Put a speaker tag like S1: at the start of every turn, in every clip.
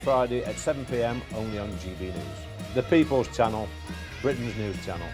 S1: Friday at 7 p.m. only on GB News. The People's Channel, Britain's news channel.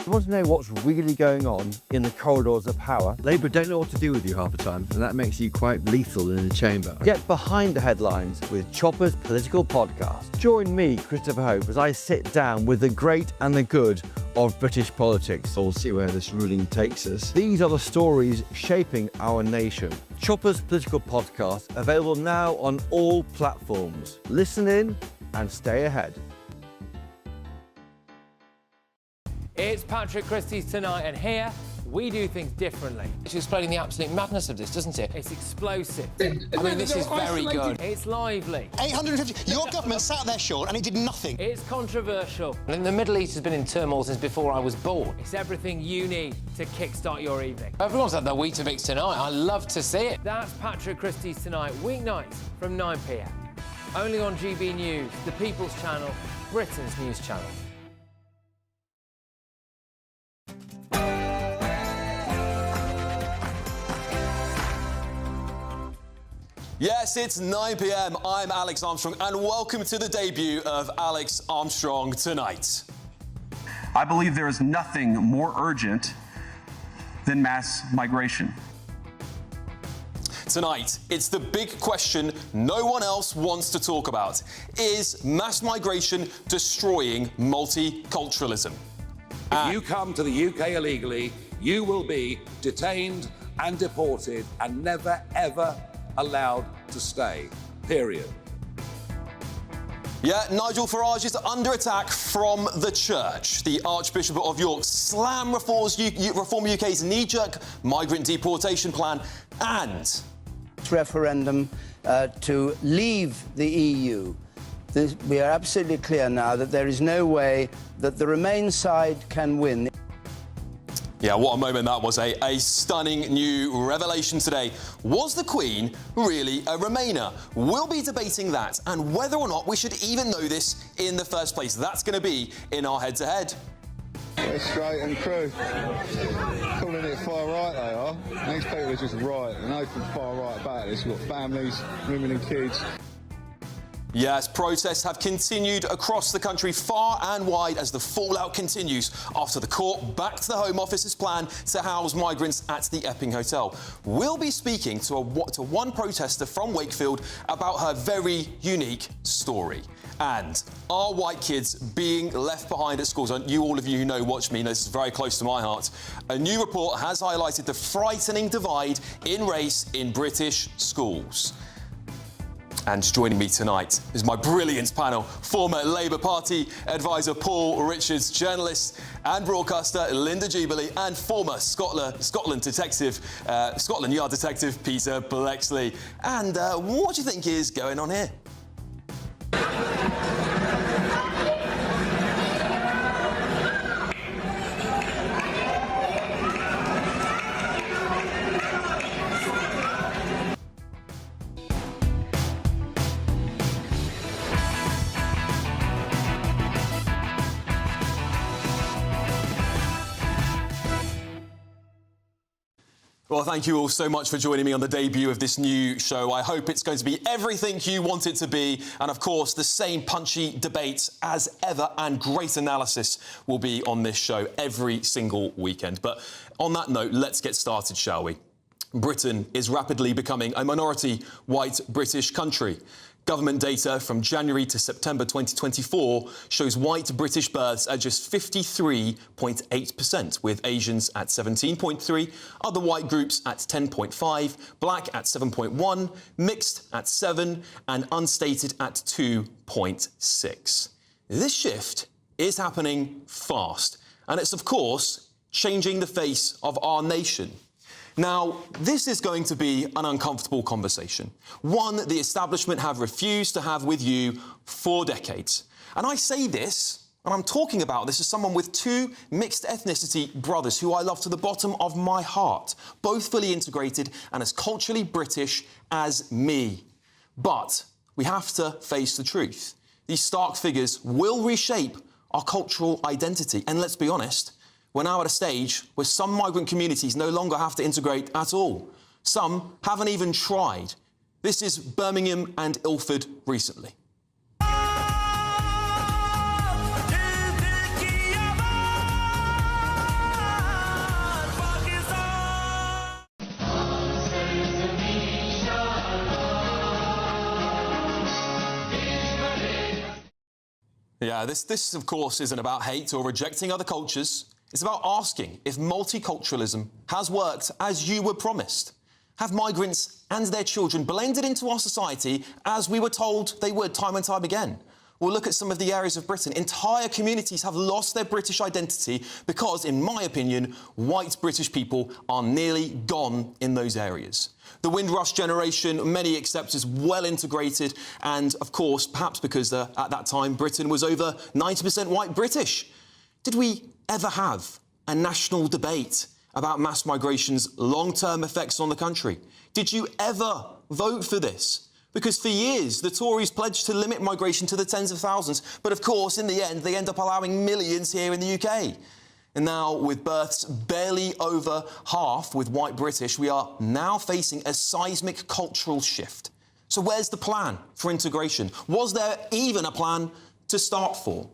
S2: You want to know what's really going on in the corridors of power? Labour don't know what to do with you half the time, and that makes you quite lethal in the chamber. Get behind the headlines with Chopper's Political Podcast. Join me, Christopher Hope, as I sit down with the great and the good of British politics. We'll see where this ruling takes us. These are the stories shaping our nation. Chopper's Political Podcast, available now on all platforms. Listen in and stay ahead.
S3: It's Patrick Christie's Tonight, and here we do things differently.
S4: It's explaining the absolute madness of this, doesn't it?
S3: It's explosive.
S4: I mean, this is very good.
S3: It's lively.
S5: 850. Your government sat there, Sean, and it did nothing.
S3: It's controversial.
S4: And the Middle East has been in turmoil since before I was born.
S3: It's everything you need to kickstart your evening.
S4: Everyone's had their Weetabix tonight. I love to see it.
S3: That's Patrick Christie's Tonight, weeknights from 9 p.m. Only on GB News, the People's Channel, Britain's news channel.
S6: Yes, it's 9 p.m. I'm Alex Armstrong, and welcome to the debut of Alex Armstrong Tonight.
S7: I believe there is nothing more urgent than mass migration.
S6: Tonight, it's the big question no one else wants to talk about. Is mass migration destroying multiculturalism?
S8: If you come to the UK illegally, you will be detained and deported and never, ever allowed to stay, period.
S6: Yeah, Nigel Farage is under attack from the church. The Archbishop of York slammed Reform UK's knee-jerk migrant deportation plan and
S9: referendum to leave the EU. We are absolutely clear now that there is no way that the Remain side can win.
S6: Yeah, what a moment that was, a stunning new revelation today. Was the Queen really a Remainer? We'll be debating that and whether or not we should even know this in the first place. That's going to be in our head-to-head.
S10: Straight and crew. Calling it far right, they are. These people are just right. There's nothing far right about this. We've got families, women and kids.
S6: Yes, protests have continued across the country far and wide as the fallout continues after the court backed the Home Office's plan to house migrants at the Epping Hotel. We'll be speaking to one protester from Wakefield about her very unique story. And are white kids being left behind at schools? And all of you who know Watch Me know this is very close to my heart. A new report has highlighted the frightening divide in race in British schools. And joining me tonight is my brilliant panel, former Labour Party advisor Paul Richards, journalist and broadcaster Linda Jubilee, and former Scotland Yard detective Peter Blexley. And what do you think is going on here? Well, thank you all so much for joining me on the debut of this new show. I hope it's going to be everything you want it to be. And, of course, the same punchy debates as ever and great analysis will be on this show every single weekend. But on that note, let's get started, shall we? Britain is rapidly becoming a minority white British country. Government data from January to September 2024 shows white British births at just 53.8%, with Asians at 17.3%, other white groups at 10.5%, black at 7.1%, mixed at 7%, and unstated at 2.6%. This shift is happening fast, and it's, of course, changing the face of our nation. Now, this is going to be an uncomfortable conversation, one that the establishment have refused to have with you for decades. And I say this, and I'm talking about this as someone with two mixed ethnicity brothers who I love to the bottom of my heart, both fully integrated and as culturally British as me. But we have to face the truth. These stark figures will reshape our cultural identity. And let's be honest, we're now at a stage where some migrant communities no longer have to integrate at all. Some haven't even tried. This is Birmingham and Ilford recently. Yeah, this of course isn't about hate or rejecting other cultures. It's about asking if multiculturalism has worked as you were promised. Have migrants and their children blended into our society as we were told they would time and time again? We'll look at some of the areas of Britain. Entire communities have lost their British identity because, in my opinion, white British people are nearly gone in those areas. The Windrush generation, many accept as well integrated, and, of course, perhaps because at that time Britain was over 90% white British. Did we ever have a national debate about mass migration's long-term effects on the country? Did you ever vote for this? Because for years, the Tories pledged to limit migration to the tens of thousands, but of course, in the end, they end up allowing millions here in the UK. And now, with births barely over half with white British, we are now facing a seismic cultural shift. So where's the plan for integration? Was there even a plan to start for?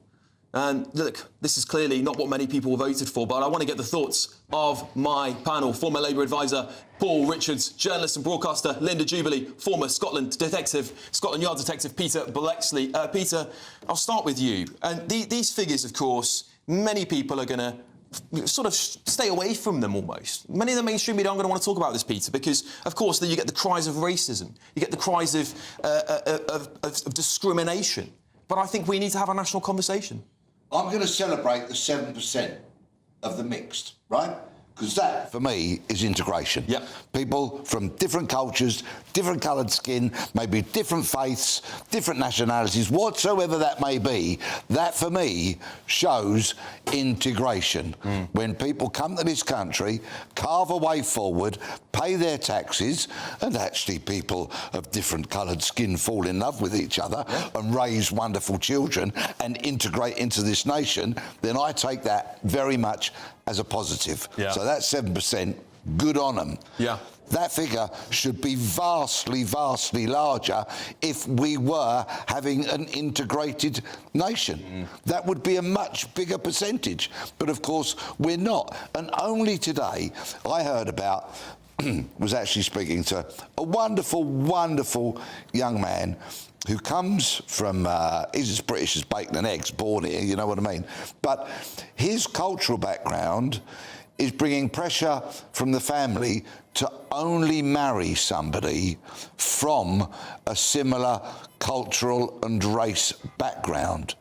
S6: And look, this is clearly not what many people voted for, but I want to get the thoughts of my panel. Former Labour advisor Paul Richards, journalist and broadcaster Linda Jubilee, former Scotland Yard detective Peter Blexley. Peter, I'll start with you. And these figures, of course, many people are going to sort of stay away from them almost. Many of the mainstream media aren't going to want to talk about this, Peter, because, of course, then you get the cries of racism, you get the cries of discrimination. But I think we need to have a national conversation.
S11: I'm going to celebrate the 7% of the mixed, right? Because that, for me, is integration.
S6: Yep.
S11: People from different cultures, different coloured skin, maybe different faiths, different nationalities, whatsoever that may be, that, for me, shows integration. When people come to this country, carve a way forward, pay their taxes, and actually people of different coloured skin fall in love with each other and raise wonderful children and integrate into this nation, then I take that very much as a positive.
S6: Yeah.
S11: So that's 7%, good on them.
S6: Yeah.
S11: That figure should be vastly, vastly larger if we were having an integrated nation. That would be a much bigger percentage. But of course, we're not. And only today I heard about, was actually speaking to a wonderful, wonderful young man who comes from, he's as British as bacon and eggs, born here, you know what I mean? But his cultural background is bringing pressure from the family to only marry somebody from a similar cultural and race background,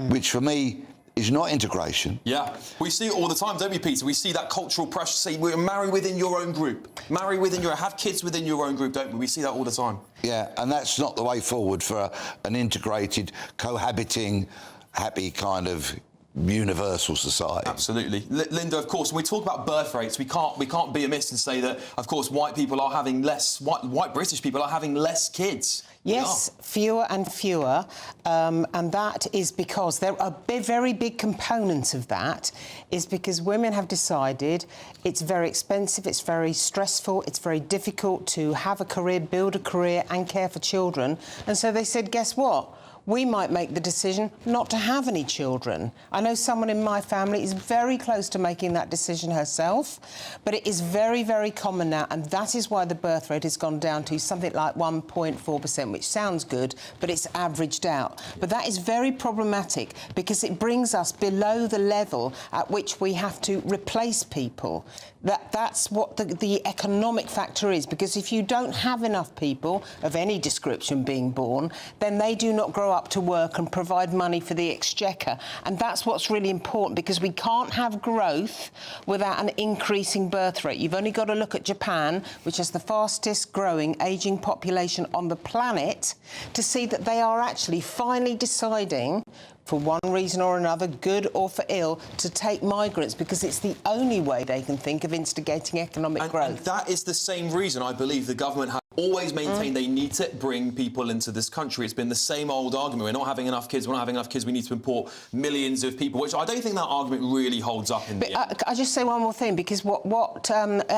S11: which for me is not integration.
S6: Yeah, we see it all the time, don't we, Peter? We see that cultural pressure, say, we're marry within your own group, have kids within your own group, don't we? We see that all the time.
S11: Yeah, and that's not the way forward for an integrated, cohabiting, happy kind of universal society.
S6: Absolutely. Linda, of course, when we talk about birth rates, we can't be amiss and say that, of course, white people are having less, white British people are having less kids.
S12: Yes, fewer and fewer, and that is because there are a very big component of that is because women have decided it's very expensive, it's very stressful, it's very difficult to have a career, build a career and care for children, and so they said, guess what? We might make the decision not to have any children. I know someone in my family is very close to making that decision herself, but it is very, very common now, and that is why the birth rate has gone down to something like 1.4%, which sounds good, but it's averaged out. But that is very problematic because it brings us below the level at which we have to replace people. That's what the economic factor is, because if you don't have enough people of any description being born, then they do not grow up to work and provide money for the exchequer. And that's what's really important, because we can't have growth without an increasing birth rate. You've only got to look at Japan, which has the fastest growing ageing population on the planet, to see that they are actually finally deciding, for one reason or another, good or for ill, to take migrants, because it's the only way they can think of instigating economic growth.
S6: And that is the same reason I believe the government has always maintained they need to bring people into this country. It's been the same old argument. We're not having enough kids, we need to import millions of people, which I don't think that argument really holds up in the end.
S12: I just say one more thing, because what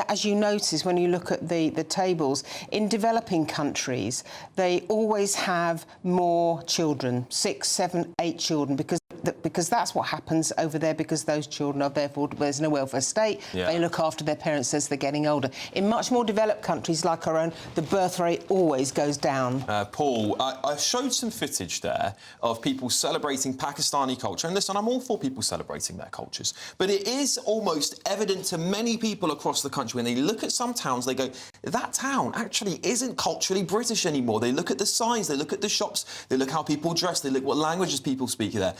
S12: as you notice when you look at the tables, in developing countries, they always have more children, 6, 7, 8 children, because that's what happens over there, because those children are therefore, there's no welfare state, they look after their parents as they're getting older. In much more developed countries like our own, the birth rate always goes down.
S6: Paul, I showed some footage there of people celebrating Pakistani culture, and listen, I'm all for people celebrating their cultures, but it is almost evident to many people across the country when they look at some towns, they go, that town actually isn't culturally British anymore. They look at the signs, they look at the shops, they look how people dress, they look what languages people speak there.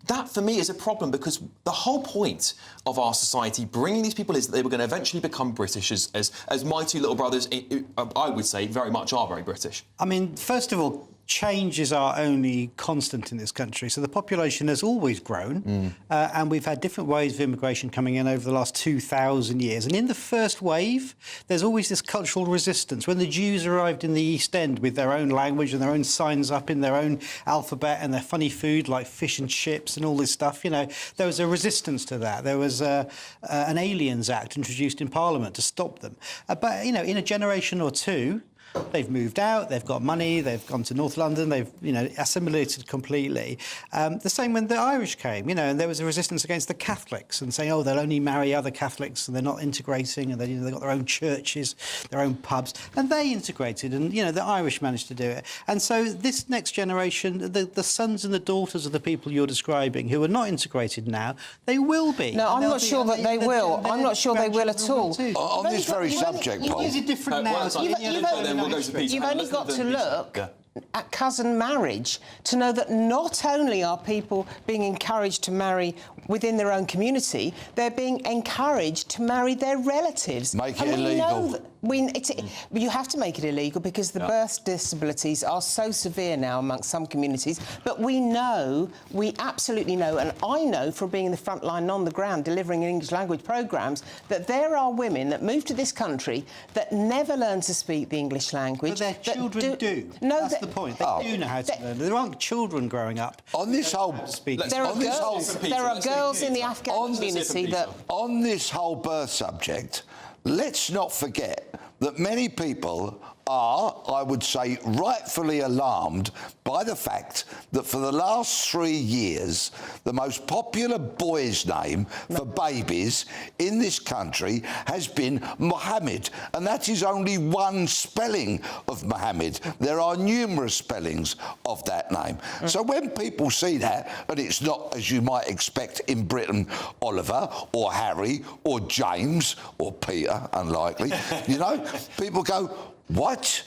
S6: That, for me, is a problem, because the whole point of our society bringing these people is that they were going to eventually become British, as my two little brothers, I would say, very much are very British.
S13: I mean, first of all, change is our only constant in this country. So the population has always grown, and we've had different waves of immigration coming in over the last 2,000 years. And in the first wave, there's always this cultural resistance. When the Jews arrived in the East End with their own language and their own signs up in their own alphabet and their funny food like fish and chips and all this stuff, you know, there was a resistance to that. There was an Aliens Act introduced in Parliament to stop them. But, you know, in a generation or two, they've moved out, they've got money, they've gone to North London, they've, you know, assimilated completely. The same when the Irish came, you know, and there was a resistance against the Catholics and saying, oh, they'll only marry other Catholics and they're not integrating, and they, you know, they've got their own churches, their own pubs, and they integrated, and, you know, the Irish managed to do it. And so this next generation, the sons and the daughters of the people you're describing who are not integrated now, they will be.
S12: No, I'm not sure that they will. I'm not sure they will at all.
S11: On this very subject, Paul.
S13: Is it different now?
S12: You've only got to look at cousin marriage to know that not only are people being encouraged to marry within their own community, they're being encouraged to marry their relatives.
S11: Make it illegal.
S12: You have to make it illegal because the birth disabilities are so severe now amongst some communities. But we absolutely know, and I know from being in the front line on the ground delivering English language programmes, that there are women that move to this country that never learn to speak the English language.
S13: But their children do.
S12: No,
S13: that's the point. They do know how to learn. There aren't children growing up.
S11: On this whole...
S12: There are girls in the Afghan community that...
S11: On this whole birth subject, let's not forget that many people are, I would say, rightfully alarmed by the fact that for the last 3 years, the most popular boy's name for babies in this country has been Mohammed, and that is only one spelling of Mohammed. There are numerous spellings of that name. So when people see that, and it's not, as you might expect in Britain, Oliver or Harry or James or Peter, unlikely, you know, people go, what?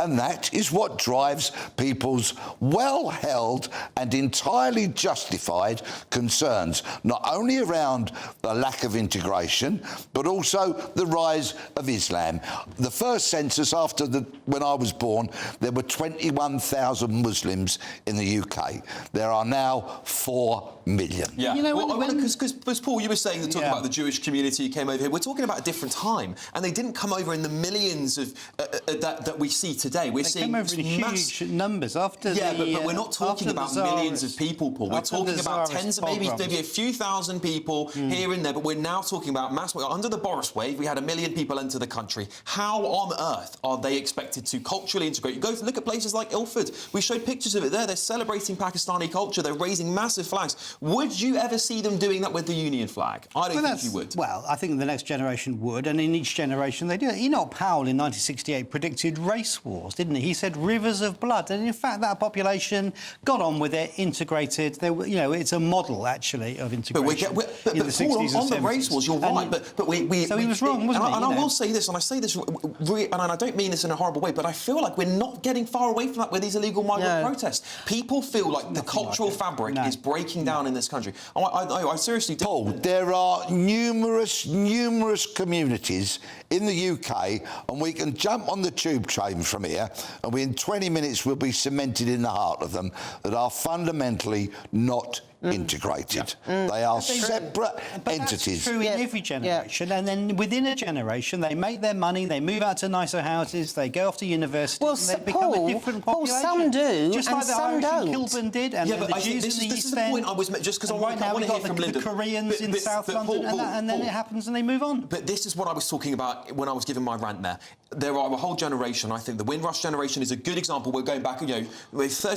S11: And that is what drives people's well-held and entirely justified concerns, not only around the lack of integration, but also the rise of Islam. The first census when I was born, there were 21,000 Muslims in the UK. There are now 4 million.
S6: Yeah, you know, because Paul, you were saying that talking about the Jewish community who came over here. We're talking about a different time, and they didn't come over in the millions of that we see today. We're seeing
S13: came over in huge numbers after.
S6: Yeah, but we're not talking about millions of people, Paul. We're talking about tens of maybe a few thousand people here and there. But we're now talking about mass. Under the Boris wave, we had 1 million people enter the country. How on earth are they expected to culturally integrate? You go look at places like Ilford. We showed pictures of it there. They're celebrating Pakistani culture. They're raising massive flags. Would you ever see them doing that with the Union flag? I don't think you would.
S13: Well, I think the next generation would, and in each generation they do it. Enoch Powell in 1968 predicted race wars, didn't he? He said rivers of blood, and in fact that population got on with it, integrated. They were, you know, it's a model actually of integration.
S6: But Paul, on the race wars, you're right. But we
S13: so he was wrong, wasn't he?
S6: And I will say this, and I say this, and I don't mean this in a horrible way, but I feel like we're not getting far away from that with these illegal migrant protests. People feel like the cultural fabric is breaking down in this country. I seriously do.
S11: Paul, there are numerous communities in the UK, and we can jump on the tube train from here, and in 20 minutes we'll be cemented in the heart of them, that are fundamentally not integrated. They are separate entities.
S13: That's true in every generation, and then within a generation, they make their money, they move out to nicer houses, they go off to university, and they become a different population.
S12: Some do,
S13: just like the Irish in Kilburn did, and
S6: but
S13: the
S6: I think
S13: Jews in the
S6: this
S13: East
S6: is the
S13: End.
S6: point I was just because I
S13: right now
S6: want
S13: we've
S6: to hear
S13: got
S6: from Linda.
S13: the Koreans in South London, and then it happens and they move on.
S6: But this is what I was talking about when I was giving my rant there. There are a whole generation, I think the Windrush generation is a good example. We're going back, 30,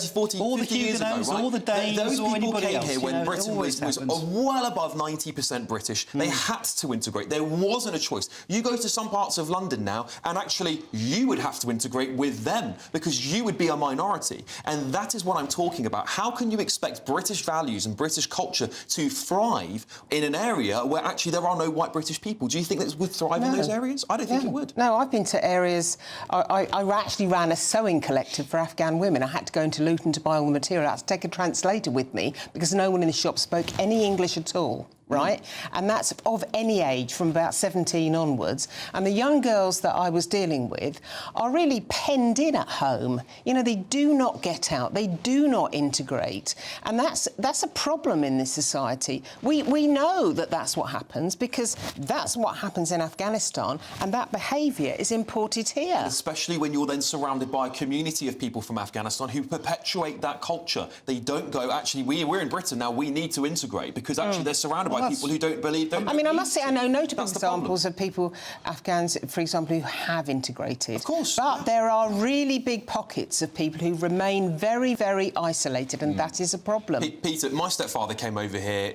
S6: 40,
S13: all
S6: 50 years ago, right?
S13: All the Danes,
S6: those
S13: or
S6: people
S13: anybody
S6: came
S13: else,
S6: here when Britain was well above 90% British. They had to integrate. There wasn't a choice. You go to some parts of London now, and actually you would have to integrate with them because you would be a minority. And that is what I'm talking about. How can you expect British values and British culture to thrive in an area where actually there are no white British people? Do you think that would thrive in those areas? I don't think it would.
S12: No, I've been to areas. I actually ran a sewing collective for Afghan women. I had to go into Luton to buy all the material. I had to take a translator with me because no one in the shop spoke any English at all. Right? And that's of any age, from about 17 onwards. And the young girls that I was dealing with are really penned in at home. They do not get out. They do not integrate. And that's a problem in this society. We know that that's what happens because that's what happens in Afghanistan, and that behaviour is imported here.
S6: Especially when you're then surrounded by a community of people from Afghanistan who perpetuate that culture. They don't go, actually, we're in Britain now, we need to integrate, because actually they're surrounded by people who don't believe... I
S12: must say, I know notable examples of people, Afghans, for example, who have integrated. Of
S6: course.
S12: But there are really big pockets of people who remain very, very isolated, and that is a problem.
S6: Peter, my stepfather came over here,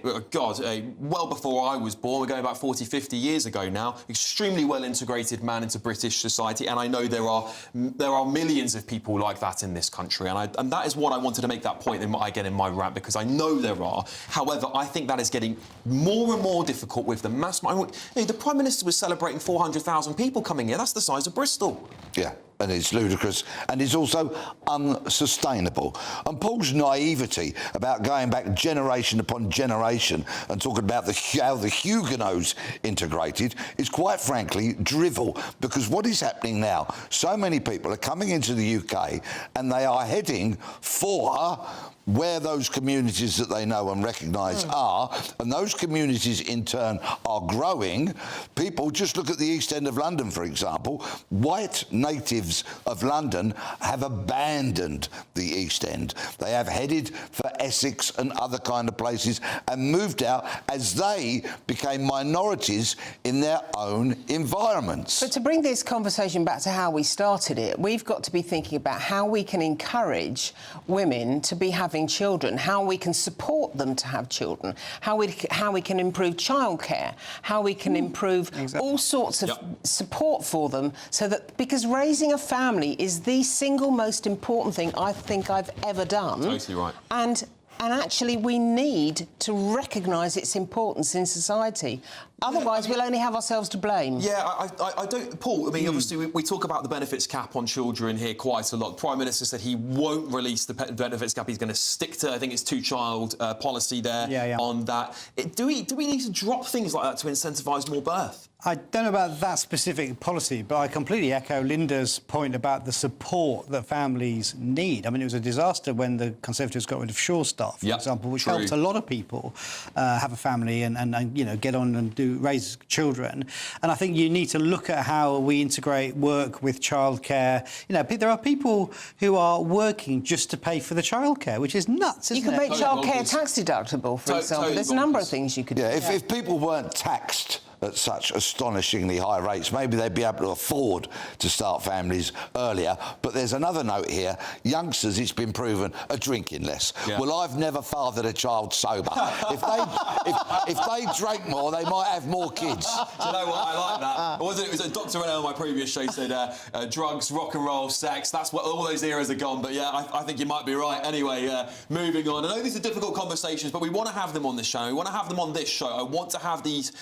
S6: well before I was born. We're going about 40, 50 years ago now. Extremely well-integrated man into British society, and I know there are millions of people like that in this country, and that is what I wanted to make that point, again, in my rant, because I know there are. However, I think that is getting more and more difficult with the mass... the Prime Minister was celebrating 400,000 people coming here. That's the size of Bristol.
S11: Yeah, and it's ludicrous, and it's also unsustainable. And Paul's naivety about going back generation upon generation and talking about how the Huguenots integrated is, quite frankly, drivel, because what is happening now, so many people are coming into the UK and they are heading for where those communities that they know and recognise are, and those communities in turn are growing. People, just look at the East End of London, for example. White natives of London have abandoned the East End. They have headed for Essex and other kind of places and moved out as they became minorities in their own environments.
S12: But to bring this conversation back to how we started it, we've got to be thinking about how we can encourage women to be having children, how we can support them to have children, how we can improve childcare, how we can improve all sorts of support for them, so that, because raising a family is the single most important thing I think I've ever done.
S6: Totally right.
S12: And actually, we need to recognise its importance in society. Otherwise, we'll only have ourselves to blame.
S6: Yeah, I don't... Paul, obviously, we talk about the benefits cap on children here quite a lot. The Prime Minister said he won't release the benefits cap. He's going to stick to, I think it's two-child policy there on that. Do we need to drop things like that to incentivise more birth?
S13: I don't know about that specific policy, but I completely echo Linda's point about the support that families need. I mean, it was a disaster when the Conservatives got rid of Sure Staff, for example, which helped a lot of people have a family and get on and raise children. And I think you need to look at how we integrate work with childcare. There are people who are working just to pay for the childcare, which is nuts, isn't it?
S12: You could make childcare tax deductible, for example. There's a number of things you could do.
S11: If people weren't taxed at such astonishingly high rates, maybe they'd be able to afford to start families earlier. But there's another note here. Youngsters, it's been proven, are drinking less. Well, I've never fathered a child sober. if they drank more, they might have more kids.
S6: Do you know what? I like that. It was Dr. Rayner on my previous show said drugs, rock and roll, sex, that's what all those eras are gone. But yeah, I think you might be right. Anyway, moving on. I know these are difficult conversations, but we want to have them on this show. We want to have them on this show. I want to have these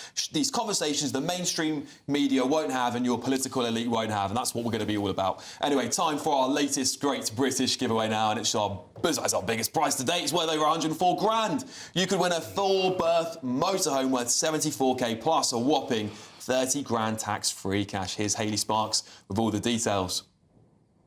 S6: conversations the mainstream media won't have and your political elite won't have, and that's what we're going to be all about. Anyway, time for our latest Great British giveaway now, and it's our biggest prize to date. It's worth over 104 grand. You could win a full-berth motorhome worth 74k plus a whopping 30 grand tax-free cash. Here's Hayley Sparks with all the details.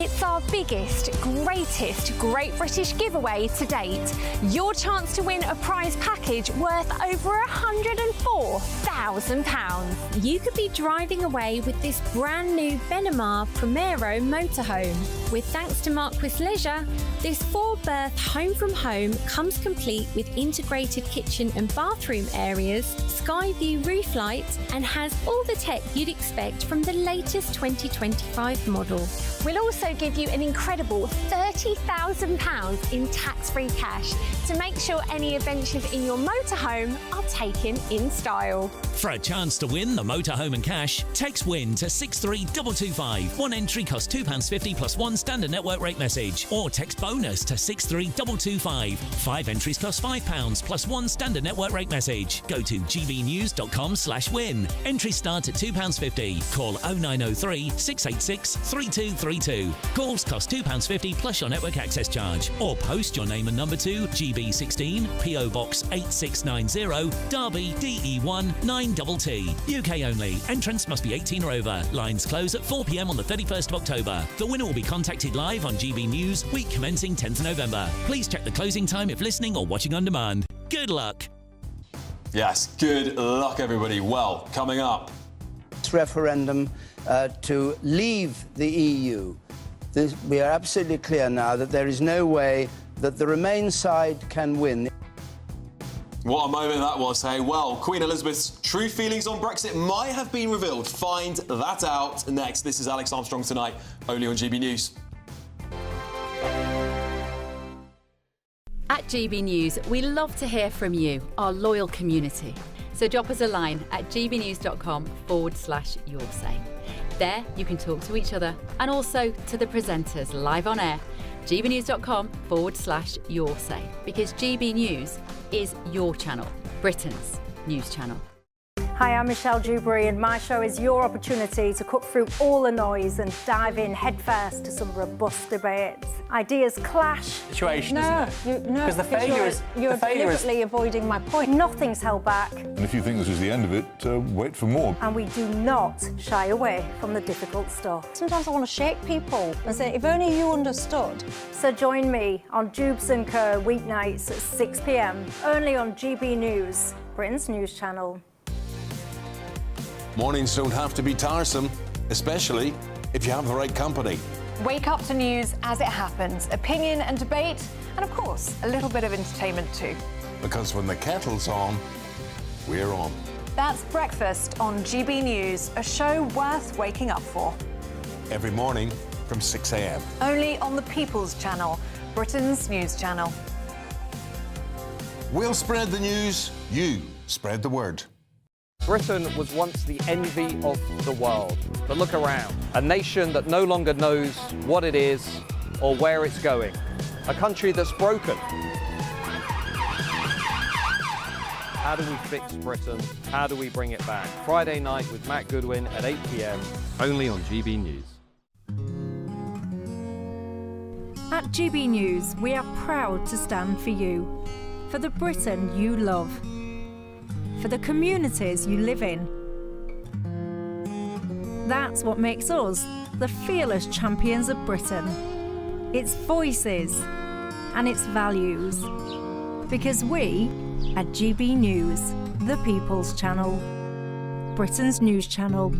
S14: It's our biggest, greatest Great British giveaway to date. Your chance to win a prize package worth over £104,000. You could be driving away with this brand new Benamar Primero motorhome. With thanks to Marquis Leisure, this 4-berth home from home comes complete with integrated kitchen and bathroom areas, sky view roof lights, and has all the tech you'd expect from the latest 2025 model. We'll also give you an incredible £30,000 in tax-free cash to make sure any adventures in your motorhome are taken in style.
S15: For a chance to win the motorhome and cash, text WIN to 63225. One entry costs £2.50 plus one standard network rate message, or text BONUS to 63225. 5 entries cost £5 plus one standard network rate message. Go to gbnews.com/win. Entries start at £2.50. Call 0903 686 3232. Calls cost £2.50 plus your network access charge, or post your name and number to GB16 PO Box 8690 Derby DE1 9TT. UK only. Entrance must be 18 or over. Lines close at 4 p.m. on the 31st of October. The winner will be contacted live on GB News, week commencing 10th November. Please check the closing time if listening or watching on demand. Good luck.
S6: Yes, good luck, everybody. Well, coming up.
S9: This referendum to leave the EU. We are absolutely clear now that there is no way that the Remain side can win.
S6: What a moment that was, hey? Well, Queen Elizabeth's true feelings on Brexit might have been revealed. Find that out next. This is Alex Armstrong Tonight, only on GB News.
S16: At GB News, we love to hear from you, our loyal community. So drop us a line at gbnews.com/yoursay. There you can talk to each other and also to the presenters live on air. gbnews.com/yoursay, because GB News is your channel, Britain's news channel.
S17: Hi, I'm Michelle Dewberry, and my show is your opportunity to cut through all the noise and dive in headfirst to some robust debates. Ideas clash.
S18: Situation, isn't it? Because the failure is...
S17: You're deliberately avoiding my point. Nothing's held back.
S19: And if you think this is the end of it, wait for more.
S17: And we do not shy away from the difficult stuff. Sometimes I want to shake people and say, if only you understood. So join me on Jubes & Co. weeknights at 6 p.m, only on GB News, Britain's news channel.
S20: Mornings don't have to be tiresome, especially if you have the right company.
S21: Wake up to news as it happens, opinion and debate, and of course, a little bit of entertainment too.
S20: Because when the kettle's on, we're on.
S21: That's Breakfast on GB News, a show worth waking up for.
S20: Every morning from 6 a.m.
S21: Only on the People's Channel, Britain's news channel.
S20: We'll spread the news, you spread the word.
S22: Britain was once the envy of the world. But look around. A nation that no longer knows what it is or where it's going. A country that's broken. How do we fix Britain? How do we bring it back? Friday night with Matt Goodwin at 8 p.m, only on GB News.
S23: At GB News, we are proud to stand for you, for the Britain you love, for the communities you live in. That's what makes us the fearless champions of Britain. Its voices and its values. Because we, at GB News, the People's Channel, Britain's news channel.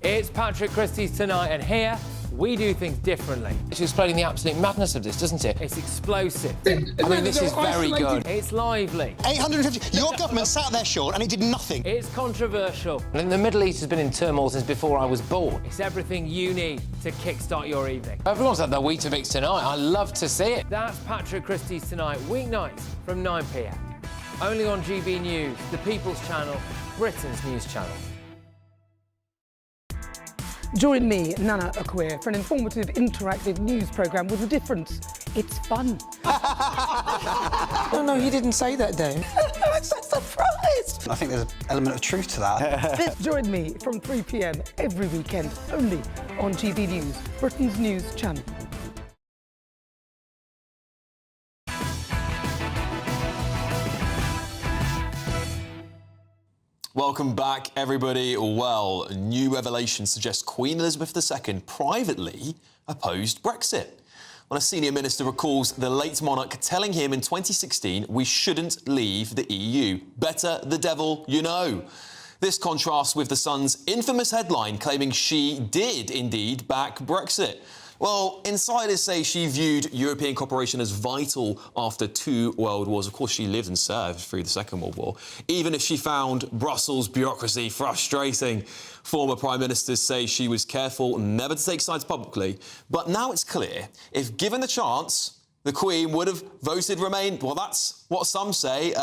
S3: It's Patrick Christie's Tonight, and here we do things differently.
S4: It's explaining the absolute madness of this, doesn't it?
S3: It's explosive.
S4: I mean, this is very good.
S3: It's lively.
S5: 850. Your government sat there, Sean, and it did nothing.
S3: It's controversial.
S4: And the Middle East has been in turmoil since before I was born.
S3: It's everything you need to kickstart your evening.
S4: Everyone's had their Weetabix tonight. I love to see it.
S3: That's Patrick Christie's Tonight, weeknights from 9 p.m. Only on GB News, the People's Channel, Britain's news channel.
S24: Join me, Nana Akwe, for an informative, interactive news programme with a difference. It's fun.
S25: No, you didn't say that, Dave.
S24: I'm so surprised.
S25: I think there's an element of truth to that.
S24: Join me from 3 p.m. every weekend, only on GB News, Britain's news channel.
S6: Welcome back, everybody. Well, new revelation suggests Queen Elizabeth II privately opposed Brexit. Well, a senior minister recalls the late monarch telling him in 2016 we shouldn't leave the EU. Better the devil you know. This contrasts with the Sun's infamous headline claiming she did indeed back Brexit. Well, insiders say she viewed European cooperation as vital after 2 world wars. Of course, she lived and served through the Second World War, even if she found Brussels bureaucracy frustrating. Former prime ministers say she was careful never to take sides publicly. But now it's clear, if given the chance, the Queen would have voted Remain. Well, that's what some say.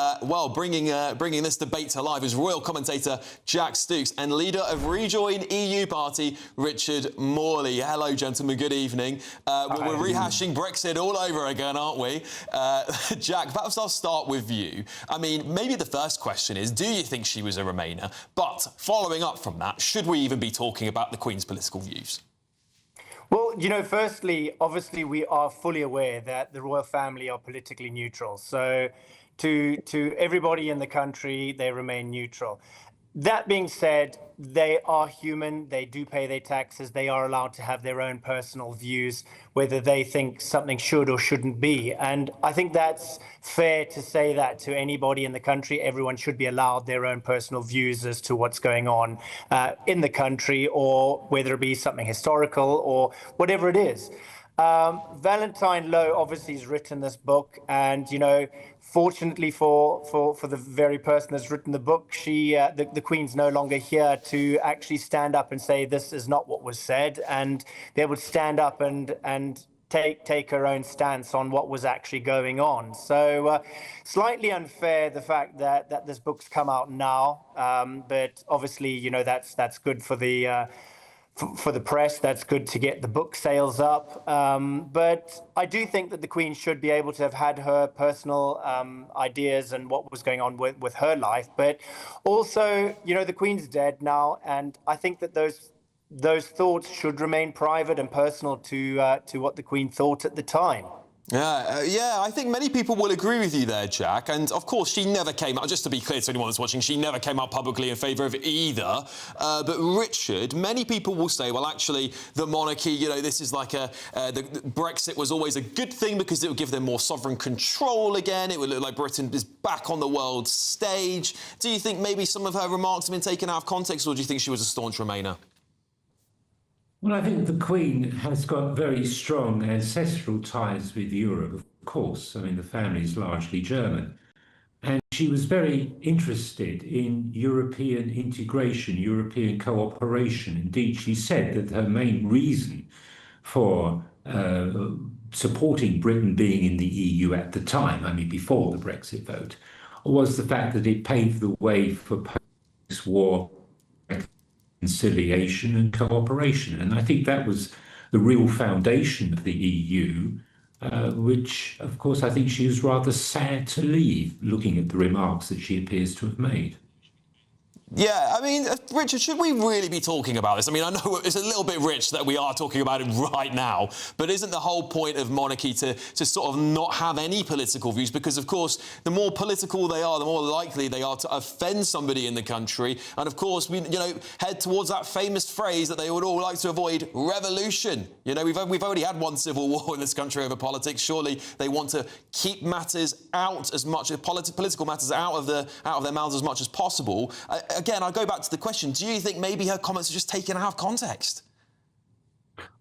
S6: Bringing this debate to life is royal commentator Jack Stooks and leader of Rejoin EU Party, Richard Morley. Hello, gentlemen. Good evening. We're rehashing Brexit all over again, aren't we? Jack, perhaps I'll start with you. I mean, maybe the first question is, do you think she was a Remainer? But following up from that, should we even be talking about the Queen's political views?
S1: Well, you know, firstly, obviously, we are fully aware that the royal family are politically neutral. So to everybody in the country, they remain neutral. That being said, they are human. They do pay their taxes. They are allowed to have their own personal views, whether they think something should or shouldn't be. And I think that's fair to say that to anybody in the country. Everyone should be allowed their own personal views as to what's going on in the country, or whether it be something historical or whatever it is. Valentine Lowe obviously has written this book, and, you know, fortunately for the very person that's written the book, the Queen's no longer here to actually stand up and say this is not what was said, and they would stand up and take her own stance on what was actually going on. So slightly unfair, the fact that this book's come out now, but obviously, you know, that's good for the press. That's good to get the book sales up. But I do think that the Queen should be able to have had her personal ideas and what was going on with her life. But also, you know, the Queen's dead now, and I think that those thoughts should remain private and personal to what the Queen thought at the time.
S6: Yeah, I think many people will agree with you there, Jack. And of course, she never came out, just to be clear to anyone that's watching, she never came out publicly in favour of either. But Richard, many people will say, well, actually, the monarchy, you know, this is like the Brexit was always a good thing because it would give them more sovereign control again. It would look like Britain is back on the world stage. Do you think maybe some of her remarks have been taken out of context, or do you think she was a staunch Remainer?
S2: Well, I think the Queen has got very strong ancestral ties with Europe, of course. I mean, the family is largely German. And she was very interested in European integration, European cooperation. Indeed, she said that her main reason for supporting Britain being in the EU at the time, I mean, before the Brexit vote, was the fact that it paved the way for post-war conciliation and cooperation. And I think that was the real foundation of the EU, which, of course, I think she was rather sad to leave, looking at the remarks that she appears to have made.
S6: Yeah, I mean, Richard, should we really be talking about this? I mean, I know it's a little bit rich that we are talking about it right now, but isn't the whole point of monarchy to sort of not have any political views? Because, of course, the more political they are, the more likely they are to offend somebody in the country. And, of course, we, you know, head towards that famous phrase that they would all like to avoid, revolution. You know, we've already had one civil war in this country over politics. Surely they want to keep matters out as much, political matters out of their mouths as much as possible. Again, I'll go back to the question. Do you think maybe her comments are just taken out of context?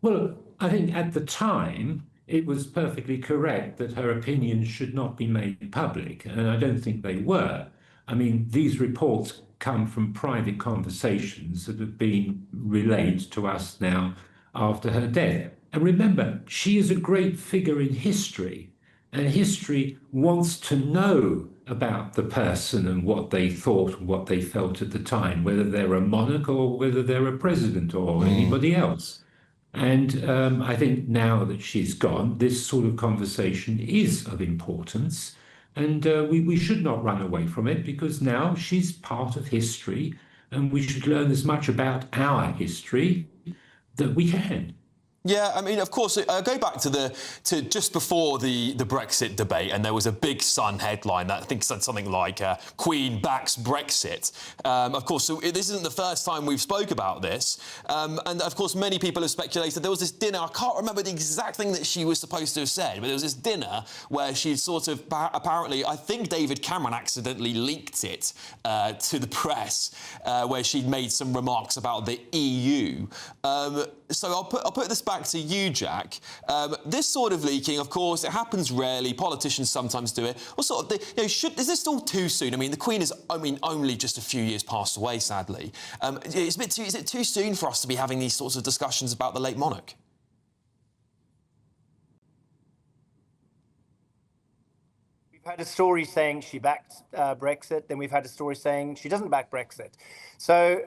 S2: Well, I think at the time, it was perfectly correct that her opinions should not be made public, and I don't think they were. I mean, these reports come from private conversations that have been relayed to us now after her death. And remember, she is a great figure in history, and history wants to know about the person and what they thought and what they felt at the time, whether they're a monarch or whether they're a president or anybody else. And I think now that she's gone, this sort of conversation is of importance, and we should not run away from it, because now she's part of history, and we should learn as much about our history that we can.
S6: Yeah, I mean, of course, go back to just before the Brexit debate, and there was a big Sun headline that I think said something like "Queen backs Brexit." Of course, so this isn't the first time we've spoke about this, and of course, many people have speculated there was this dinner. I can't remember the exact thing that she was supposed to have said, but there was this dinner where she sort of apparently, I think David Cameron accidentally leaked it to the press, where she'd made some remarks about the EU. So I'll put this back to you, Jack. This sort of leaking, of course, it happens rarely. Politicians sometimes do it. What sort of, is this still too soon? I mean, the Queen is, only just a few years passed away, sadly. Is it too soon for us to be having these sorts of discussions about the late monarch?
S1: We've had a story saying she backed Brexit, then we've had a story saying she doesn't back Brexit. So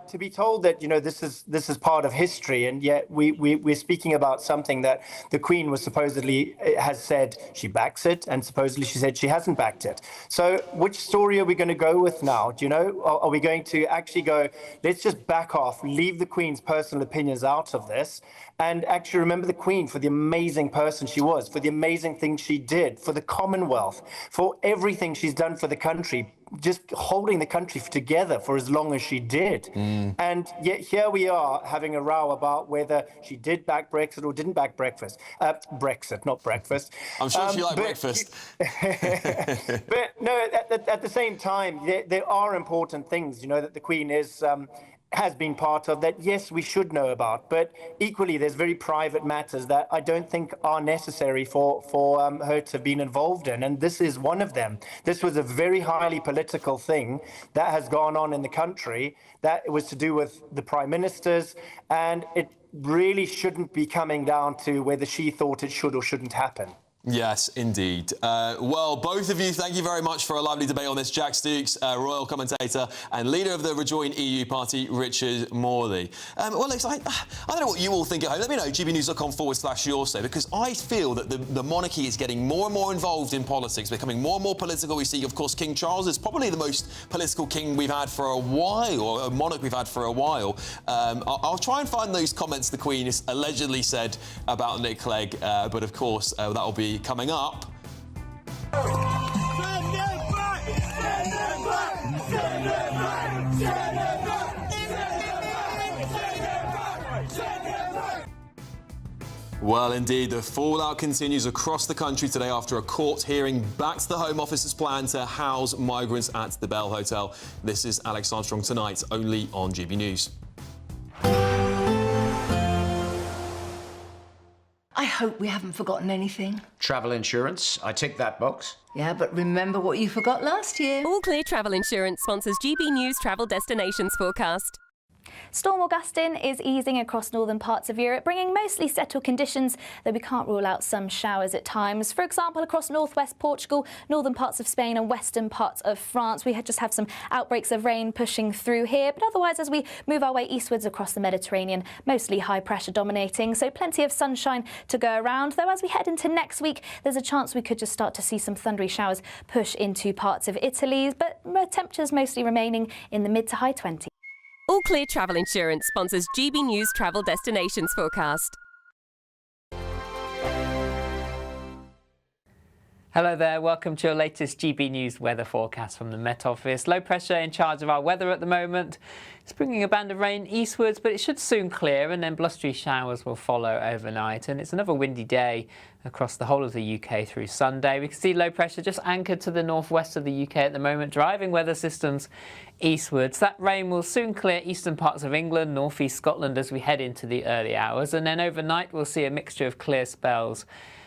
S1: to be told that, this is part of history, and yet we're speaking about something that the Queen was supposedly has said she backs it, and supposedly she said she hasn't backed it. So which story are we going to go with now? Do you know? Are we going to actually go, let's just back off, leave the Queen's personal opinions out of this, and actually remember the Queen for the amazing person she was, for the amazing things she did, for the Commonwealth, for everything she's done for the country, just holding the country together for as long as she did. And yet here we are having a row about whether she did back Brexit or didn't back breakfast. Brexit, not breakfast.
S6: I'm sure she liked breakfast.
S1: But no, at the same time, there are important things, that the Queen has been part of that, yes, we should know about, but equally there's very private matters that I don't think are necessary for her to have been involved in, and this is one of them. This was a very highly political thing that has gone on in the country that was to do with the prime ministers, and it really shouldn't be coming down to whether she thought it should or shouldn't happen.
S6: Yes, indeed. Well, both of you, thank you very much for a lovely debate on this. Jack Stooks, royal commentator and leader of the Rejoin EU party, Richard Morley. Well, Alex, I don't know what you all think at home. Let me know, gbnews.com/your say, because I feel that the monarchy is getting more and more involved in politics, becoming more and more political. We see, of course, King Charles is probably the most political king we've had for a while, or a monarch we've had for a while. I'll try and find those comments the Queen has allegedly said about Nick Clegg, but of course, that'll be coming up. Well, indeed, the fallout continues across the country today after a court hearing backed the Home Office's plan to house migrants at the Bell Hotel. This is Alex Armstrong tonight, only on GB News.
S7: I hope we haven't forgotten anything.
S8: Travel insurance, I tick that box.
S7: Yeah, but remember what you forgot last year.
S10: All Clear Travel Insurance sponsors GB News Travel Destinations Forecast.
S12: Storm Augustine is easing across northern parts of Europe, bringing mostly settled conditions, though we can't rule out some showers at times. For example, across northwest Portugal, northern parts of Spain and western parts of France, we just have some outbreaks of rain pushing through here. But otherwise, as we move our way eastwards across the Mediterranean, mostly high pressure dominating, so plenty of sunshine to go around. Though as we head into next week, there's a chance we could just start to see some thundery showers push into parts of Italy, but temperatures mostly remaining in the mid to high 20s.
S10: All Clear Travel Insurance sponsors GB News Travel Destinations Forecast.
S13: Hello there, welcome to your latest GB News weather forecast from the Met Office. Low pressure in charge of our weather at the moment. It's bringing a band of rain eastwards, but it should soon clear, and then blustery showers will follow overnight. And it's another windy day across the whole of the UK through Sunday. We can see low pressure just anchored to the northwest of the UK at the moment, driving weather systems eastwards. That rain will soon clear eastern parts of England, northeast Scotland as we head into the early hours. And then overnight we'll see a mixture of clear spells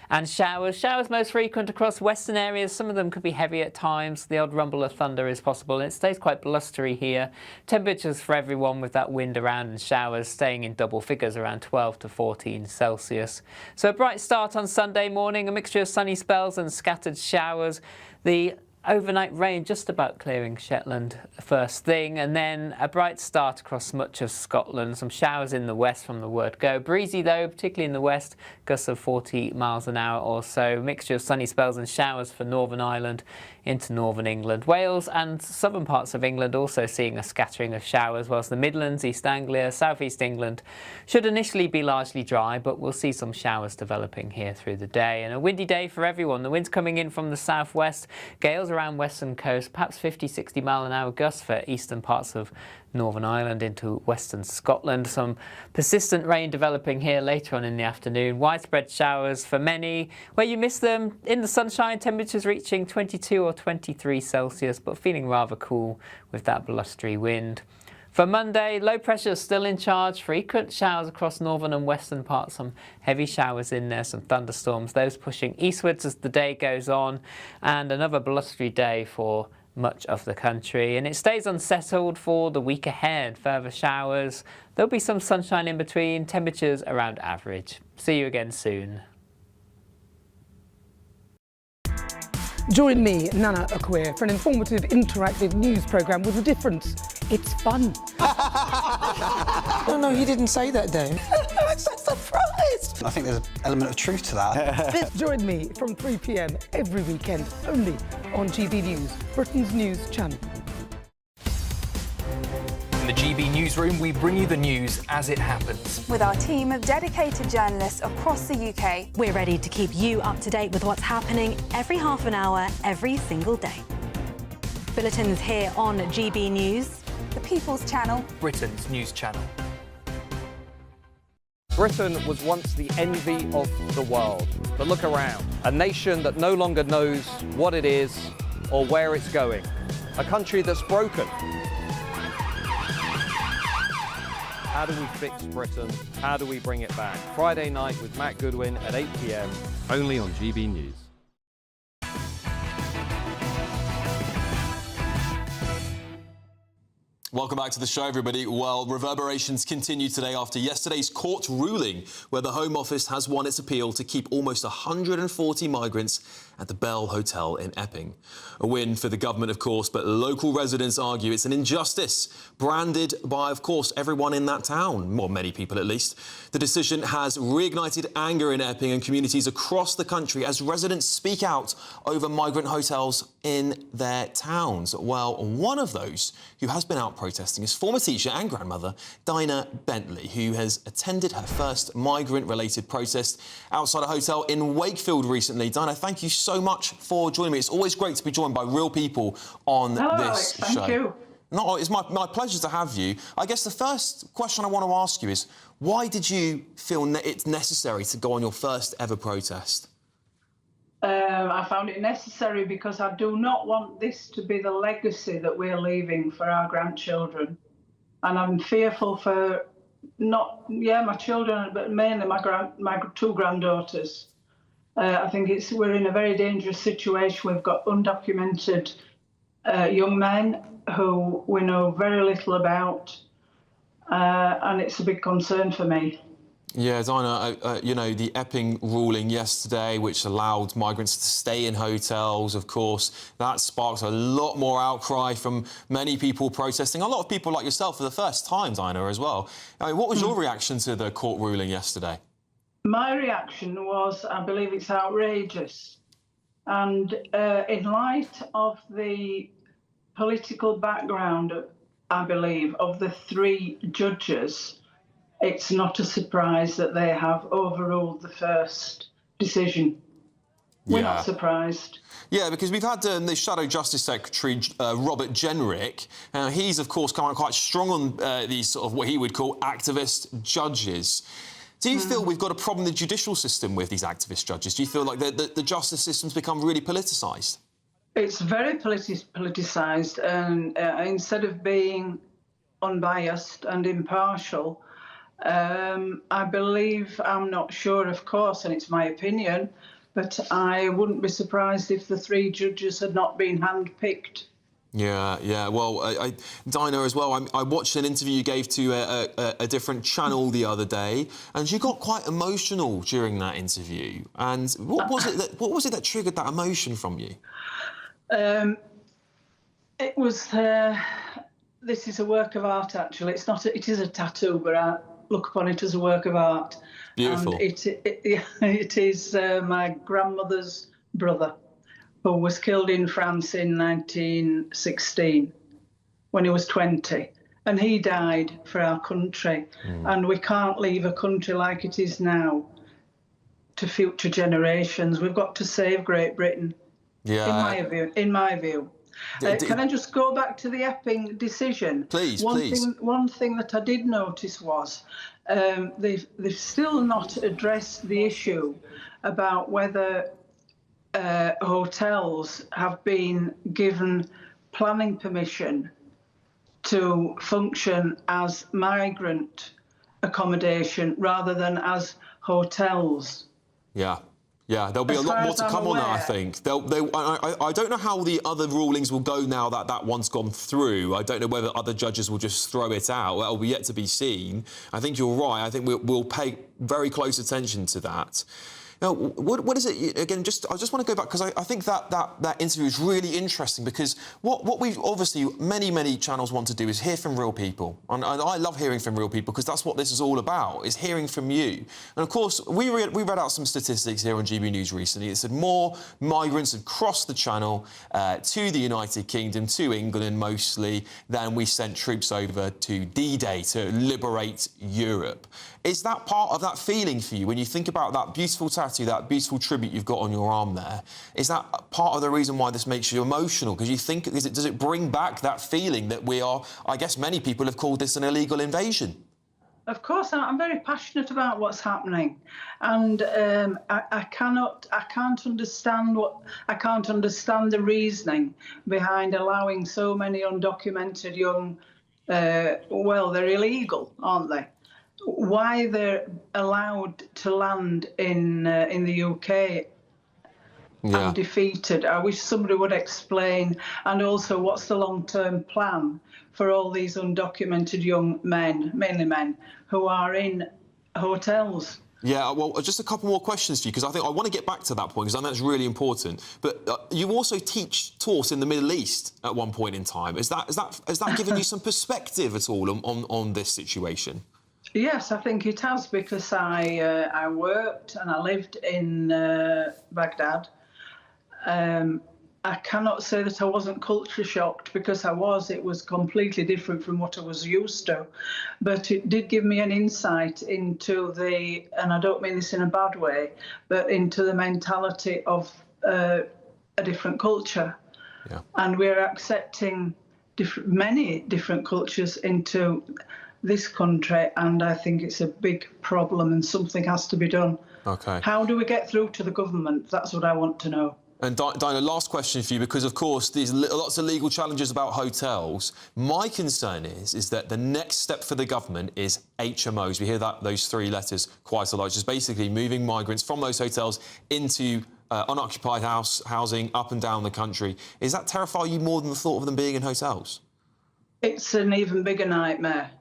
S13: and showers. Showers most frequent across western areas. Some of them could be heavy at times. The odd rumble of thunder is possible. And it stays quite blustery here. Temperatures for everyone with that wind around and showers staying in double figures around 12 to 14 Celsius. So a bright start on Sunday morning, a mixture of sunny spells and scattered showers. The Overnight rain just about clearing Shetland first thing, and then a bright start across much of Scotland. Some showers in the west from the word go. Breezy though, particularly in the west, gusts of 40 miles an hour or so. Mixture of sunny spells and showers for Northern Ireland into northern England. Wales and southern parts of England also seeing a scattering of showers, whilst the Midlands, East Anglia, South East England should initially be largely dry, but we'll see some showers developing here through the day. And a windy day for everyone. The wind's coming in from the southwest. Gales around western coast, perhaps 50-60 mile an hour gusts for eastern parts of Northern Ireland into western Scotland. Some persistent rain developing here later on in the afternoon. Widespread showers for many. Where you miss them, in the sunshine, temperatures reaching 22 or 23 Celsius, but feeling rather cool with that blustery wind. For Monday, low pressure is still in charge. Frequent showers across northern and western parts. Some heavy showers in there, some thunderstorms. Those pushing eastwards as the day goes on. And another blustery day for much of the country. And it stays unsettled for the week ahead. Further showers. There'll be some sunshine in between. Temperatures around average. See you again soon.
S24: Join me, Nana Akweer, for an informative, interactive news programme with a difference. It's fun.
S25: No, you didn't say that, Dave.
S24: I'm so surprised.
S25: I think there's an element of truth to that.
S24: Join me from 3 p.m. every weekend, only on GB News, Britain's news channel.
S9: In the GB Newsroom, we bring you the news as it happens.
S21: With our team of dedicated journalists across the UK.
S11: We're ready to keep you up to date with what's happening every half an hour, every single day. Bulletins here on GB News.
S21: The People's Channel.
S9: Britain's news channel.
S22: Britain was once the envy of the world. But look around. A nation that no longer knows what it is or where it's going. A country that's broken. How do we fix Britain? How do we bring it back? Friday night with Matt Goodwin at 8 p.m. only on GB News.
S6: Welcome back to the show, everybody. Well, reverberations continue today after yesterday's court ruling where the Home Office has won its appeal to keep almost 140 migrants at the Bell Hotel in Epping. A win for the government, of course, but local residents argue it's an injustice branded by, of course, everyone in that town, or many people at least. The decision has reignited anger in Epping and communities across the country as residents speak out over migrant hotels in their towns. Well, one of those who has been out protesting is former teacher and grandmother Dinah Bentley, who has attended her first migrant-related protest outside a hotel in Wakefield recently. Dinah, thank you so much for joining me. It's always great to be joined by real people on this
S14: Alex,
S6: show.
S14: thank you.
S6: No, it's my pleasure to have you. I guess the first question I want to ask you is, why did you feel it's necessary to go on your first ever protest?
S14: I found it necessary because I do not want this to be the legacy that we're leaving for our grandchildren. And I'm fearful for my children, but mainly my two granddaughters. I think we're in a very dangerous situation. We've got undocumented young men who we know very little about, and it's a big concern for me.
S6: Yeah, Dinah, you know, the Epping ruling yesterday, which allowed migrants to stay in hotels, of course, that sparked a lot more outcry from many people protesting. A lot of people like yourself for the first time, Dinah, as well. I mean, what was your reaction to the court ruling yesterday?
S14: My reaction was, I believe it's outrageous. And in light of the political background, I believe, of the three judges, it's not a surprise that they have overruled the first decision. We're not surprised.
S6: Yeah, because we've had the Shadow Justice Secretary, Robert Jenrick. He's, of course, come out quite strong on these sort of what he would call activist judges. Do you feel we've got a problem in the judicial system with these activist judges? Do you feel like the justice system's become really politicised?
S14: It's very politicised, and instead of being unbiased and impartial, I believe, I'm not sure, of course, and it's my opinion, but I wouldn't be surprised if the three judges had not been handpicked.
S6: Yeah. Well, Dinah, as well, I watched an interview you gave to a different channel the other day, and you got quite emotional during that interview. And what was it that triggered that emotion from you?
S14: It was. This is a work of art, actually. It's not. It is a tattoo, but I look upon it as a work of art.
S6: Beautiful.
S14: And it is my grandmother's brother, who was killed in France in 1916 when he was 20. And he died for our country. And we can't leave a country like it is now to future generations. We've got to save Great Britain.
S6: Yeah.
S14: In my view. Can I just go back to the Epping decision?
S6: Please,
S14: One thing that I did notice was they've still not addressed the issue about whether hotels have been given planning permission to function as migrant accommodation rather than as hotels.
S6: Yeah. Yeah, there'll be a lot more to come on that, I think. I don't know how the other rulings will go now that that one's gone through. I don't know whether other judges will just throw it out. That'll be yet to be seen. I think you're right. I think we'll pay very close attention to that. Now, what is it, again, I just want to go back, because I think that interview is really interesting, because what we obviously, many channels want to do is hear from real people. And I love hearing from real people, because that's what this is all about, is hearing from you. And of course, we read out some statistics here on GB News recently. It said more migrants had crossed the channel to the United Kingdom, to England mostly, than we sent troops over to D-Day to liberate Europe. Is that part of that feeling for you when you think about that beautiful tattoo, that beautiful tribute you've got on your arm there? Is that part of the reason why this makes you emotional? Because you think, does it bring back that feeling that we are, I guess many people have called this an illegal invasion?
S14: Of course, I'm very passionate about what's happening, and I can't understand the reasoning behind allowing so many undocumented young. Well, they're illegal, aren't they? Why they're allowed to land in the UK undefeated. I wish somebody would explain. And also, what's the long-term plan for all these undocumented young men, mainly men, who are in hotels?
S6: Yeah, well, just a couple more questions for you, because I think I want to get back to that point, because I think that's really important. But you also taught in the Middle East at one point in time. Has that given you some perspective at all on this situation?
S14: Yes, I think it has, because I worked and I lived in Baghdad. I cannot say that I wasn't culture shocked, because I was. It was completely different from what I was used to. But it did give me an insight into and I don't mean this in a bad way, but into the mentality of a different culture. Yeah. And we're accepting many different cultures into this country, and I think it's a big problem and something has to be done.
S6: Okay.
S14: How do we get through to the government? That's what I want to know.
S6: And Dinah, last question for you, because of course there's lots of legal challenges about hotels. My concern is that the next step for the government is HMOs. We hear those three letters quite a lot, just basically moving migrants from those hotels into unoccupied housing up and down the country. Does that terrify you more than the thought of them being in hotels?
S14: It's an even bigger nightmare.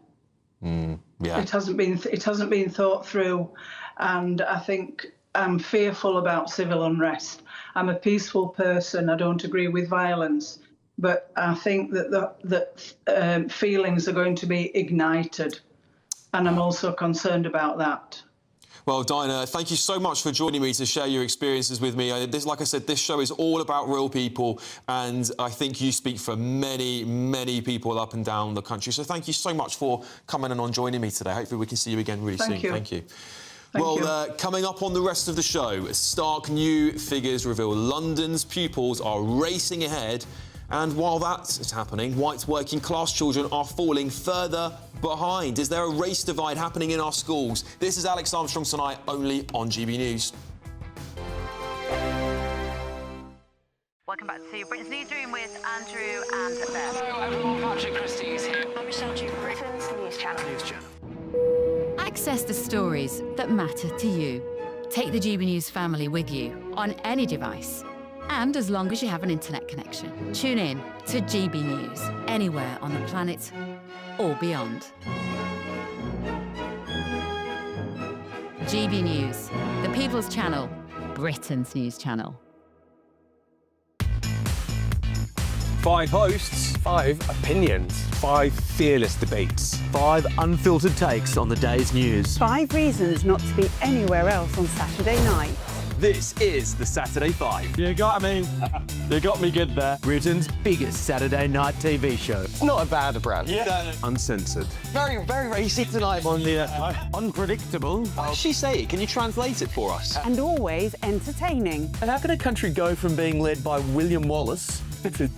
S6: Yeah.
S14: It hasn't been thought through, and I think I'm fearful about civil unrest. I'm a peaceful person. I don't agree with violence, but I think that feelings are going to be ignited, and I'm also concerned about that.
S6: Well, Dinah, thank you so much for joining me to share your experiences with me. Like I said, this show is all about real people, and I think you speak for many people up and down the country. So thank you so much for coming and joining me today. Hopefully we can see you again really soon. Thank you. Well, coming up on the rest of the show, stark new figures reveal London's pupils are racing ahead. And while that is happening, white working class children are falling further behind. Is there a race divide happening in our schools? This is Alex Armstrong tonight, only on GB News.
S15: Welcome back to Britain's Newsroom with Andrew and Beth.
S4: Hello everyone, Patrick Christie's here.
S15: I'm Michelle Duke, Britain's News Channel.
S16: Access the stories that matter to you. Take the GB News family with you on any device. And as long as you have an internet connection, tune in to GB News, anywhere on the planet or beyond. GB News, the People's Channel, Britain's News Channel.
S17: 5 hosts, 5 opinions, 5 fearless debates,
S18: 5 unfiltered takes on the day's news.
S19: 5 reasons not to be anywhere else on Saturday night.
S18: This is the Saturday 5.
S17: You got me. You got me good there.
S18: Britain's biggest Saturday night TV show.
S25: It's not a bad brand.
S17: Yeah.
S18: Uncensored.
S25: Very, very racy tonight.
S18: On the unpredictable.
S25: What does she say? Can you translate it for us?
S19: And always entertaining.
S18: And how can a country go from being led by William Wallace to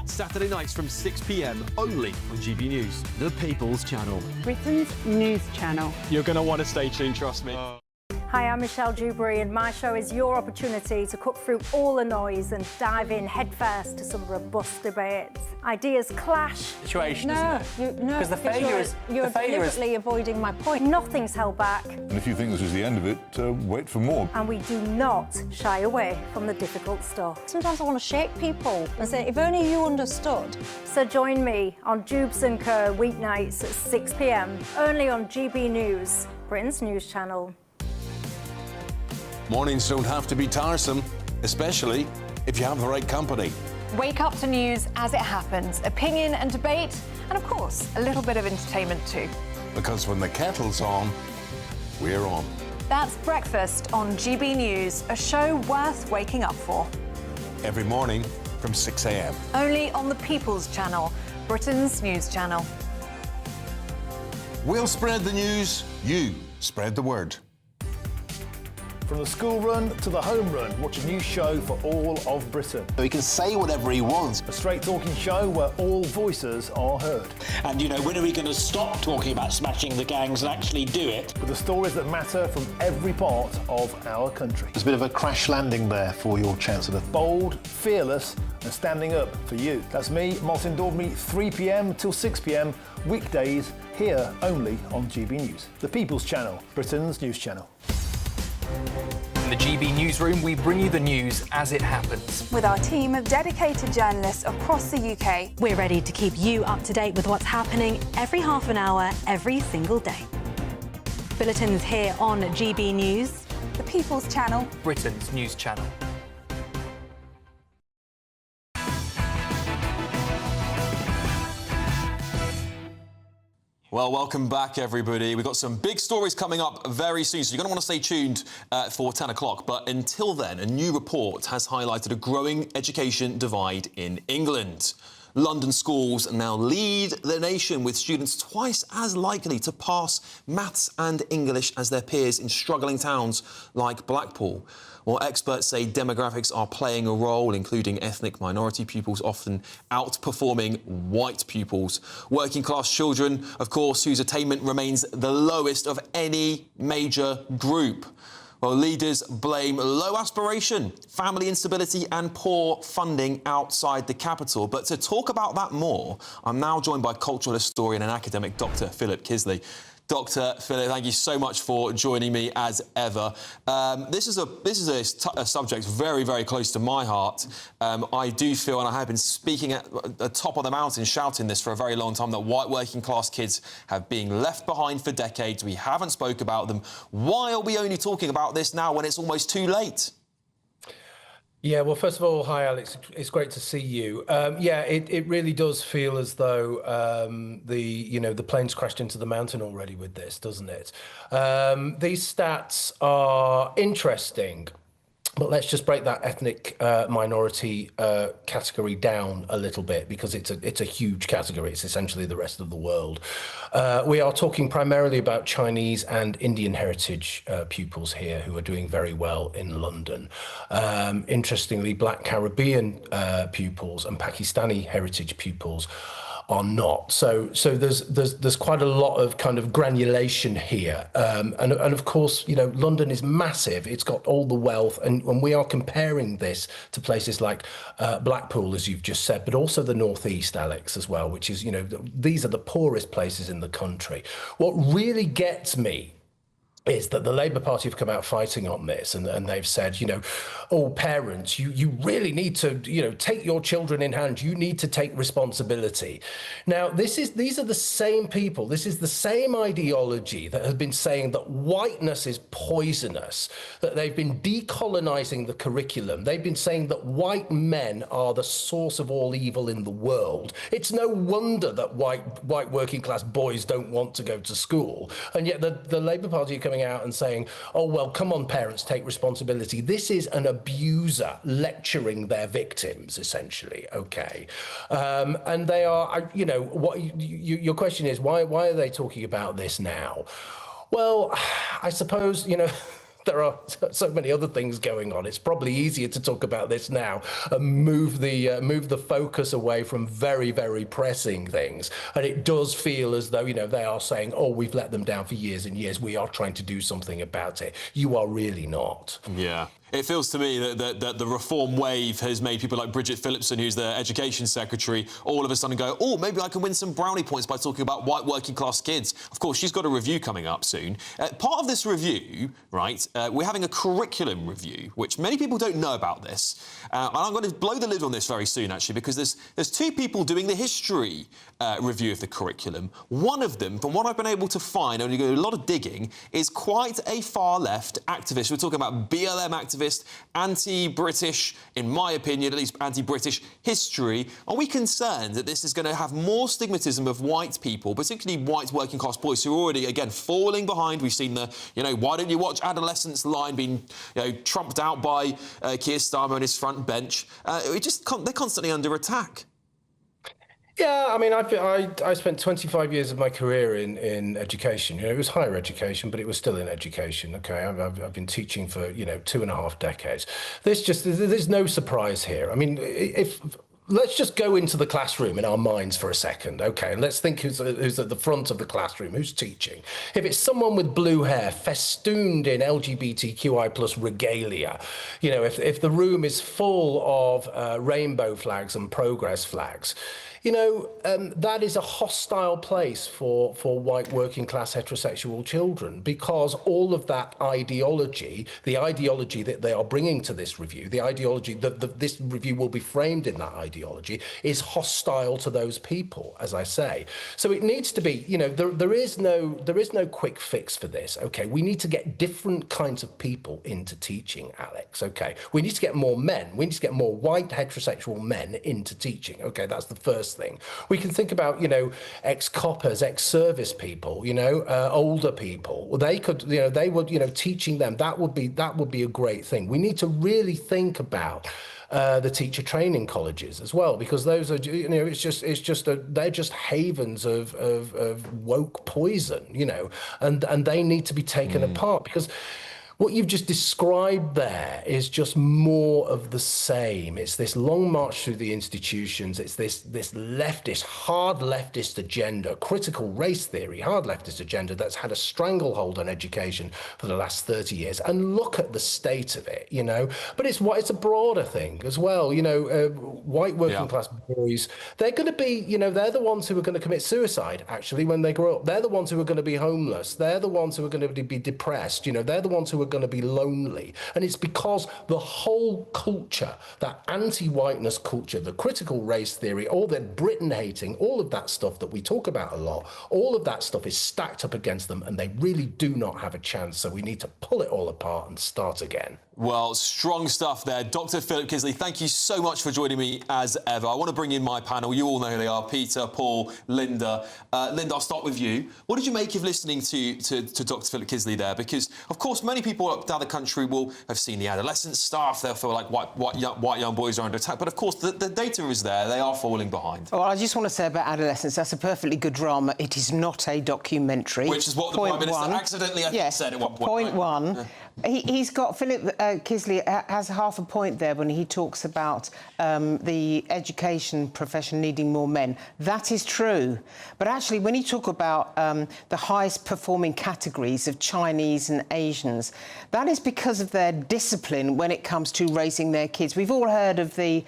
S18: Saturday nights from 6 p.m. only on GB News, the People's Channel.
S19: Britain's news channel.
S17: You're going to want to stay tuned, trust me.
S20: Hi, I'm Michelle Dewberry, and my show is your opportunity to cut through all the noise and dive in headfirst to some robust debates. Ideas clash.
S9: Situation,
S20: No,
S9: isn't it? Because the failure is...
S20: You're deliberately avoiding my point. Nothing's held back.
S23: And if you think this is the end of it, wait for more.
S20: And we do not shy away from the difficult stuff. Sometimes I want to shake people and say, if only you understood. So join me on Jubes & Co. weeknights at 6 p.m. only on GB News, Britain's news channel.
S23: Mornings don't have to be tiresome, especially if you have the right company.
S21: Wake up to news as it happens, opinion and debate, and of course, a little bit of entertainment too.
S23: Because when the kettle's on, we're on.
S21: That's Breakfast on GB News, a show worth waking up for.
S23: Every morning from 6 a.m.
S21: Only on the People's Channel, Britain's news channel.
S23: We'll spread the news, you spread the word.
S26: From the school run to the home run, watch a new show for all of Britain.
S5: So he can say whatever he wants.
S26: A straight-talking show where all voices are heard.
S27: And, you know, when are we going to stop talking about smashing the gangs and actually do it?
S26: With the stories that matter from every part of our country.
S5: There's a bit of a crash landing there for your Chancellor.
S26: Bold, fearless and standing up for you. That's me, Martin Daubney, 3 p.m. till 6 p.m, weekdays, here only on GB News. The People's Channel, Britain's news channel.
S9: In the GB newsroom, we bring you the news as it happens.
S21: With our team of dedicated journalists across the UK,
S11: we're ready to keep you up to date with what's happening every half an hour, every single day. Bulletins here on GB News,
S21: the People's Channel,
S9: Britain's news channel.
S6: Well, welcome back, everybody. We've got some big stories coming up very soon, so you're going to want to stay tuned for 10 o'clock. But until then, a new report has highlighted a growing education divide in England. London schools now lead the nation, with students twice as likely to pass maths and English as their peers in struggling towns like Blackpool. Well, experts say demographics are playing a role, including ethnic minority pupils often outperforming white pupils. Working-class children, of course, whose attainment remains the lowest of any major group. Well, leaders blame low aspiration, family instability and poor funding outside the capital. But to talk about that more, I'm now joined by cultural historian and academic Dr. Philip Kisley. Dr. Philip, thank you so much for joining me as ever. This is a subject very, very close to my heart. I do feel, and I have been speaking at the top of the mountain, shouting this for a very long time, that white working class kids have been left behind for decades. We haven't spoke about them. Why are we only talking about this now when it's almost too late?
S28: Yeah, well, first of all, hi, Alex. It's great to see you. Yeah, it really does feel as though the plane's crashed into the mountain already with this, doesn't it? These stats are interesting, but let's just break that ethnic minority category down a little bit, because it's a huge category. It's essentially the rest of the world. We are talking primarily about Chinese and Indian heritage pupils here who are doing very well in London. Interestingly, Black Caribbean pupils and Pakistani heritage pupils are not. So there's quite a lot of kind of granulation here. And of course, London is massive. It's got all the wealth. And when we are comparing this to places like Blackpool, as you've just said, but also the Northeast, Alex, as well, which is, these are the poorest places in the country. What really gets me is that the Labour Party have come out fighting on this, and they've said, you know, oh, parents, you really need to, you know, take your children in hand. You need to take responsibility. Now, these are the same people. This is the same ideology that have been saying that whiteness is poisonous, that they've been decolonising the curriculum. They've been saying that white men are the source of all evil in the world. It's no wonder that white working class boys don't want to go to school. And yet the Labour Party are coming out and saying, oh, well, come on, parents, take responsibility. This is an abuser lecturing their victims, essentially, okay? And they are, you know, your question is, why are they talking about this now? Well, I suppose, you know, there are so many other things going on. It's probably easier to talk about this now and move the focus away from very, very pressing things. And it does feel as though, you know, they are saying, oh, we've let them down for years and years. We are trying to do something about it. You are really not.
S6: Yeah. It feels to me that the reform wave has made people like Bridget Phillipson, who's the Education Secretary, all of a sudden go, oh, maybe I can win some brownie points by talking about white working class kids. Of course, she's got a review coming up soon. Part of this review, right, we're having a curriculum review, which many people don't know about this. And I'm going to blow the lid on this very soon, actually, because there's two people doing the history review of the curriculum. One of them, from what I've been able to find, only do a lot of digging, is quite a far-left activist. We're talking about BLM activist, anti-British, in my opinion, at least anti-British history. Are we concerned that this is going to have more stigmatism of white people, particularly white working class boys who are already, again, falling behind? We've seen the, you know, why don't you watch Adolescence line being, you know, trumped out by Keir Starmer and his front bench. They're constantly under attack.
S28: Yeah, I mean, I spent 25 years of my career in education. You know, it was higher education, but it was still in education. Okay, I've been teaching for, you know, 2.5 decades. There's no surprise here. I mean, let's just go into the classroom in our minds for a second, okay? And let's think who's at the front of the classroom, who's teaching. If it's someone with blue hair, festooned in LGBTQI plus regalia, you know, if the room is full of rainbow flags and progress flags, you know, that is a hostile place for white working class heterosexual children, because all of that ideology, the ideology that they are bringing to this review, the ideology that this review will be framed in that ideology, is hostile to those people, as I say. So it needs to be, you know, there is no quick fix for this. Okay, we need to get different kinds of people into teaching, Alex. Okay, we need to get more men. We need to get more white heterosexual men into teaching. Okay, that's the first thing. We can think about, you know, ex-coppers, ex-service people, you know, older people. They could, you know, they would, you know, teaching them, that would be a great thing. We need to really think about the teacher training colleges as well, because those are, you know, they're just havens of woke poison, you know, and they need to be taken apart, because what you've just described there is just more of the same. It's this long march through the institutions. It's this leftist, hard leftist agenda, critical race theory, hard leftist agenda that's had a stranglehold on education for the last 30 years. And look at the state of it, you know. But it's a broader thing as well. You know, white working class boys, they're going to be, you know, they're the ones who are going to commit suicide, actually, when they grow up. They're the ones who are going to be homeless. They're the ones who are going to be depressed. You know, they're the ones who are going to be lonely. And it's because the whole culture, that anti-whiteness culture, the critical race theory, all that Britain hating, all of that stuff that we talk about a lot, all of that stuff is stacked up against them, and they really do not have a chance. So we need to pull it all apart and start again.
S6: Well, strong stuff there. Dr. Philip Kisley, thank you so much for joining me as ever. I want to bring in my panel. You all know who they are: Peter, Paul, Linda. Linda, I'll start with you. What did you make of listening to Dr. Philip Kisley there? Because, of course, many people up down the country will have seen the adolescent stuff. They'll feel like white young boys are under attack. But, of course, the data is there. They are falling behind.
S1: Well, I just want to say about adolescence, that's a perfectly good drama. It is not a documentary.
S6: Which is what the Prime Minister accidentally said at one point.
S1: Point one. He's got, Philip Kisley has half a point there when he talks about the education profession needing more men. That is true. But actually, when you talk about the highest performing categories of Chinese and Asians, that is because of their discipline when it comes to raising their kids. We've all heard of the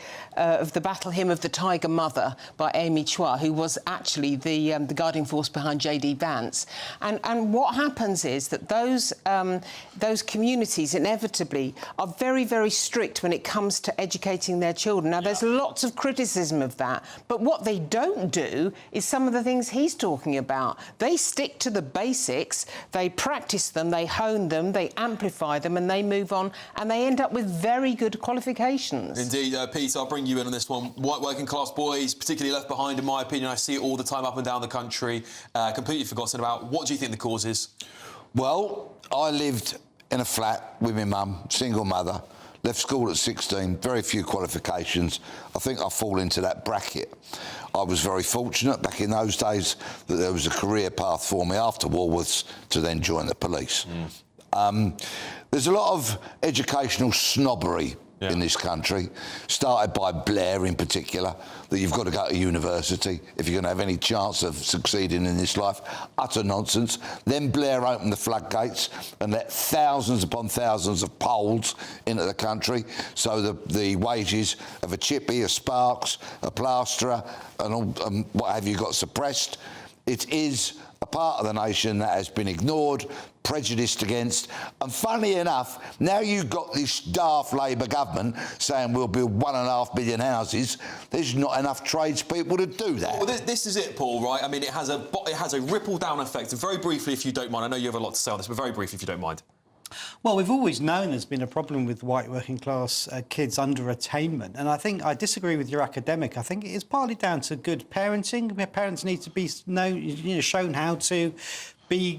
S1: battle hymn of the Tiger Mother by Amy Chua, who was actually the guiding force behind J.D. Vance. And what happens is that those communities inevitably are very, very strict when it comes to educating their children. Now, there's lots of criticism of that, but what they don't do is some of the things he's talking about. They stick to the basics, they practice them, they hone them, they amplify them, and they move on, and they end up with very good qualifications.
S6: Indeed, Pete, I'll bring you in on this one. White working class boys, particularly left behind, in my opinion. I see it all the time up and down the country, completely forgotten about. What do you think the cause is?
S2: Well, I lived in a flat with my mum, single mother, left school at 16, very few qualifications. I think I fall into that bracket. I was very fortunate back in those days that there was a career path for me after Woolworths to then join the police. There's a lot of educational snobbery in this country, started by Blair in particular, that you've got to go to university if you're going to have any chance of succeeding in this life. Utter nonsense. Then Blair opened the floodgates and let thousands upon thousands of Poles into the country, so the wages of a chippy, a Sparks, a plasterer and what have you got suppressed. It is a part of the nation that has been ignored, prejudiced against, and funnily enough, now you've got this daft Labour government saying we'll build 1.5 million houses. There's not enough tradespeople to do that.
S6: Well, this is it, Paul, right? I mean, it has a ripple-down effect. And very briefly, if you don't mind, I know you have a lot to say on this, but very briefly, if you don't mind.
S3: Well, we've always known there's been a problem with white working class kids under attainment, and I think I disagree with your academic. I think it is partly down to good parenting. Parents need to be shown how to be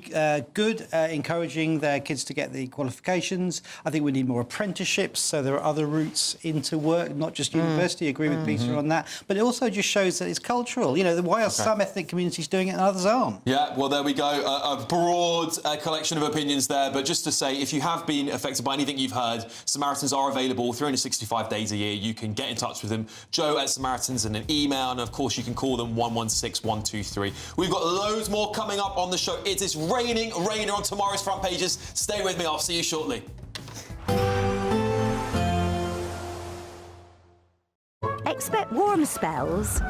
S3: good, encouraging their kids to get the qualifications. I think we need more apprenticeships, so there are other routes into work, not just university. I agree with Peter on that. But it also just shows that it's cultural. You know, why are some ethnic communities doing it and others aren't?
S6: Yeah, well, there we go. A broad collection of opinions there. But just to say, if you have been affected by anything you've heard, Samaritans are available 365 days a year. You can get in touch with them, Joe at Samaritans, and an email. And, of course, you can call them 116 123. We've got loads more coming up on the show. It is raining Rayner on tomorrow's front pages. Stay with me. I'll see you shortly.
S7: Expect warm spells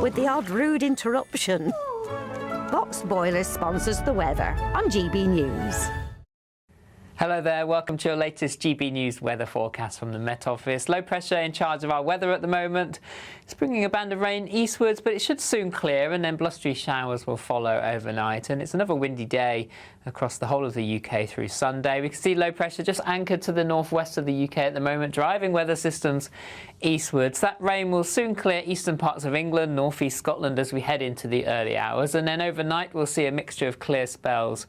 S7: with the odd rude interruption. Box Boilers sponsors the weather on GB News.
S8: Hello there, welcome to your latest GB News weather forecast from the Met Office. Low pressure in charge of our weather at the moment. It's bringing a band of rain eastwards, but it should soon clear, and then blustery showers will follow overnight. And it's another windy day across the whole of the UK through Sunday. We can see low pressure just anchored to the northwest of the UK at the moment, driving weather systems eastwards. That rain will soon clear eastern parts of England, northeast Scotland as we head into the early hours. And then overnight we'll see a mixture of clear spells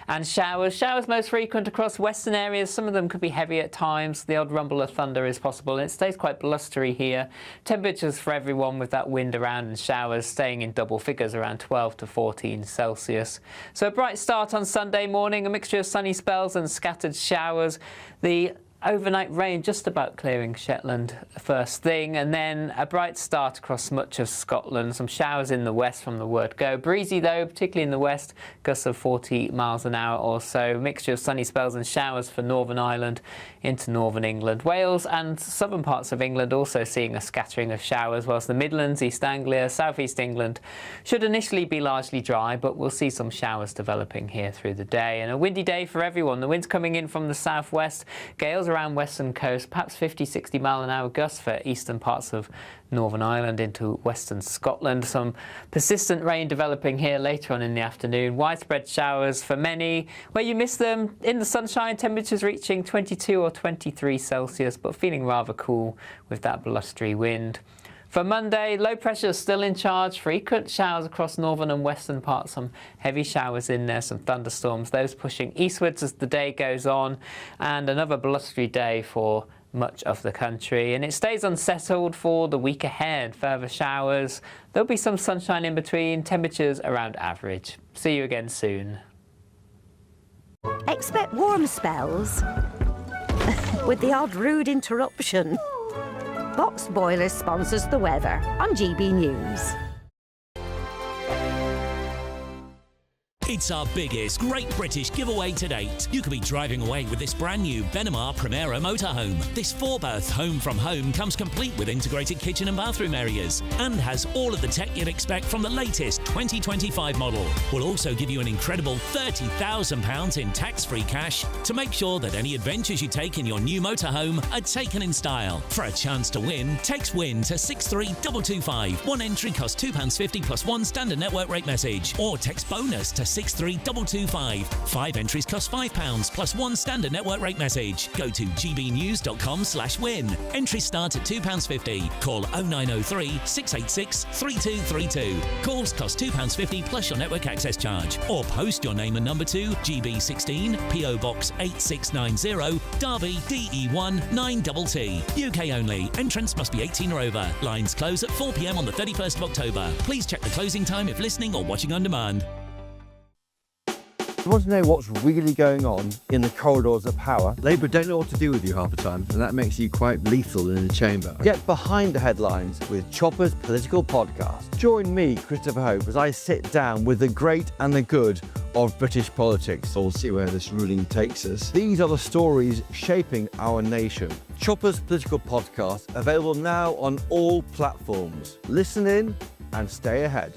S8: and showers. Showers most frequent across western areas. Some of them could be heavy at times. The odd rumble of thunder is possible. And it stays quite blustery here. Temperatures for everyone with that wind around and showers staying in double figures around 12 to 14 Celsius. So a bright start on Sunday morning, a mixture of sunny spells and scattered showers. The overnight rain just about clearing Shetland first thing, and then a bright start across much of Scotland. Some showers in the west from the word go. Breezy though, particularly in the west, gusts of 40 miles an hour or so. Mixture of sunny spells and showers for Northern Ireland into northern England. Wales and southern parts of England also seeing a scattering of showers, whilst the Midlands, East Anglia, South East England should initially be largely dry, but we'll see some showers developing here through the day. And a windy day for everyone. The wind's coming in from the southwest. Gales around western coast, perhaps 50-60 mile an hour gusts for eastern parts of Northern Ireland into western Scotland. Some persistent rain developing here later on in the afternoon. Widespread showers for many. Where you miss them, in the sunshine, temperatures reaching 22 or 23 Celsius, but feeling rather cool with that blustery wind. For Monday, low pressure is still in charge. Frequent showers across northern and western parts. Some heavy showers in there, some thunderstorms. Those pushing eastwards as the day goes on. And another blustery day for much of the country. And it stays unsettled for the week ahead. Further showers. There'll be some sunshine in between. Temperatures around average. See you again soon.
S7: Expect warm spells with the odd rude interruption. Box Boilers sponsors the weather on GB News.
S4: It's our biggest Great British giveaway to date. You could be driving away with this brand new Benamar Primera motorhome. This 4-berth home from home comes complete with integrated kitchen and bathroom areas and has all of the tech you'd expect from the latest 2025 model. We'll also give you an incredible £30,000 in tax-free cash to make sure that any adventures you take in your new motorhome are taken in style. For a chance to win, text WIN to 63225. One entry costs £2.50 plus one standard network rate message, or text BONUS to 63225. 5 entries cost £5 plus one standard network rate message. Go to gbnews.com/win. Entries start at £2.50. Call 0903 686 3232. Calls cost £2.50 plus your network access charge. Or post your name and number to GB16 PO Box 8690 Derby DE1 9TT. UK only. Entrance must be 18 or over. Lines close at 4 p.m. on the 31st of October. Please check the closing time if listening or watching on demand.
S10: You want to know what's really going on in the corridors of power? Labour don't know what to do with you half the time, and that makes you quite lethal in the chamber. Get behind the headlines with Chopper's Political Podcast. Join me, Christopher Hope, as I sit down with the great and the good of British politics. We'll see where this ruling takes us. These are the stories shaping our nation. Chopper's Political Podcast, available now on all platforms. Listen in and stay ahead.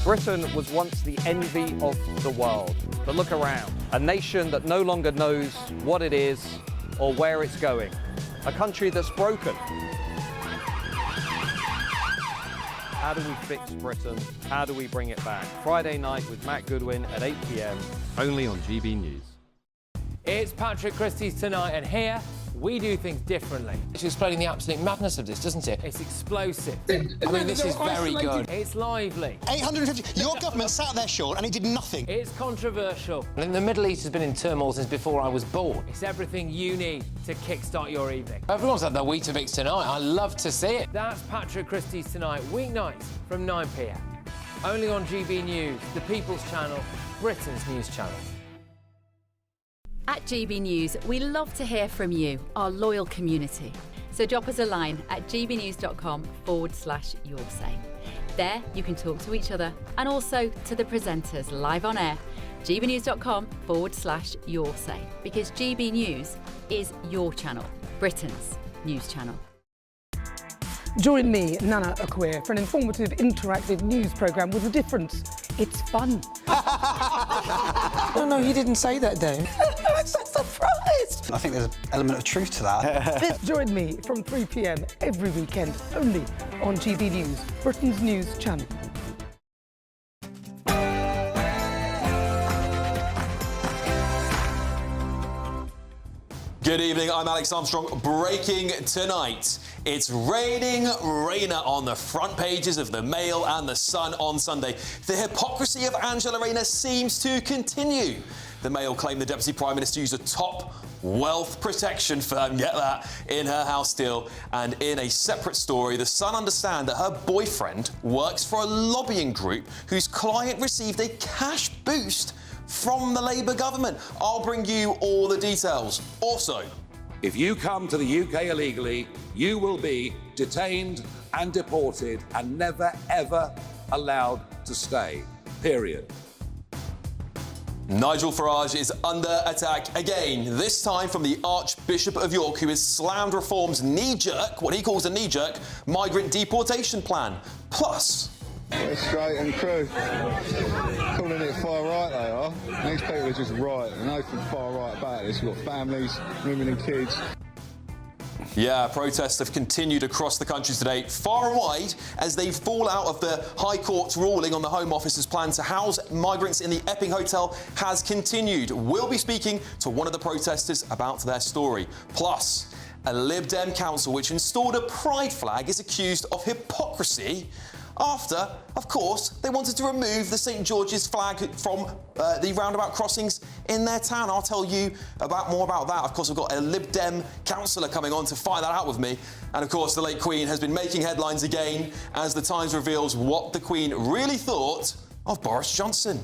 S12: Britain was once the envy of the world, but look around. A nation that no longer knows what it is or where it's going. A country that's broken. How do we fix Britain? How do we bring it back? Friday night with Matt Goodwin at 8 p.m, only on GB News.
S13: It's Patrick Christie's Tonight, and here we do things differently. It's explaining the absolute madness of this, doesn't it? It's explosive. I mean, this is very good. It's lively.
S14: 850. Your government sat there, Sean, and it did nothing.
S13: It's controversial. And the Middle East has been in turmoil since before I was born. It's everything you need to kickstart your evening. Everyone's had their Weetabix tonight. I love to see it. That's Patrick Christie's Tonight, weeknights from 9 p.m. Only on GB News, the People's Channel, Britain's news channel.
S16: At GB News, we love to hear from you, our loyal community. So drop us a line at gbnews.com/your say. There you can talk to each other and also to the presenters live on air. gbnews.com/your say, because GB News is your channel, Britain's news channel.
S15: Join me, Nana Akwe, for an informative, interactive news programme with a difference. It's fun.
S22: No, he didn't say that, Dave.
S15: I'm so surprised.
S22: I think there's an element of truth to that.
S15: Join me from 3 p.m. every weekend, only on GB News, Britain's news channel.
S6: Good evening, I'm Alex Armstrong. Breaking tonight. It's raining Rayner on the front pages of the Mail and the Sun on Sunday. The hypocrisy of Angela Rayner seems to continue. The Mail claimed the Deputy Prime Minister used a top wealth protection firm, get that, in her house deal. And in a separate story, the Sun understand that her boyfriend works for a lobbying group whose client received a cash boost from the Labour government. I'll bring you all the details. Also,
S24: if you come to the UK illegally, you will be detained and deported and never, ever allowed to stay. Period.
S6: Nigel Farage is under attack again, this time from the Archbishop of York, who has slammed Reform's knee-jerk, what he calls a knee-jerk, migrant deportation plan. Plus,
S29: Straight and crew. Calling it far right, they are. These people are just right. There's nothing far right about this. We've got families, women and kids.
S6: Yeah, protests have continued across the country today, far and wide, as they fall out of the High Court's ruling on the Home Office's plan to house migrants in the Epping Hotel has continued. We'll be speaking to one of the protesters about their story. Plus, a Lib Dem council which installed a pride flag is accused of hypocrisy after, of course, they wanted to remove the St George's flag from the roundabout crossings in their town. I'll tell you more about that. Of course, we've got a Lib Dem councillor coming on to find that out with me. And of course, the late Queen has been making headlines again as the Times reveals what the Queen really thought of Boris Johnson.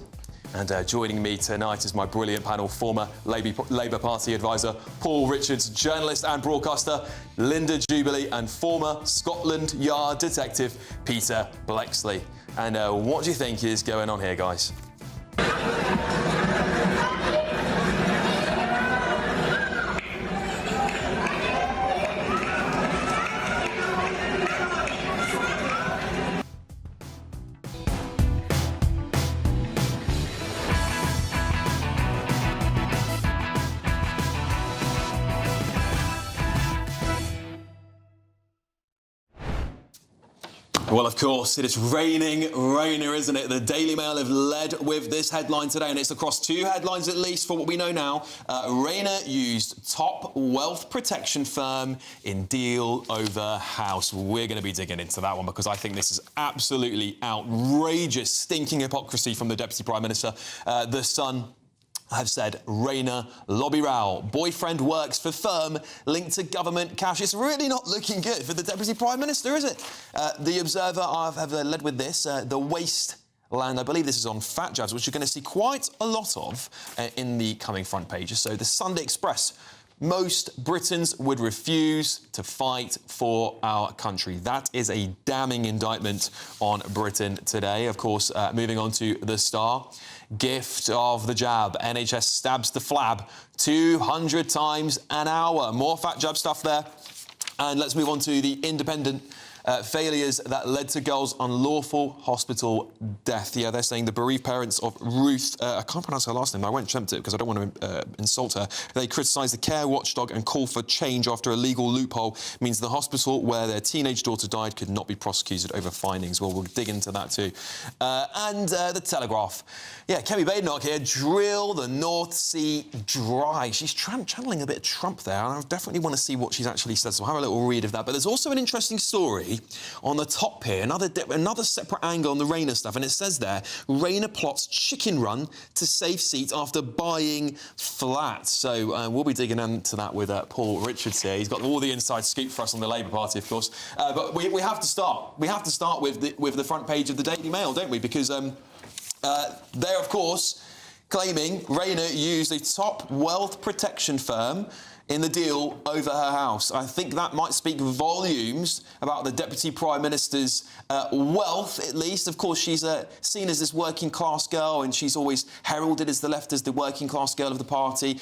S6: And joining me tonight is my brilliant panel, former Labour Party advisor Paul Richards, journalist and broadcaster Linda Jubilee, and former Scotland Yard detective Peter Blexley. And what do you think is going on here, guys? Well, of course, it is raining Rayner, isn't it? The Daily Mail have led with this headline today, and it's across two headlines at least for what we know now. Rayner used top wealth protection firm in deal over house. We're going to be digging into that one because I think this is absolutely outrageous, stinking hypocrisy from the Deputy Prime Minister. The Sun have said Rayner lobby row. Boyfriend works for firm linked to government cash. It's really not looking good for the Deputy Prime Minister, is it? The Observer have led with this. The wasteland, I believe this is on fat jabs, which you're going to see quite a lot of in the coming front pages. So the Sunday Express. Most Britons would refuse to fight for our country. That is a damning indictment on Britain today. Of course, moving on to the Star. Gift of the jab. NHS stabs the flab 200 times an hour. More fat jab stuff there. And let's move on to the Independent. Failures that led to girls' unlawful hospital death. Yeah, they're saying the bereaved parents of Ruth, I can't pronounce her last name, I won't attempt it because I don't want to insult her. They criticise the care watchdog and call for change after a legal loophole means the hospital where their teenage daughter died could not be prosecuted over findings. Well, we'll dig into that too. And the Telegraph. Yeah, Kemi Badenoch here, drill the North Sea dry. She's channeling a bit of Trump there, and I definitely want to see what she's actually said, so I'll have a little read of that. But there's also an interesting story on the top here, another separate angle on the Rayner stuff, and it says there, Rayner plots chicken run to save seats after buying flats. So we'll be digging into that with Paul Richards here. He's got all the inside scoop for us on the Labour Party, of course. But we have to start. We have to start with the front page of the Daily Mail, don't we? Because they're, of course, claiming Rayner used a top wealth protection firm in the deal over her house. I think that might speak volumes about the Deputy Prime Minister's wealth, at least. Of course, she's seen as this working-class girl, and she's always heralded as the left as the working-class girl of the party.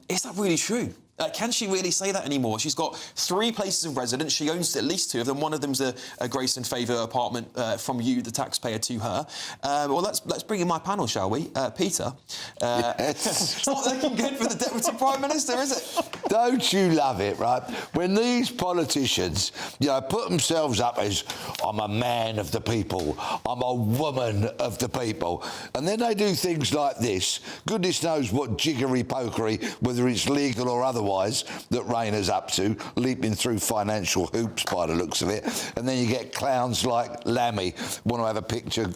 S6: Is that really true? Can she really say that anymore? She's got 3 places of residence. She owns at least 2 of them. One of them's a grace and favour apartment from you, the taxpayer, to her. Well, let's bring in my panel, shall we? Peter. It's not looking good for the Deputy Prime Minister, is it?
S2: Don't you love it, right? When these politicians, put themselves up as, I'm a man of the people, I'm a woman of the people, and then they do things like this. Goodness knows what jiggery-pokery, whether it's legal or otherwise, that Rayner's up to, leaping through financial hoops by the looks of it. And then you get clowns like Lammy want to have a picture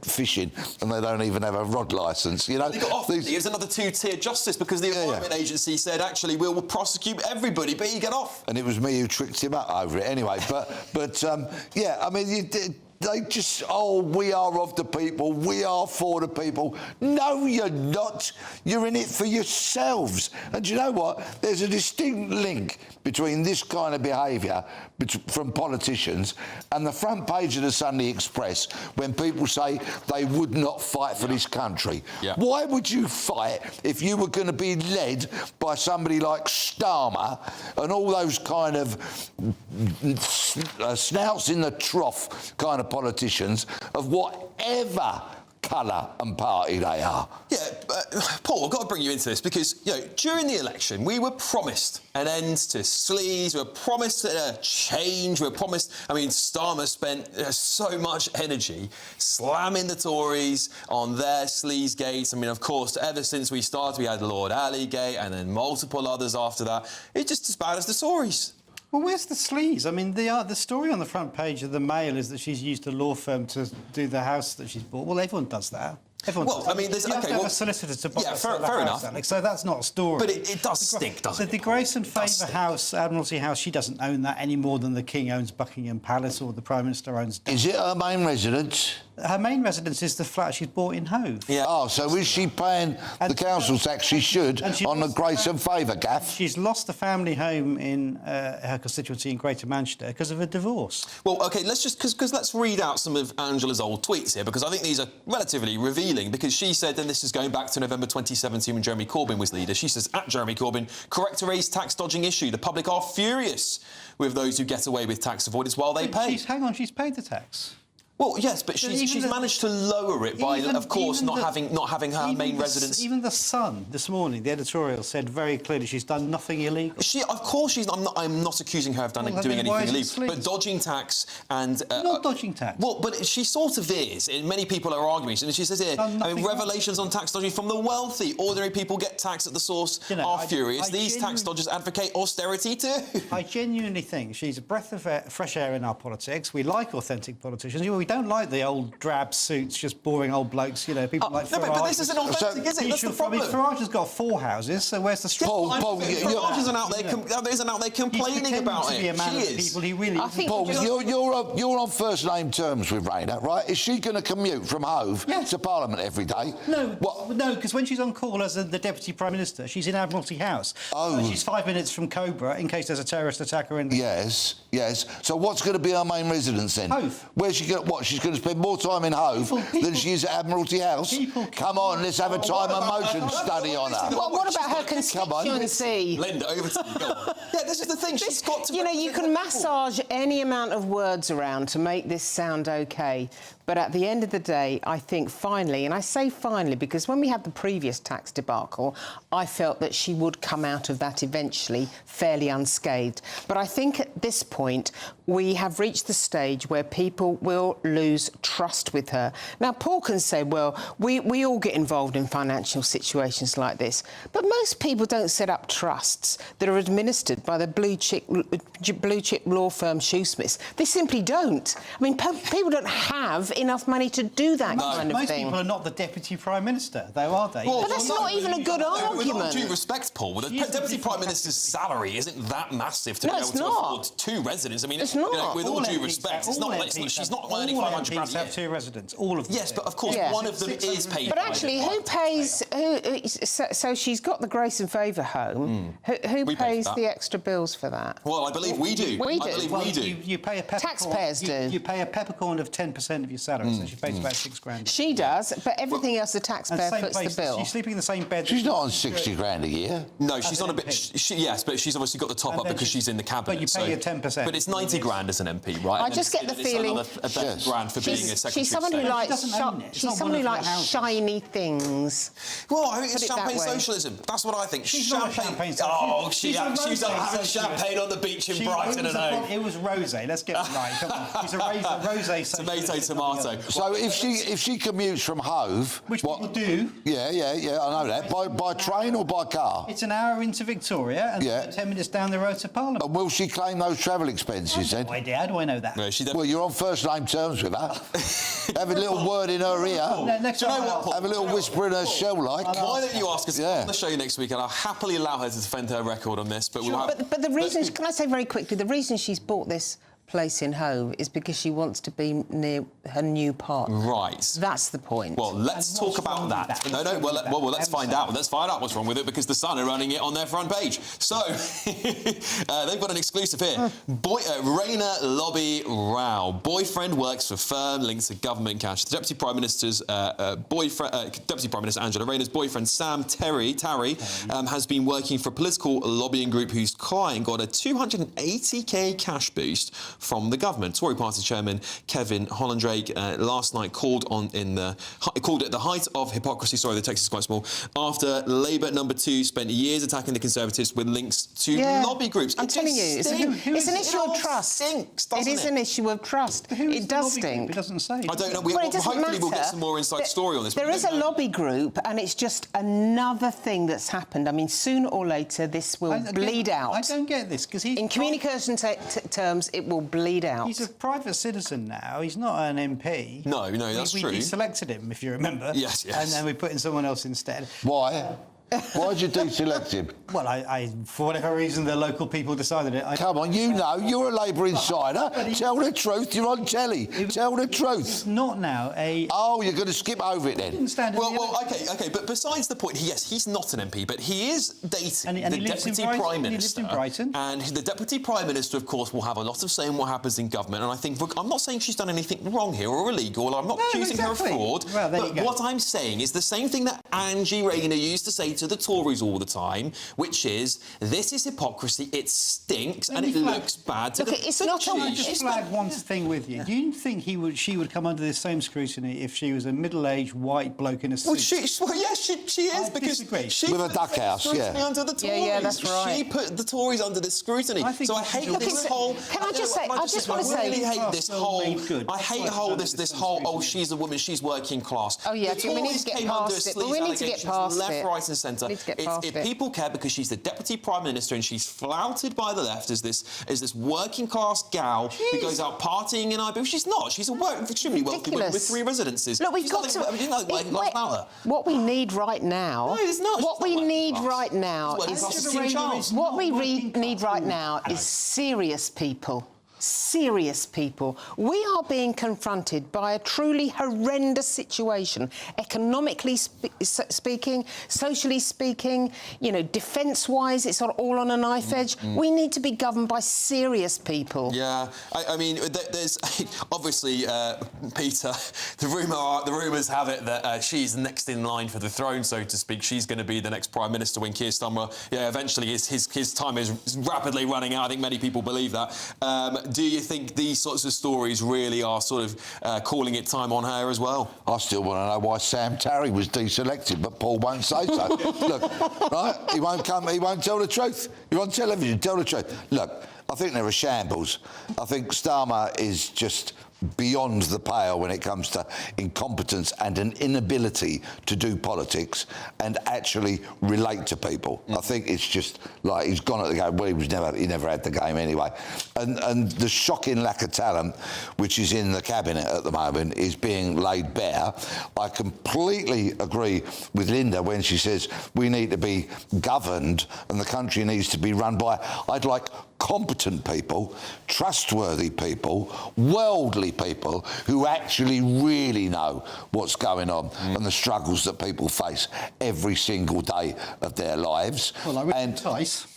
S2: fishing and they don't even have a rod licence. They got
S6: offered. It's another 2-tier justice because the Environment Agency said, actually, we'll prosecute everybody, but you get off.
S2: And it was me who tricked him up over it anyway. But yeah, I mean, they just, we are of the people, we are for the people. No, you're not. You're in it for yourselves. And do you know what? There's a distinct link between this kind of behaviour from politicians and the front page of the Sunday Express when people say they would not fight for this country. Yeah. Why would you fight if you were going to be led by somebody like Starmer and all those kind of snouts in the trough kind of politicians of whatever colour and party they are?
S6: Yeah, Paul, I've got to bring you into this because, during the election, we were promised an end to sleaze, we were promised a change, we were promised, Starmer spent so much energy slamming the Tories on their sleaze gates. Of course, ever since we started, we had Lord Allygate and then multiple others after that. It's just as bad as the Tories.
S3: Well, where's the sleaze? The story on the front page of the Mail is that she's used a law firm to do the house that she's bought. Well, everyone does that. Everyone
S6: I mean, there's
S3: you have
S6: okay.
S3: to have
S6: Well,
S3: a solicitor to buy
S6: fair enough.
S3: Alex, so that's not a story.
S6: But it does stink, doesn't it?
S3: The Grace and Favour House, Admiralty House, she doesn't own that any more than the King owns Buckingham Palace or the Prime Minister owns.
S2: Is it her main residence?
S3: Her main residence is the flat she's bought in Hove.
S2: Yeah. Oh, so is she paying the council tax she should on the Grace and Favour, Gaff?
S3: She's lost the family home in her constituency in Greater Manchester because of a divorce.
S6: Well, OK, let's just... Because let's read out some of Angela's old tweets here, because I think these are relatively revealing, because she said, and this is going back to November 2017 when Jeremy Corbyn was leader, she says, at Jeremy Corbyn, correct to raise tax dodging issue. The public are furious with those who get away with tax avoidance while they pay.
S3: Hang on, she's paid the tax.
S6: Well, yes, but she's managed to lower it by, of course, not having her main residence.
S3: Even the Sun this morning, the editorial said very clearly she's done nothing illegal.
S6: Of course, she's. I'm not accusing her of doing anything illegal, but dodging tax and
S3: not dodging tax.
S6: Well, but she sort of is. Many people are arguing, and she says here, I mean, revelations on tax dodging from the wealthy. Ordinary people get taxed at the source. Are furious. These tax dodgers advocate austerity too.
S3: I genuinely think she's a breath of fresh air in our politics. We like authentic politicians. We don't like the old drab suits, just boring old blokes, people like Farage.
S6: But this isn't authentic, is it? That's the problem.
S3: Farage has got 4 houses, so where's the strength?
S6: Farage isn't out there complaining about it.
S3: She is. People he really
S2: Paul, you're on first name terms with Rayner, right? Is she going to commute from Hove to Parliament every day?
S3: No, because when she's on call as the Deputy Prime Minister, she's in Admiralty House. She's 5 minutes from Cobra in case there's a terrorist attacker in there.
S2: Yes. So what's going to be her main residence then?
S3: Hove.
S2: Where's she going? What? She's going to spend more time in Hove than she is at Admiralty House? Come on, let's have a time and motion study on her.
S1: Well, what about her constituency?
S6: Linda, over to you. Go on. Yeah, this is the thing. She's got to...
S1: you can massage any amount of words around to make this sound OK. But at the end of the day, I think finally, and I say finally because when we had the previous tax debacle, I felt that she would come out of that eventually fairly unscathed. But I think at this point, we have reached the stage where people will lose trust with her. Now, Paul can say, well, we all get involved in financial situations like this, but most people don't set up trusts that are administered by the blue chip law firm Shoesmiths. They simply don't. I mean, people don't have enough money to do that kind of
S3: most
S1: thing.
S3: Most people are not the Deputy Prime Minister, though, are they?
S1: But that's not even a good argument.
S6: With all due respect, Paul, the Deputy Prime Minister's salary isn't that massive to be able to afford 2 residents. I mean,
S1: it's not.
S6: With all due respect, it's not like she's not earning 500 grand a year.
S3: Have 2 residents, all of them.
S6: Yes, but of course one of them is paid.
S1: But actually, who pays? So she's got the Grace and Favour home. Who pays the extra bills for that?
S6: Well, I believe we do.
S1: We do.
S6: I believe we do.
S3: You pay a peppercorn.
S1: Taxpayers do.
S3: You pay a peppercorn of 10% of your salary, so she pays about 6 grand.
S1: She does, but everything else the taxpayer puts the bill.
S3: She's sleeping in the same bed.
S2: She's not on 60 grand a year.
S6: No, she's on a bit. Yes, but she's obviously got the top up because she's in the cabinet.
S3: But you pay your 10%.
S6: But it's 90 grand as an MP, right?
S1: I just get the feeling
S6: a grand for being a secretary.
S1: She's someone who likes. She's someone who likes shiny things.
S6: Well, I think it's champagne socialism. That's what I think.
S3: She's not champagne socialism.
S6: Oh, she's having champagne on the beach in Brighton and home.
S3: It was rosé. Let's get it right. Come on. She's a rosé.
S6: Tomato.
S2: So if she commutes from Hove,
S3: which people do.
S2: Yeah, I know that. By train or by car?
S3: It's an hour into Victoria and 10 minutes down the road to Parliament.
S2: And will she claim those travel expenses then?
S3: No idea. How do I know that?
S2: Well, you're on first name terms with her. Have a little word in her ear. Have a little whisper in her shell, like.
S6: Why don't you ask us on the show next week, and I'll happily allow her to defend her record on this. But
S1: but the reason, can I say very quickly, the reason she's bought this place in Hove is because she wants to be near her new park.
S6: Right.
S1: That's the point.
S6: Well, let's talk about that. No. Well, let's find out. Let's find out what's wrong with it because the Sun are running it on their front page. So they've got an exclusive here. Rayner lobby row. Boyfriend works for firm linked to government cash. The Deputy Prime Minister's Deputy Prime Minister Angela Rayner's boyfriend Sam Terry has been working for a political lobbying group whose client got a 280k cash boost from the government. Tory Party Chairman Kevin Hollandrake last night called it the height of hypocrisy. Sorry, the text is quite small. After Labour number 2 spent years attacking the Conservatives with links to lobby groups.
S1: I'm telling you, it's an issue of trust. It is an issue of trust. It does stink.
S3: It doesn't say.
S6: I don't know.
S1: Hopefully
S6: we'll get some more inside story on this.
S1: There is a lobby group, and it's just another thing that's happened. I mean, sooner or later, this will bleed out.
S3: I don't get this because
S1: in communication terms, it will bleed out.
S3: He's a private citizen now. He's not an MP.
S6: No, that's true.
S3: We deselected him, if you remember.
S6: Yes.
S3: And then we put in someone else instead.
S2: Why? Why did you deselect him?
S3: Well, I for whatever reason, the local people decided it.
S2: Come on, you know, you're a Labour insider. Tell the truth, you're on telly. Tell the truth.
S3: It's not now a...
S2: Oh, you're going to skip over it then?
S6: Okay, but besides the point, yes, he's not an MP, but he is dating the Deputy Prime Minister.
S3: He lives in Brighton.
S6: And the Deputy Prime Minister, of course, will have a lot of say in what happens in government. And I think, I'm not saying she's done anything wrong here or illegal, I'm not accusing her of fraud.
S3: Well,
S6: but what I'm saying is the same thing that Angie Rayner used to say to the Tories all the time, which is, this is hypocrisy, it stinks, and it looks bad to
S3: it's not I just flag one thing with you. Do you think she would come under the same scrutiny if she was a middle-aged white bloke in a suit?
S6: Yes, she is, because she
S2: with a duck house,
S6: under the Tories.
S1: Yeah, that's right.
S6: She put the Tories under this scrutiny. So I hate this whole...
S1: Can I just say... I just want to say...
S6: I really hate this whole... I hate this whole, oh, she's a woman, she's working class.
S1: Oh, yeah, we need to get past it. But we need to get past it.
S6: Left, right and centre. People care because she's the Deputy Prime Minister and she's flouted by the left as this working class gal who goes out partying in Ibiza. She's not. She's a extremely wealthy woman with 3 residences.
S1: Look, we've got to... What we need right now...
S6: No, it's not.
S1: What we need right now is... What we need right now is serious people. Serious people. We are being confronted by a truly horrendous situation, economically speaking, socially speaking, you know, defence-wise, it's all on a knife edge. We need to be governed by serious people.
S6: Yeah, I mean, there's obviously, Peter, the rumours have it that she's next in line for the throne, so to speak. She's going to be the next Prime Minister when Keir Starmer, eventually his time is rapidly running out. I think many people believe that. Do you think these sorts of stories really are sort of calling it time on her as well?
S2: I still want to know why Sam Tarry was deselected, but Paul won't say so. Look, right? He won't tell the truth. You're on television, tell the truth. Look, I think they're a shambles. I think Starmer is just beyond the pale when it comes to incompetence and an inability to do politics and actually relate to people. I think it's just like he's gone at the game. Well, he never had the game anyway. And the shocking lack of talent which is in the cabinet at the moment is being laid bare. I completely agree with Linda when she says we need to be governed and the country needs to be run by, I'd like competent people, trustworthy people, worldly people who actually really know what's going on and the struggles that people face every single day of their lives.
S3: Well, I read Tice.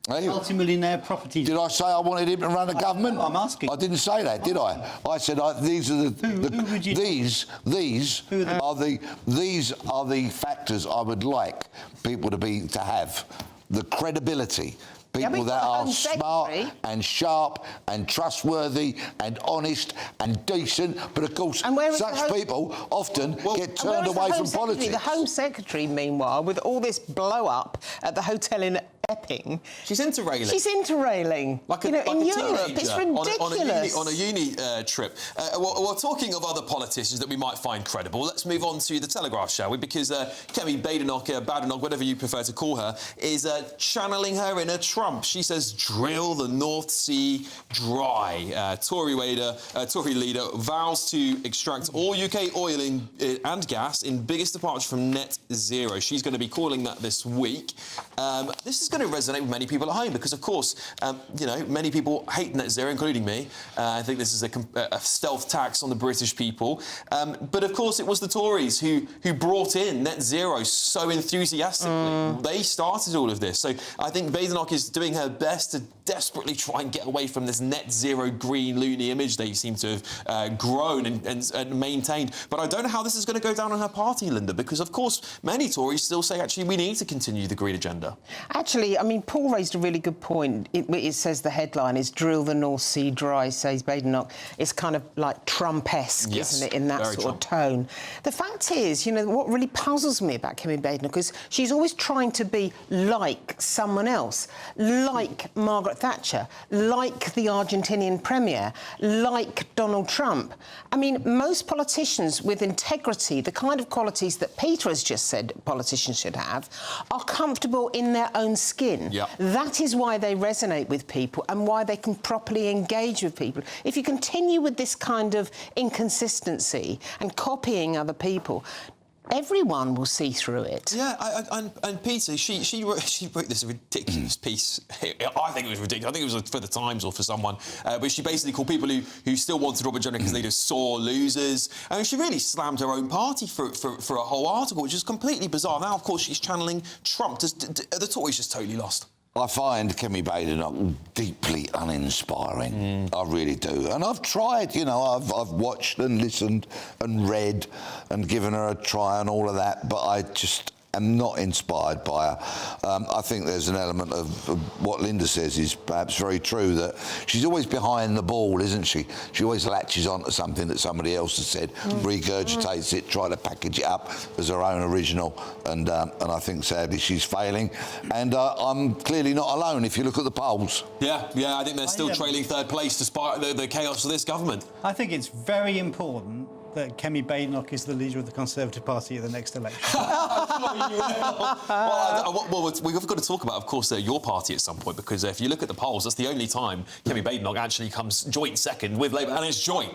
S3: Multi-millionaire property.
S2: Did I say I wanted him to run a government?
S3: I'm asking.
S2: I didn't say that, did I? I said these are these are the factors I would like people to have the credibility. People that are smart and sharp and trustworthy and honest and decent. But, of course, such people often get turned away from politics.
S1: The Home Secretary, meanwhile, with all this blow-up at the hotel in Epping...
S6: She's interrailing.
S1: She's interrailing.
S6: In
S1: Europe. It's ridiculous.
S6: On a uni trip. Well, talking of other politicians that we might find credible, let's move on to the Telegraph, shall we? Because Kemi Badenoch, whatever you prefer to call her, is channeling her inner Trump. She says, drill the North Sea dry. Tory leader vows to extract all UK oil and gas in biggest departure from net zero. She's going to be calling that this week. This is going to resonate with many people at home because, of course, many people hate net zero, including me. I think this is a stealth tax on the British people. But, of course, it was the Tories who brought in net zero so enthusiastically. They started all of this. So I think Badenoch is doing her best to desperately try and get away from this net zero green loony image they seem to have grown and maintained. But I don't know how this is going to go down on her party, Linda, because, of course, many Tories still say, actually, we need to continue the green agenda.
S1: Actually, I mean, Paul raised a really good point. It says the headline is drill the North Sea dry, says Badenoch. It's kind of like Trump-esque, isn't it, in that sort of tone. The fact is, what really puzzles me about Kemi Badenoch is she's always trying to be like someone else. like Margaret Thatcher, like the Argentinian Premier, like Donald Trump. I mean, most politicians with integrity, the kind of qualities that Peter has just said politicians should have, are comfortable in their own skin.
S6: Yeah.
S1: That is why they resonate with people and why they can properly engage with people. If you continue with this kind of inconsistency and copying other people, everyone will see through it.
S6: Yeah, and Peter, she wrote this ridiculous piece. I think it was ridiculous. I think it was for the Times or for someone. But she basically called people who still wanted Robert Jenner because they just sore losers. And she really slammed her own party for a whole article, which is completely bizarre. Now, of course, she's channeling Trump. The Tories just totally lost.
S2: I find Kemi Badenoch deeply uninspiring. I really do. And I've tried, you know, I've watched and listened and read and given her a try and all of that, but I just am not inspired by her. I think there's an element of what Linda says is perhaps very true, that she's always behind the ball, isn't she? She always latches on to something that somebody else has said, regurgitates it, try to package it up as her own original, and I think sadly she's failing. And I'm clearly not alone if you look at the polls.
S6: Yeah, I think they're still trailing third place despite the chaos of this government.
S3: I think it's very important that Kemi Badenoch is the leader of the Conservative Party at the next election.
S6: Well, we've got to talk about, of course, your party at some point, because if you look at the polls, that's the only time Kemi Badenoch actually comes joint second with Labour, and it's joint.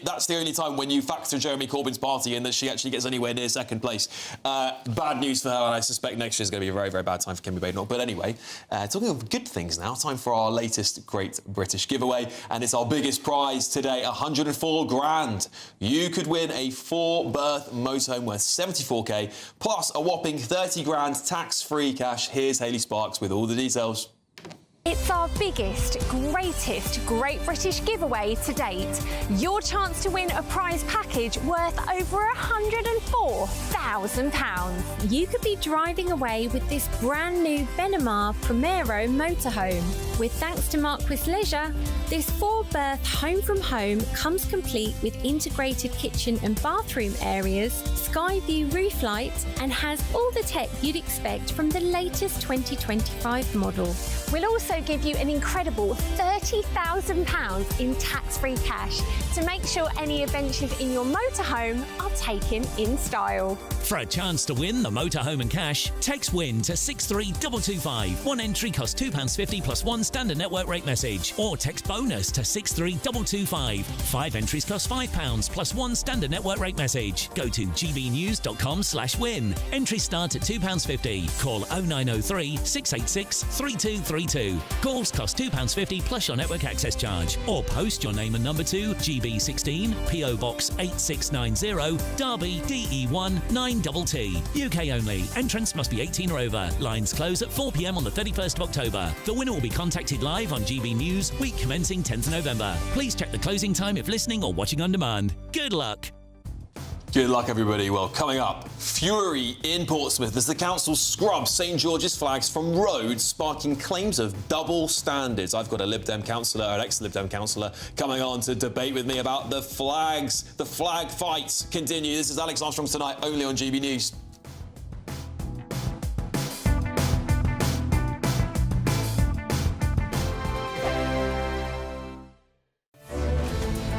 S6: That's the only time when you factor Jeremy Corbyn's party in that she actually gets anywhere near second place. Bad news for her, and I suspect next year is going to be a very, very bad time for Kemi Badenoch. But anyway, talking of good things now, time for our latest Great British giveaway, and it's our biggest prize today, 104 grand. You could win a 4-berth motorhome worth 74k, plus a whopping 30 grand tax-free cash. Here's Hayley Sparks with all the details.
S21: It's our biggest, greatest Great British giveaway to date. Your chance to win a prize package worth over £104,000.
S5: You could be driving away with this brand new Benamar Primero motorhome. With thanks to Marquis Leisure, this 4-berth home from home comes complete with integrated kitchen and bathroom areas, sky view roof lights, and has all the tech you'd expect from the latest 2025 model.
S21: We'll also give you an incredible £30,000 in tax-free cash to make sure any adventures in your motorhome are taken in style.
S4: For a chance to win the motorhome and cash, text WIN to 63225. One entry costs £2.50 plus one standard network rate message. Or text BONUS to 63225. 5 entries cost £5 plus one standard network rate message. Go to gbnews.com/win. Entries start at £2.50. Call 0903 686 3232. Calls cost £2.50 plus your network access charge. Or post your name and number to GB16 PO Box 8690 Derby DE1 9TT. UK only. Entrance must be 18 or over. Lines close at 4 p.m. on the 31st of October. The winner will be contacted live on GB News, week commencing 10th November. Please check the closing time if listening or watching on demand. Good luck.
S6: Good luck, everybody. Well, coming up, fury in Portsmouth as the council scrubs St George's flags from roads, sparking claims of double standards. I've got a Lib Dem councillor, an ex-Lib Dem councillor, coming on to debate with me about the flags. The flag fights continue. This is Alex Armstrong tonight, only on GB News.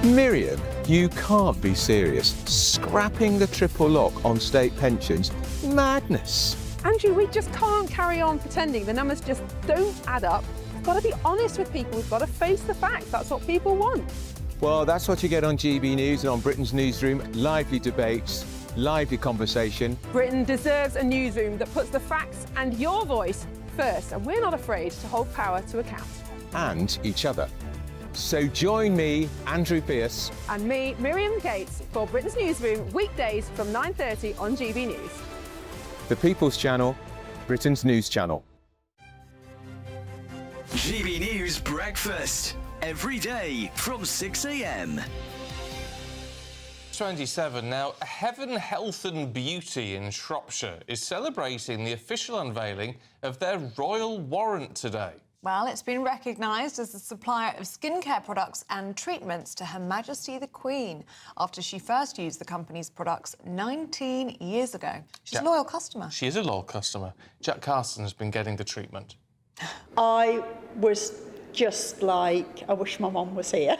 S17: Miriam, you can't be serious. Scrapping the triple lock on state pensions? Madness.
S18: Andrew, we just can't carry on pretending. The numbers just don't add up. We've got to be honest with people. We've got to face the facts. That's what people want.
S17: Well, that's what you get on GB News and on Britain's Newsroom. Lively debates, lively conversation.
S18: Britain deserves a newsroom that puts the facts and your voice first, and we're not afraid to hold power to account.
S17: And each other. So join me, Andrew Pearce.
S18: And me, Miriam Gates, for Britain's Newsroom, weekdays from 9:30 on GB News.
S17: The People's Channel, Britain's News Channel.
S19: GB News Breakfast, every day from 6 a.m.
S20: 27 now. Heaven, Health and Beauty in Shropshire is celebrating the official unveiling of their royal warrant today.
S21: Well, it's been recognised as the supplier of skincare products and treatments to Her Majesty the Queen after she first used the company's products 19 years ago. She's a loyal customer.
S20: She is a loyal customer. Jack Carson's been getting the treatment.
S7: I was just like, I wish my mum was here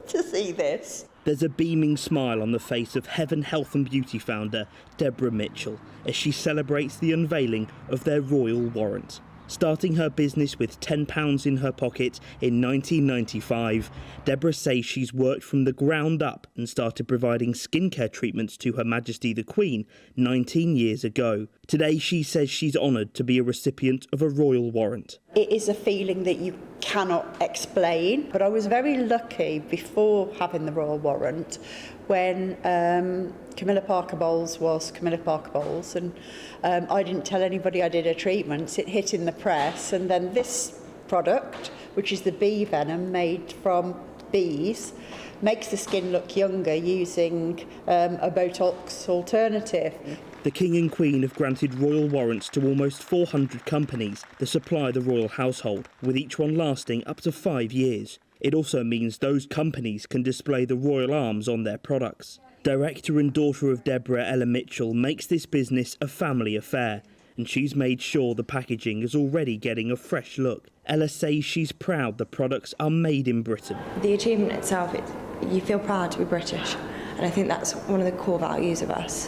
S7: to see this.
S8: There's a beaming smile on the face of Heaven Health and Beauty founder Deborah Mitchell as she celebrates the unveiling of their royal warrant. Starting her business with £10 in her pocket in 1995, Deborah says she's worked from the ground up and started providing skincare treatments to Her Majesty the Queen 19 years ago. Today she says she's honoured to be a recipient of a royal warrant.
S7: It is a feeling that you cannot explain, but I was very lucky before having the royal warrant when Camilla Parker Bowles was Camilla Parker Bowles, and I didn't tell anybody I did her treatments. It hit in the press, and then this product, which is the bee venom made from bees, makes the skin look younger using a Botox alternative.
S8: The King and Queen have granted royal warrants to almost 400 companies that supply the royal household, with each one lasting up to 5 years. It also means those companies can display the royal arms on their products. Director and daughter of Deborah, Ella Mitchell, makes this business a family affair, and she's made sure the packaging is already getting a fresh look. Ella says she's proud the products are made in Britain.
S9: The achievement itself, you feel proud to be British, and I think that's one of the core values of us.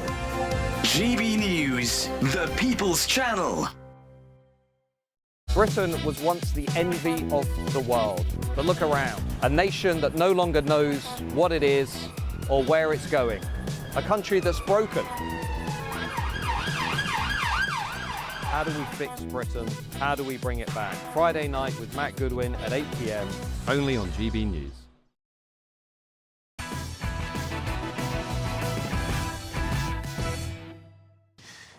S19: GB News, the People's Channel.
S12: Britain was once the envy of the world. But look around. A nation that no longer knows what it is or where it's going. A country that's broken. How do we fix Britain? How do we bring it back? Friday night with Matt Goodwin at 8 p.m.
S17: Only on GB News.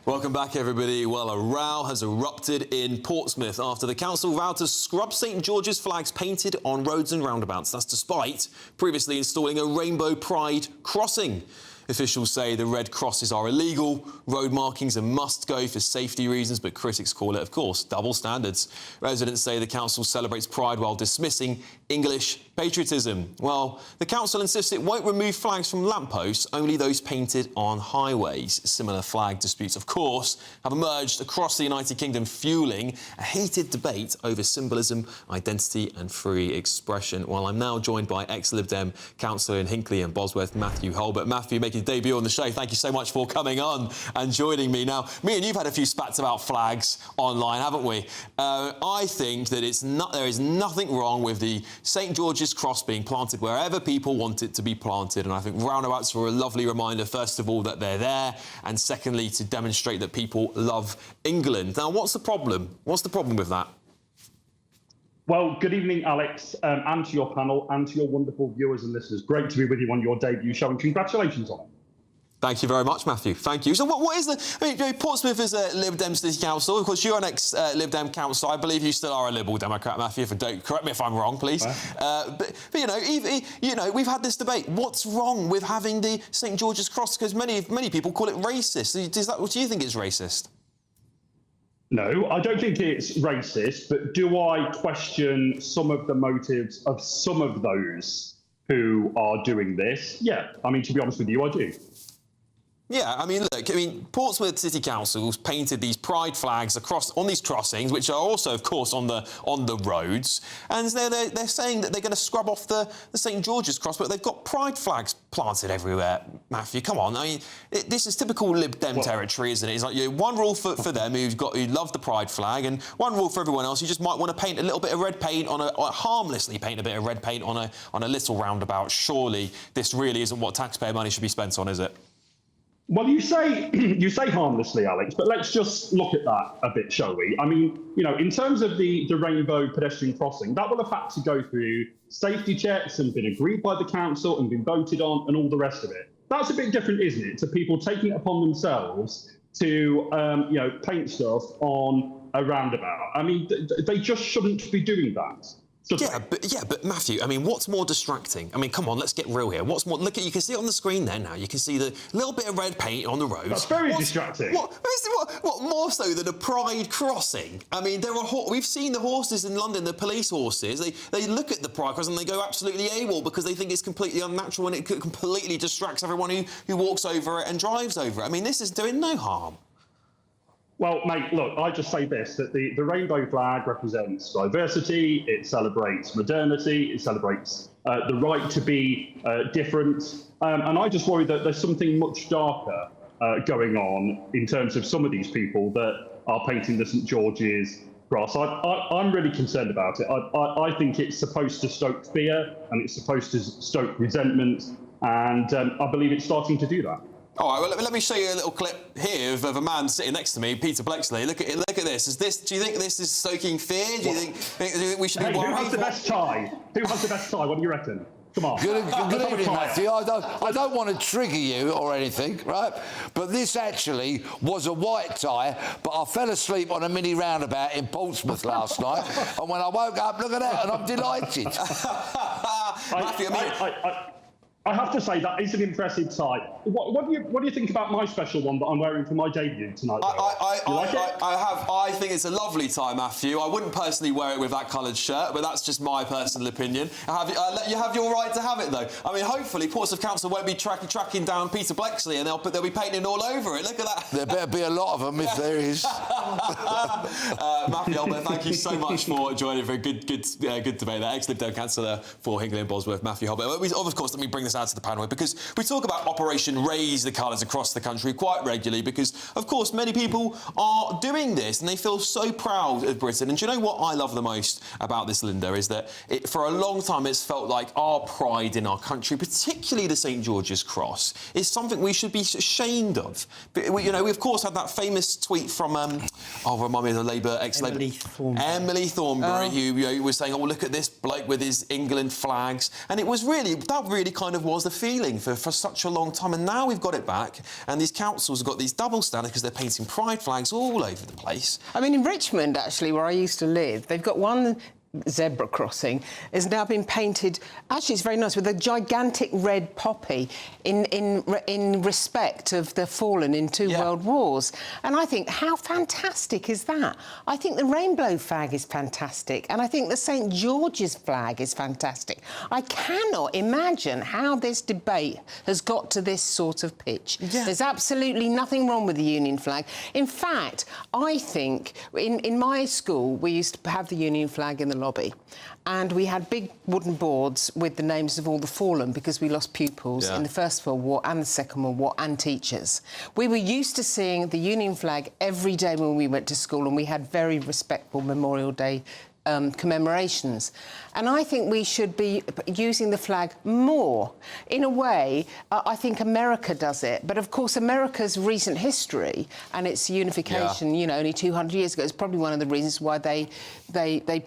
S6: Welcome back, everybody. Well, a row has erupted in Portsmouth after the council vowed to scrub St George's flags painted on roads and roundabouts. That's despite previously installing a rainbow pride crossing. Officials say the red crosses are illegal, road markings are must-go for safety reasons, but critics call it, of course, double standards. Residents say the council celebrates pride while dismissing English patriotism. Well, the council insists it won't remove flags from lampposts, only those painted on highways. Similar flag disputes, of course, have emerged across the United Kingdom, fuelling a heated debate over symbolism, identity and free expression. Well, I'm now joined by ex-Lib Dem councillor in Hinckley and Bosworth, Matthew Hulbert. Matthew, making a debut on the show. Thank you so much for coming on and joining me. Now, me and you've had a few spats about flags online, haven't we? I think that there is nothing wrong with the St George's Cross being planted wherever people want it to be planted, and I think roundabouts are a lovely reminder, first of all, that they're there, and secondly, to demonstrate that people love England. Now, what's the problem? What's the problem with that?
S11: Well, good evening, Alex, and to your panel and to your wonderful viewers and listeners. Great to be with you on your debut show, and congratulations on it.
S6: Thank you very much, Matthew. Thank you. So what is the... I mean, Portsmouth is a Lib Dem City Council. Of course, you're an ex-Lib Dem council. I believe you still are a Liberal Democrat, Matthew. Correct me if I'm wrong, please. But you know, we've had this debate. What's wrong with having the St George's Cross? Because many people call it racist. Do you think it's racist?
S11: No, I don't think it's racist, but do I question some of the motives of some of those who are doing this? Yeah, I mean, to be honest with you, I do.
S6: Yeah, I mean, look, Portsmouth City Council's painted these pride flags on these crossings, which are also, of course, on the roads, and they're saying that they're going to scrub off the St George's Cross, but they've got pride flags planted everywhere. Matthew, come on, I mean, this is typical Lib Dem territory, isn't it? It's like one rule for them who love the pride flag, and one rule for everyone else who just might want to paint a little bit of red paint harmlessly paint a bit of red paint on a little roundabout. Surely this really isn't what taxpayer money should be spent on, is it?
S11: Well, you say harmlessly, Alex, but let's just look at that a bit, shall we? I mean, you know, in terms of the rainbow pedestrian crossing, that will have had to go through safety checks and been agreed by the council and been voted on and all the rest of it. That's a bit different, isn't it, to people taking it upon themselves to, paint stuff on a roundabout. I mean, they just shouldn't be doing that.
S6: Yeah, but Matthew, I mean, what's more distracting? I mean, come on, let's get real here. What's more? Look, you can see it on the screen there now. You can see the little bit of red paint on the road.
S11: That's very distracting.
S6: What more so than a pride crossing? I mean, we've seen the horses in London, the police horses. They look at the pride crossing and they go absolutely AWOL because they think it's completely unnatural and it completely distracts everyone who walks over it and drives over it. I mean, this is doing no harm.
S11: Well, mate, look, I just say this, that the rainbow flag represents diversity, it celebrates modernity, it celebrates the right to be different. And I just worry that there's something much darker going on in terms of some of these people that are painting the St George's cross. I'm really concerned about it. I think it's supposed to stoke fear and it's supposed to stoke resentment. And I believe it's starting to do that.
S6: All right, well, let me show you a little clip here of a man sitting next to me, Peter Blexley. Look at this. Do you think this is stoking fear? Do you think we should be worried?
S11: Who has the best tie? Who has the best tie? What do you reckon? Come on.
S2: Good evening, Matthew. I don't want to trigger you or anything, right? But this actually was a white tie, but I fell asleep on a mini roundabout Portsmouth last night, and when I woke up, look at that, and I'm delighted.
S6: Matthew,
S11: I have to say that is an impressive tie. What do you think about my special one that I'm wearing for my debut tonight?
S6: I think it's a lovely tie, Matthew. I wouldn't personally wear it with that coloured shirt, but that's just my personal opinion. You have your right to have it, though. I mean, hopefully Portsmouth Council won't be tracking down Peter Blexley, and they'll be painting all over it. Look at that.
S2: There better be a lot of them if there is.
S6: Matthew Holbert, thank you so much for joining for a good debate there. Ex-Lib Dem Councillor for Hinkley and Bosworth, Matthew Holbert. Of course, let me bring this out to the panel, because we talk about Operation Raise the Colours across the country quite regularly, because, of course, many people are doing this and they feel so proud of Britain. And do you know what I love the most about this, Linda, is that for a long time it's felt like our pride in our country, particularly the St George's Cross, is something we should be ashamed of. But we of course had that famous tweet from remind me of the Labour ex-Labour Emily Thornberry, who was saying, "Oh, look at this bloke with his England flags," and it was really kind of was the feeling for such a long time. And now we've got it back, and these councils have got these double standards because they're painting pride flags all over the place.
S1: I mean, in Richmond, actually, where I used to live, they've got one zebra crossing has now been painted. Actually, it's very nice, with a gigantic red poppy in respect of the fallen in two world wars. And I think, how fantastic is that? I think the rainbow flag is fantastic, and I think the St George's flag is fantastic. I cannot imagine how this debate has got to this sort of pitch. There's absolutely nothing wrong with the Union flag. In fact, I think in my school we used to have the Union flag in the lobby, and we had big wooden boards with the names of all the fallen, because we lost pupils in the First World War and the Second World War, and teachers. We were used to seeing the Union flag every day when we went to school, and we had very respectful Memorial Day commemorations. And I think we should be using the flag more. In a way, I think America does it. But, of course, America's recent history and its unification, only 200 years ago, is probably one of the reasons why they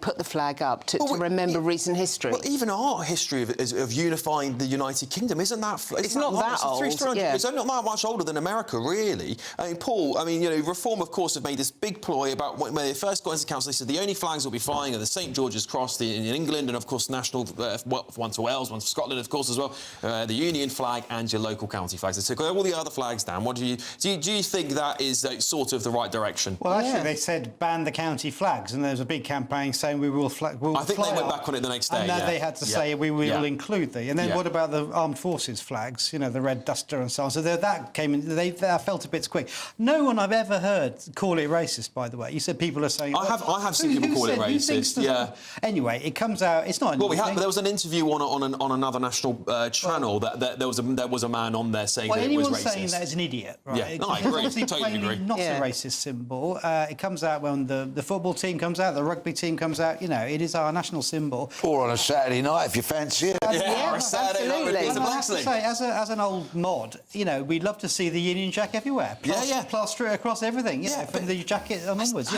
S1: put the flag up to remember recent history.
S6: Well, even our history of unifying the United Kingdom, isn't that...
S1: It's not that old.
S6: It's not that much older than America, really. I mean, Paul, Reform, of course, have made this big ploy about when they first got into council. They said the only flags will be flying are the St George's Cross in England, and, of course, national, one for Wales, one for Scotland, of course, as well, the Union flag and your local county flags. They took all the other flags down. What do you think that is sort of the right direction?
S3: Well, actually, they said ban the county flags, and there was a big campaign saying we will fly.
S6: I think they went back on it the next day.
S3: And then they had to say we will include the. And then what about the armed forces flags? The red duster and so on. So that came in. They felt a bit quick. No one I've ever heard call it racist. By the way, you said people are saying.
S6: I have seen people call it racist.
S3: Anyway, it comes out. It's not.
S6: Well, there was an interview on another national channel that there was a man on there saying that it was racist.
S3: Anyone saying that is an idiot, right?
S6: Yeah, no, I agree. Totally agree.
S3: Not a racist symbol. It comes out when the football team comes out, the rugby team comes out. It is our national symbol.
S2: Or on a Saturday night, if you fancy it.
S6: Or a Saturday night with Peter Blexley.
S3: I have to say, as an old mod, we'd love to see the Union Jack everywhere. Plaster it across everything. From the jacket onwards.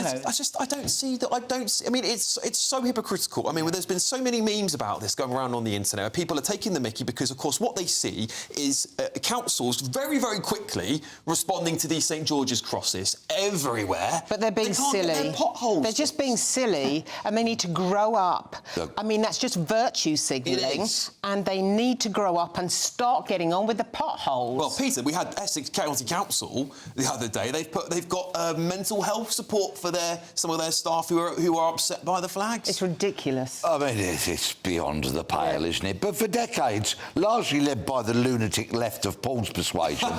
S6: I don't see that. I mean, it's so hypocritical. I mean, there's been so many memes about this going around on the internet where people are taking the mickey because, of course, what they see is councils very, very quickly responding to these St George's crosses everywhere.
S1: But they're being silly. They're just being silly, and they need to grow up. I mean, that's just virtue signalling, and they need to grow up and start getting on with the potholes.
S6: Well, Peter, we had Essex County Council the other day. They've got mental health support for some of their staff who are upset by fly the flags.
S1: It's ridiculous.
S2: I mean, it's beyond the pale, isn't it? But for decades, largely led by the lunatic left of Paul's persuasion,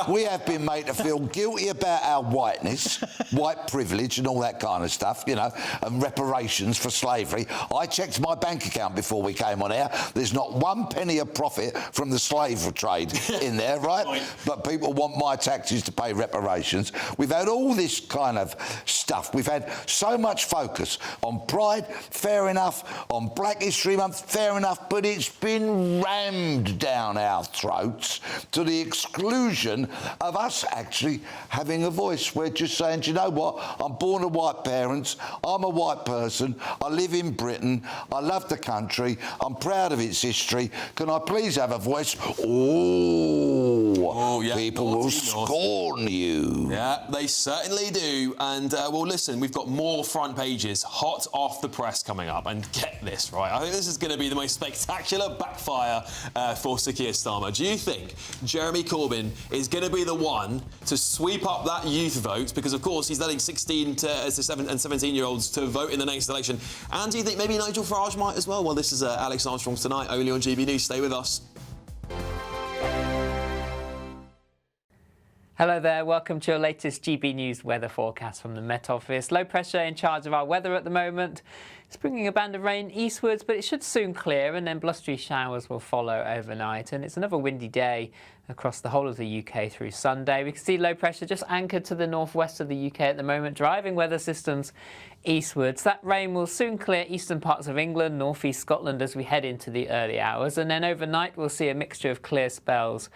S2: we have been made to feel guilty about our whiteness, white privilege and all that kind of stuff, you know, and reparations for slavery. I checked my bank account before we came on air. There's not one penny of profit from the slave trade in there, right? But people want my taxes to pay reparations. We've had all this kind of stuff. We've had so much focus on Pride, fair enough, on Black History Month, fair enough, but it's been rammed down our throats to the exclusion of us actually having a voice. We're just saying, do you know what? I'm born of white parents, I'm a white person, I live in Britain, I love the country, I'm proud of its history. Can I please have a voice?
S6: Yeah,
S2: people will scorn you.
S6: Yeah, they certainly do. And, well, listen, we've got more front pages, hot off the press coming up. And get this, right, I think this is going to be the most spectacular backfire for Sir Keir Starmer. Do you think Jeremy Corbyn is going to be the one to sweep up that youth vote? Because, of course, he's letting 16 to 7 and 17-year-olds to vote in the next election. And do you think maybe Nigel Farage might as well? Well, this is Alex Armstrong Tonight, only on GBNews. Stay with us.
S10: Hello there, welcome to your latest GB News weather forecast from the Met Office. Low pressure in charge of our weather at the moment. It's bringing a band of rain eastwards, but it should soon clear, and then blustery showers will follow overnight. And it's another windy day across the whole of the UK through Sunday. We can see low pressure just anchored to the northwest of the UK at the moment, driving weather systems eastwards. That rain will soon clear eastern parts of England, northeast Scotland as we head into the early hours. And then overnight we'll see a mixture of clear spells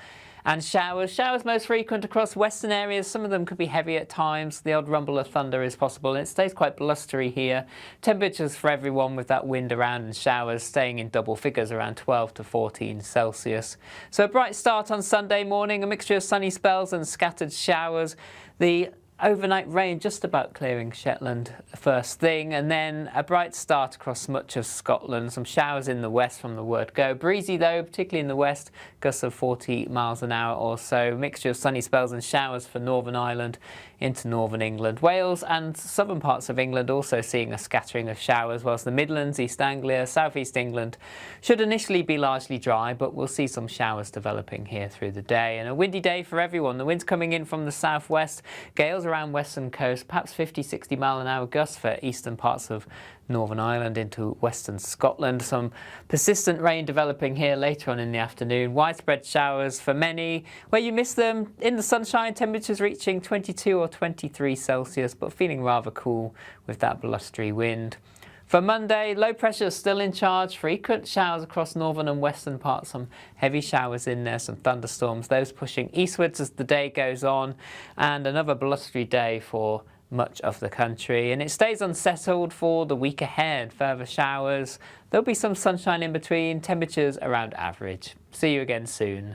S10: and showers. Showers most frequent across western areas. Some of them could be heavy at times. The odd rumble of thunder is possible, and it stays quite blustery here. Temperatures for everyone with that wind around and showers staying in double figures around 12 to 14 Celsius. So a bright start on Sunday morning, a mixture of sunny spells and scattered showers. The overnight rain just about clearing Shetland first thing, and then a bright start across much of Scotland. Some showers in the west from the word go. Breezy though, particularly in the west, gusts of 40 miles an hour or so. Mixture of sunny spells and showers for Northern Ireland into northern England. Wales and southern parts of England also seeing a scattering of showers, whilst the Midlands, East Anglia, South East England should initially be largely dry, but we'll see some showers developing here through the day. And a windy day for everyone. The wind's coming in from the southwest, gales around western coast, perhaps 50-60 mile an hour gusts for eastern parts of Northern Ireland into western Scotland. Some persistent rain developing here later on in the afternoon. Widespread showers for many. Where you miss them, in the sunshine, temperatures reaching 22 or 23 Celsius, but feeling rather cool with that blustery wind. For Monday, low pressure still in charge. Frequent showers across northern and western parts. Some heavy showers in there, some thunderstorms. Those pushing eastwards as the day goes on. And another blustery day for much of the country, and it stays unsettled for the week ahead. Further showers, there'll be some sunshine in between, temperatures around average. See you again soon.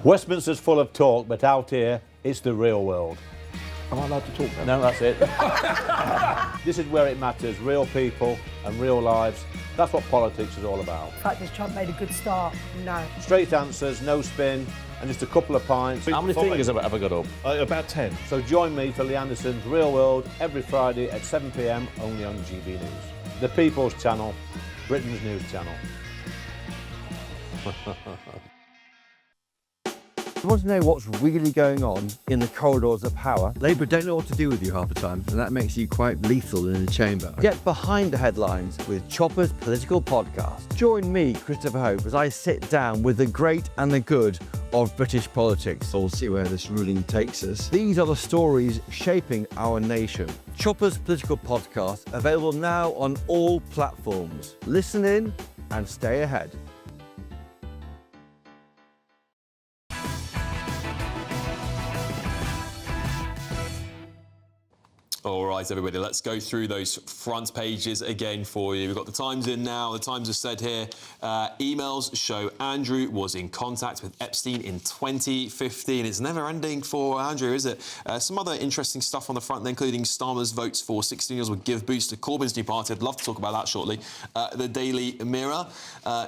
S13: Westminster's full of talk, but out here it's the real world.
S14: Am I allowed to talk now?
S13: No, that's it. This is where it matters, real people and real lives. That's what politics is all about.
S15: The fact is Trump made a good start, no.
S13: Straight answers, no spin, and just a couple of pints.
S14: How many fingers have I got up? About 10.
S13: So join me for Lee Anderson's Real World every Friday at 7 p.m. only on GB News. The People's Channel, Britain's news channel.
S16: You want to know what's really going on in the corridors of power? Labour don't know what to do with you half the time, and that makes you quite lethal in the chamber. Get behind the headlines with Chopper's political podcast. Join me, Christopher Hope, as I sit down with the great and the good of British politics. We'll see where this ruling takes us. These are the stories shaping our nation. Chopper's political podcast, available now on all platforms. Listen in and stay ahead.
S6: All right, everybody, let's go through those front pages again for you. We've got the Times in now. The Times have said here, emails show Andrew was in contact with Epstein in 2015. It's never ending for Andrew, is it? Some other interesting stuff on the front, including Starmer's votes for 16-year-olds would give boost to Corbyn's new party. I'd love to talk about that shortly. The Daily Mirror,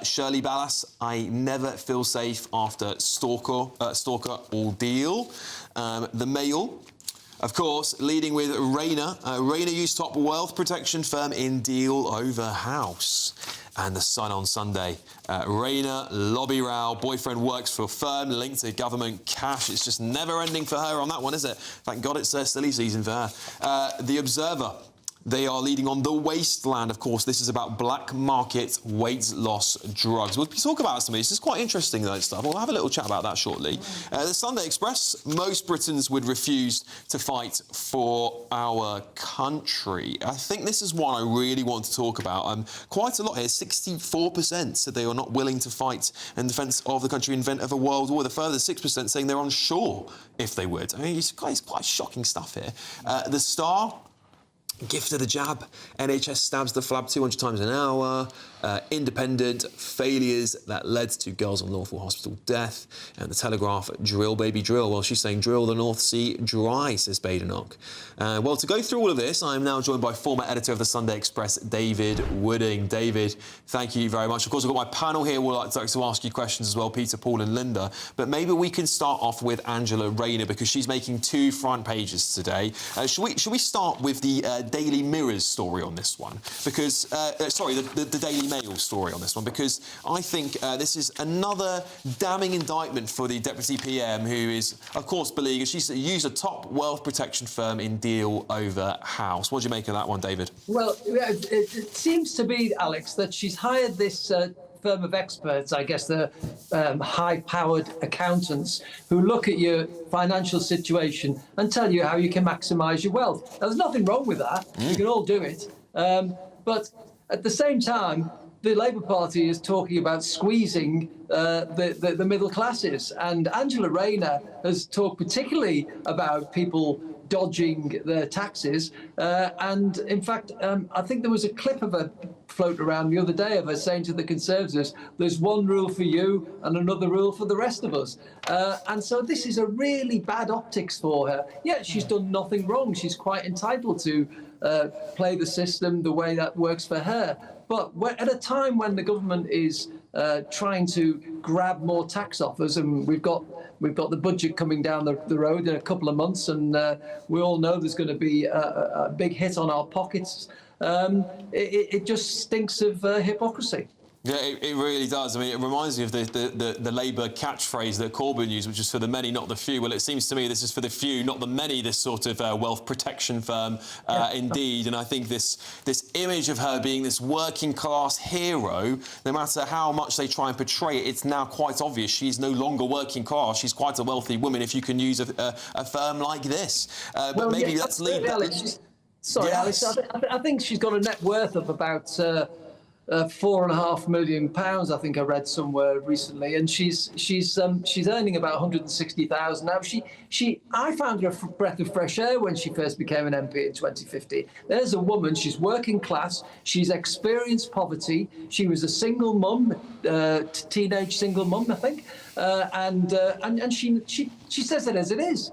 S6: Shirley Ballas, I never feel safe after stalker ordeal. The Mail, Of course, leading with Rayner. Rayner used top wealth protection firm in deal over house. And the Sun on Sunday. Rayner, lobby row, boyfriend works for a firm linked to government cash. It's just never ending for her on that one, is it? Thank God it's silly season for her. The Observer. They are leading on the wasteland. Of course, this is about black market weight loss drugs. We'll talk about some of this. This is quite interesting, though, stuff. We'll have a little chat about that shortly. The Sunday Express. Most Britons would refuse to fight for our country. I think this is one I really want to talk about. Quite a lot here. 64% said they are not willing to fight in defence of the country in event of a world war. The further 6% saying they're unsure if they would. I mean, it's quite shocking stuff here. The Star. Gift of the jab. NHS stabs the flab 200 times an hour. Independent. Failures that led to girls on lawful hospital death. And the Telegraph. Drill, baby, drill. Well, she's saying drill the North Sea dry, says Badenoch. Well, to go through all of this, I'm now joined by former editor of the Sunday Express, David Wooding. David, thank you very much. Of course, I've got my panel here. We'll like to ask you questions as well, Peter, Paul and Linda. But maybe we can start off with Angela Rayner, because she's making 2 front pages today. Should we start with the Daily Mirror's story on this one? Because, the Daily Mail story on this one, because I think this is another damning indictment for the Deputy PM, who is, of course, beleaguered. She's used a top wealth protection firm in deal over house. What do you make of that one, David?
S5: Well, it seems to be, Alex, that she's hired this firm of experts, I guess they're high-powered accountants, who look at your financial situation and tell you how you can maximise your wealth. Now, there's nothing wrong with that. You can all do it. But at the same time, the Labour Party is talking about squeezing the middle classes. And Angela Rayner has talked particularly about people dodging their taxes. And in fact, I think there was a clip of her float around the other day of her saying to the Conservatives, there's one rule for you and another rule for the rest of us. And so this is a really bad optics for her. Yet she's done nothing wrong. She's quite entitled to play the system the way that works for her. But at a time when the government is trying to grab more tax offers, and we've got the budget coming down the road in a couple of months, and we all know there's going to be a big hit on our pockets, it just stinks of hypocrisy.
S6: Yeah, it really does. I mean, it reminds me of the Labour catchphrase that Corbyn used, which is for the many, not the few. Well, it seems to me this is for the few, not the many, this sort of wealth protection firm, indeed. And I think this image of her being this working-class hero, no matter how much they try and portray it, it's now quite obvious she's no longer working class. She's quite a wealthy woman if you can use a firm like this. But maybe let's leave that.
S5: Sorry, Alice. I think she's got a net worth of about £4.5 million, I think I read somewhere recently, and she's earning about 160,000 now. I found her a breath of fresh air when she first became an MP in 2015. There's a woman. She's working class. She's experienced poverty. She was a single mum, teenage single mum, I think, and she says it as it is.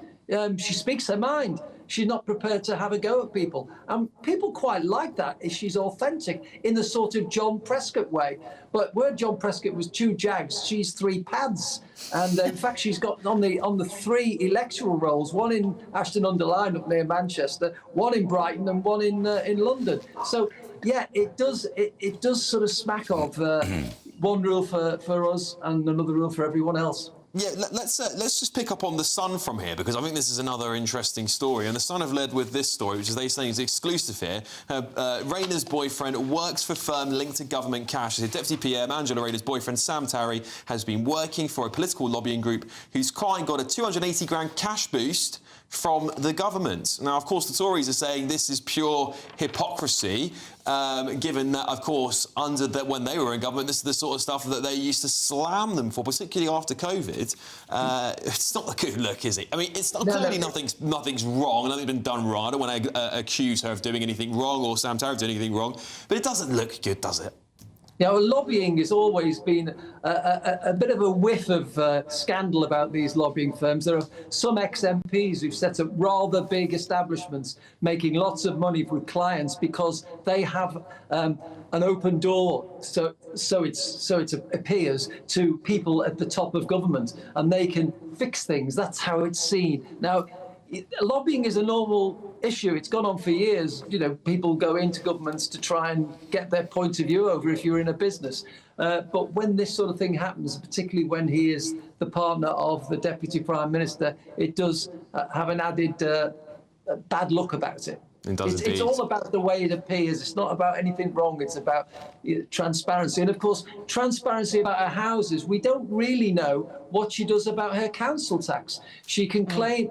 S5: She speaks her mind. She's not prepared to have a go at people. And people quite like that if she's authentic in the sort of John Prescott way. But where John Prescott was 2 Jags, she's 3 pads. And in fact, she's got on the 3 electoral rolls, one in Ashton-under-Lyne up near Manchester, one in Brighton and one in London. So, yeah, it does sort of smack of one rule for us and another rule for everyone else.
S6: Yeah, let's just pick up on The Sun from here, because I think this is another interesting story. And The Sun have led with this story, which is they saying is exclusive here. Rayner's boyfriend works for a firm linked to government cash. The Deputy PM, Angela Rayner's boyfriend, Sam Tarry, has been working for a political lobbying group whose client got a 280 grand cash boost from the government. Now, of course, the Tories are saying this is pure hypocrisy, given that, of course, when they were in government, this is the sort of stuff that they used to slam them for, particularly after COVID. It's not a good look, is it? I mean, it's not, clearly nothing's wrong, nothing's been done wrong. I don't want to accuse her of doing anything wrong or Sam Tarry of doing anything wrong, but it doesn't look good, does it?
S5: Yeah, well, lobbying has always been a bit of a whiff of scandal about these lobbying firms. There are some ex-MPs who've set up rather big establishments making lots of money with clients because they have an open door, so it appears, to people at the top of government, and they can fix things. That's how it's seen. Now, lobbying is a normal issue. It's gone on for years. You know, people go into governments to try and get their point of view over if you're in a business. But when this sort of thing happens, particularly when he is the partner of the Deputy Prime Minister, it does have an added bad look about it. It's all about the way it appears. It's not about anything wrong. It's about transparency. And of course, transparency about her houses. We don't really know what she does about her council tax. She can claim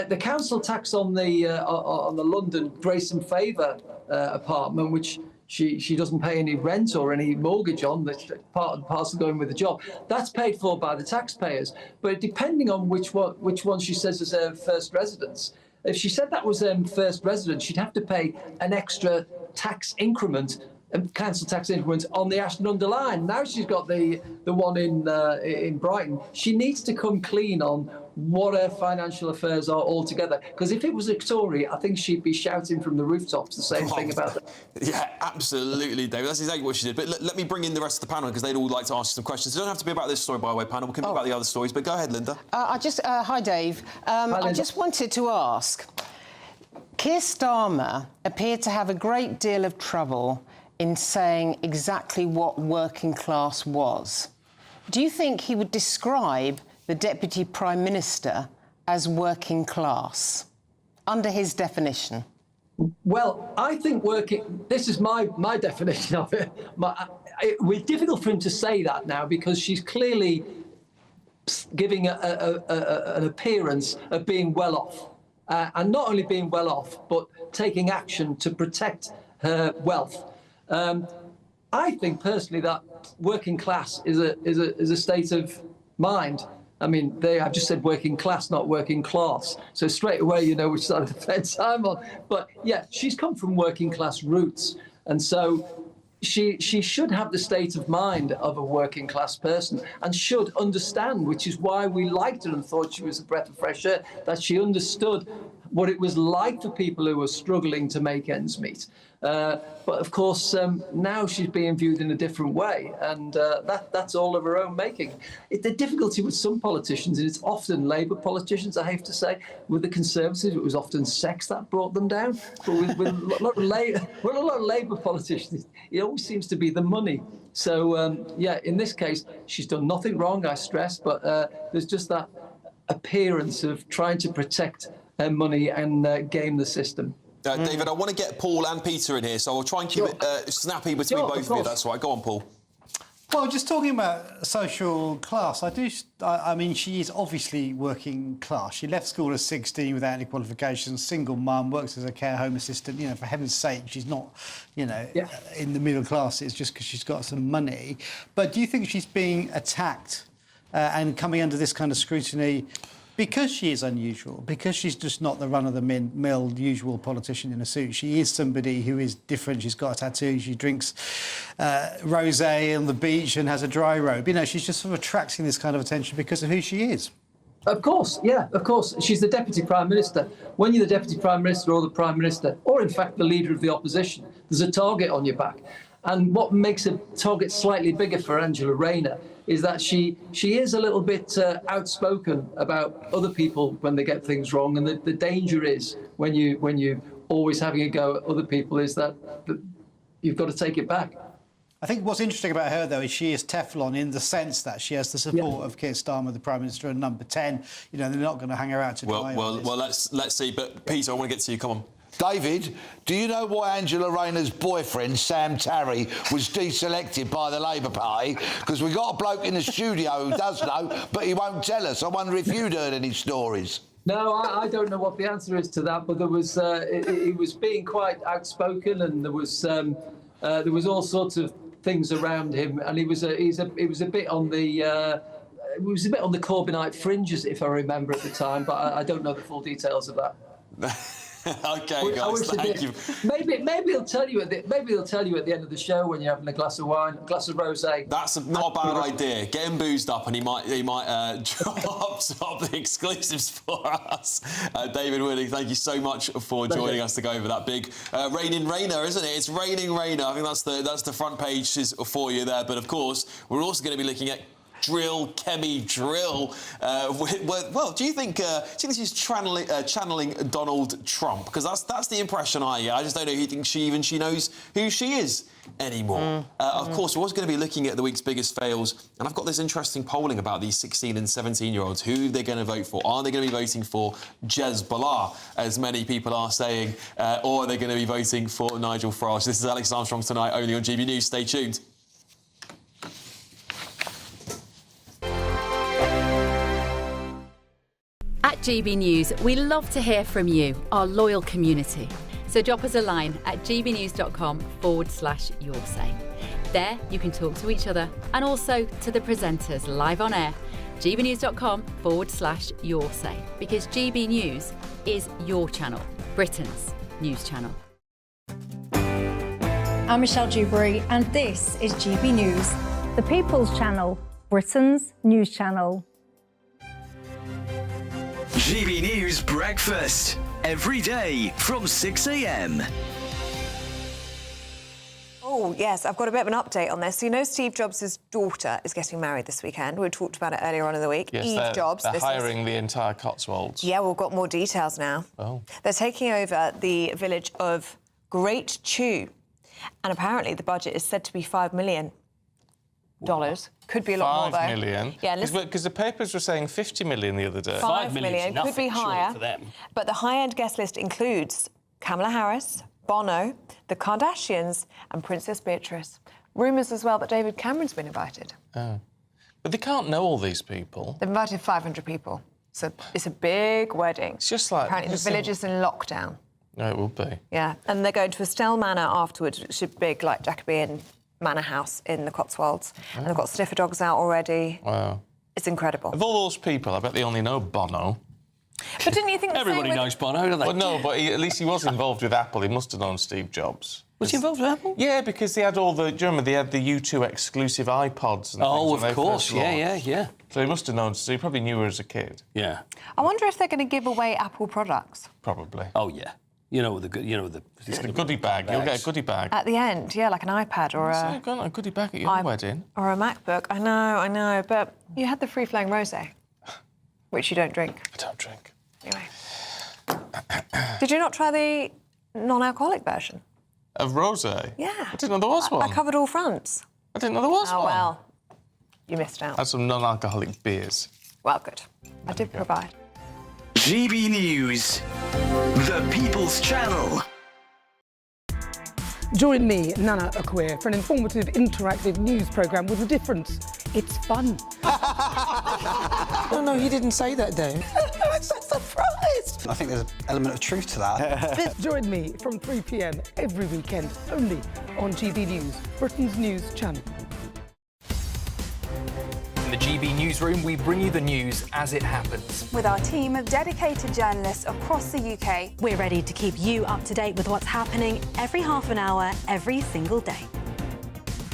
S5: the council tax on the London Grace and Favour apartment, which she doesn't pay any rent or any mortgage on. That's part and parcel going with the job. That's paid for by the taxpayers. But depending on which one she says is her first residence, if she said that was first residence, she'd have to pay an extra tax increment, council tax increment on the Ashton-under-Lyne. Now she's got the one in Brighton. She needs to come clean on what her financial affairs are altogether. Because if it was a Tory, I think she'd be shouting from the rooftops the same thing about it.
S6: Yeah, absolutely, David. That's exactly what she did. But let me bring in the rest of the panel, because they'd all like to ask you some questions. It doesn't have to be about this story, by the way, panel. We can be about the other stories. But go ahead, Linda.
S1: Hi, Dave. I just wanted to ask, Keir Starmer appeared to have a great deal of trouble in saying exactly what working class was. Do you think he would describe the Deputy Prime Minister as working class, under his definition?
S5: Well, I think this is my definition of it. It's difficult for him to say that now, because she's clearly giving an appearance of being well off. And not only being well off, but taking action to protect her wealth. I think personally that working class is a state of mind. I mean, I've just said working class, not working class. So straight away, you know which side of the fence I'm on. But yeah, she's come from working class roots. And so she should have the state of mind of a working class person and should understand, which is why we liked her and thought she was a breath of fresh air, that she understood what it was like for people who were struggling to make ends meet. But of course, now she's being viewed in a different way, and that's all of her own making. The difficulty with some politicians, and it's often Labour politicians, I have to say, with the Conservatives, it was often sex that brought them down. But with a lot of Labour politicians, it always seems to be the money. So, yeah, in this case, she's done nothing wrong, I stress, but there's just that appearance of trying to protect her money and game the system.
S6: David, I want to get Paul and Peter in here, so I'll try and keep it snappy between both of you. That's all right. Go on, Paul.
S3: Well, just talking about social class, I mean, she is obviously working class. She left school at 16 without any qualifications, single mum, works as a care home assistant. You know, for heaven's sake, she's not, you know, in the middle class. It's just because she's got some money. But do you think she's being attacked and coming under this kind of scrutiny because she is unusual, because she's just not the run-of-the-mill usual politician in a suit? She is somebody who is different. She's got a tattoo. She drinks rosé on the beach and has a dry robe. You know, she's just sort of attracting this kind of attention because of who she is.
S5: Of course, yeah, of course. She's the Deputy Prime Minister. When you're the Deputy Prime Minister or the Prime Minister, or in fact the Leader of the Opposition, there's a target on your back. And what makes a target slightly bigger for Angela Rayner is that she is a little bit outspoken about other people when they get things wrong. And the danger is when you always having a go at other people is that you've got to take it back.
S3: I think what's interesting about her, though, is she is Teflon in the sense that she has the support of Keir Starmer, the Prime Minister, and Number 10. You know, they're not going to hang her out to dry.
S6: Well, let's see. But Peter, I want to get to you. Come on.
S2: David, do you know why Angela Rayner's boyfriend, Sam Tarry, was deselected by the Labour Party? Because we got a bloke in the studio who does know, but he won't tell us. I wonder if you'd heard any stories.
S5: No, I don't know what the answer is to that, but there was he was being quite outspoken, and there was all sorts of things around him, and he was a bit on the Corbynite fringes, if I remember at the time, but I don't know the full details of that.
S6: Okay, guys, thank you.
S5: Maybe he'll tell you at the end of the show when you're having a glass of wine, a glass of rosé.
S6: That's not a bad idea. Get him boozed up, and he might drop the exclusives for us. David Wooding, thank you so much for joining us to go over that big raining Rayner, isn't it? It's raining Rayner. I think that's the front page for you there. But of course, we're also going to be looking at Drill, Kemi, drill. Well, do you think she's channeling Donald Trump? Because that's the impression I get. I just don't know who thinks she knows who she is anymore. Of course, we're also going to be looking at the week's biggest fails, and I've got this interesting polling about these 16 and 17-year-olds, who they're going to vote for. Are they going to be voting for Jezbollah, as many people are saying, or are they going to be voting for Nigel Farage? This is Alex Armstrong Tonight, only on GB News. Stay tuned.
S4: At GB News, we love to hear from you, our loyal community. So drop us a line at gbnews.com/yoursay. There you can talk to each other and also to the presenters live on air. gbnews.com/yoursay, because GB News is your channel, Britain's news channel.
S22: I'm Michelle Dewberry and this is GB News, the People's Channel, Britain's news channel.
S19: GB News Breakfast, every day from 6 a.m.
S23: Oh, yes, I've got a bit of an update on this. So, you know, Steve Jobs' daughter is getting married this weekend. We talked about it earlier on in the week.
S20: Yes,
S23: Eve Jobs.
S20: They're hiring the entire Cotswolds.
S23: Yeah, we've got more details now.
S20: Oh.
S23: They're taking over the village of Great Chew. And apparently the budget is said to be $5 million. Could be a lot more, though.
S20: $5 million?
S23: Yeah,
S20: because the papers were saying 50 million the other day.
S23: $5 million could be higher. For them. But the high-end guest list includes Kamala Harris, Bono, the Kardashians and Princess Beatrice. Rumours as well that David Cameron's been invited.
S20: Oh. But they can't know all these people.
S23: They've invited 500 people. So it's a big wedding.
S20: It's just like...
S23: Apparently the village is in lockdown.
S20: No, it will be.
S23: Yeah, and they're going to Estelle Manor afterwards, which is a big, like, Jacobean manor house in the Cotswolds. Oh. And they've got sniffer dogs out already.
S20: Wow.
S23: It's incredible.
S20: Of all those people, I bet they only know Bono.
S23: But didn't you think
S20: everybody knows Bono, don't they? Well, no, but at least he was involved with Apple. He must have known Steve Jobs.
S24: Was he involved with Apple?
S20: Yeah, because they had all the... Do you remember they had the U2 exclusive iPods and
S24: oh,
S20: things when
S24: of
S20: they
S24: course,
S20: first launched.
S24: yeah.
S20: So he must have known. So he probably knew her as a kid.
S24: Yeah.
S23: I wonder if they're going to give away Apple products.
S20: Probably.
S24: Oh yeah. You know the
S20: it's a goodie bag. You'll get a goodie bag
S23: at the end. Yeah, like an iPad or
S20: a goodie bag at your wedding
S23: or a MacBook. I know, but you had the free-flowing rosé, which you don't drink.
S20: I don't drink.
S23: Anyway, did you not try the non-alcoholic version
S20: of rosé?
S23: Yeah,
S20: I didn't know there was one.
S23: I covered all fronts.
S20: I didn't know there was one.
S23: Oh well, you missed out.
S20: I had some non-alcoholic beers.
S23: Well, good. I did provide.
S19: GB News, the People's Channel.
S15: Join me, Nana Akweer, for an informative, interactive news programme with a difference. It's fun.
S25: No, he didn't say that, Dave.
S15: I'm so surprised.
S3: I think there's an element of truth to that.
S15: Join me from 3 p.m. every weekend, only on GB News, Britain's news channel.
S26: In the GB Newsroom, we bring you the news as it happens.
S27: With our team of dedicated journalists across the UK,
S21: we're ready to keep you up to date with what's happening every half an hour, every single day.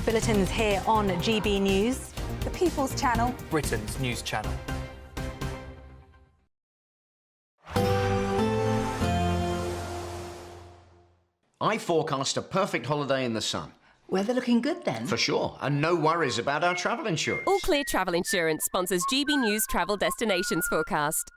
S21: Bulletins here on GB News,
S27: the People's Channel,
S26: Britain's news channel.
S28: I forecast a perfect holiday in the sun.
S29: Weather looking good then?
S28: For sure, and no worries about our travel insurance.
S30: All Clear Travel Insurance sponsors GB News Travel Destinations Forecast.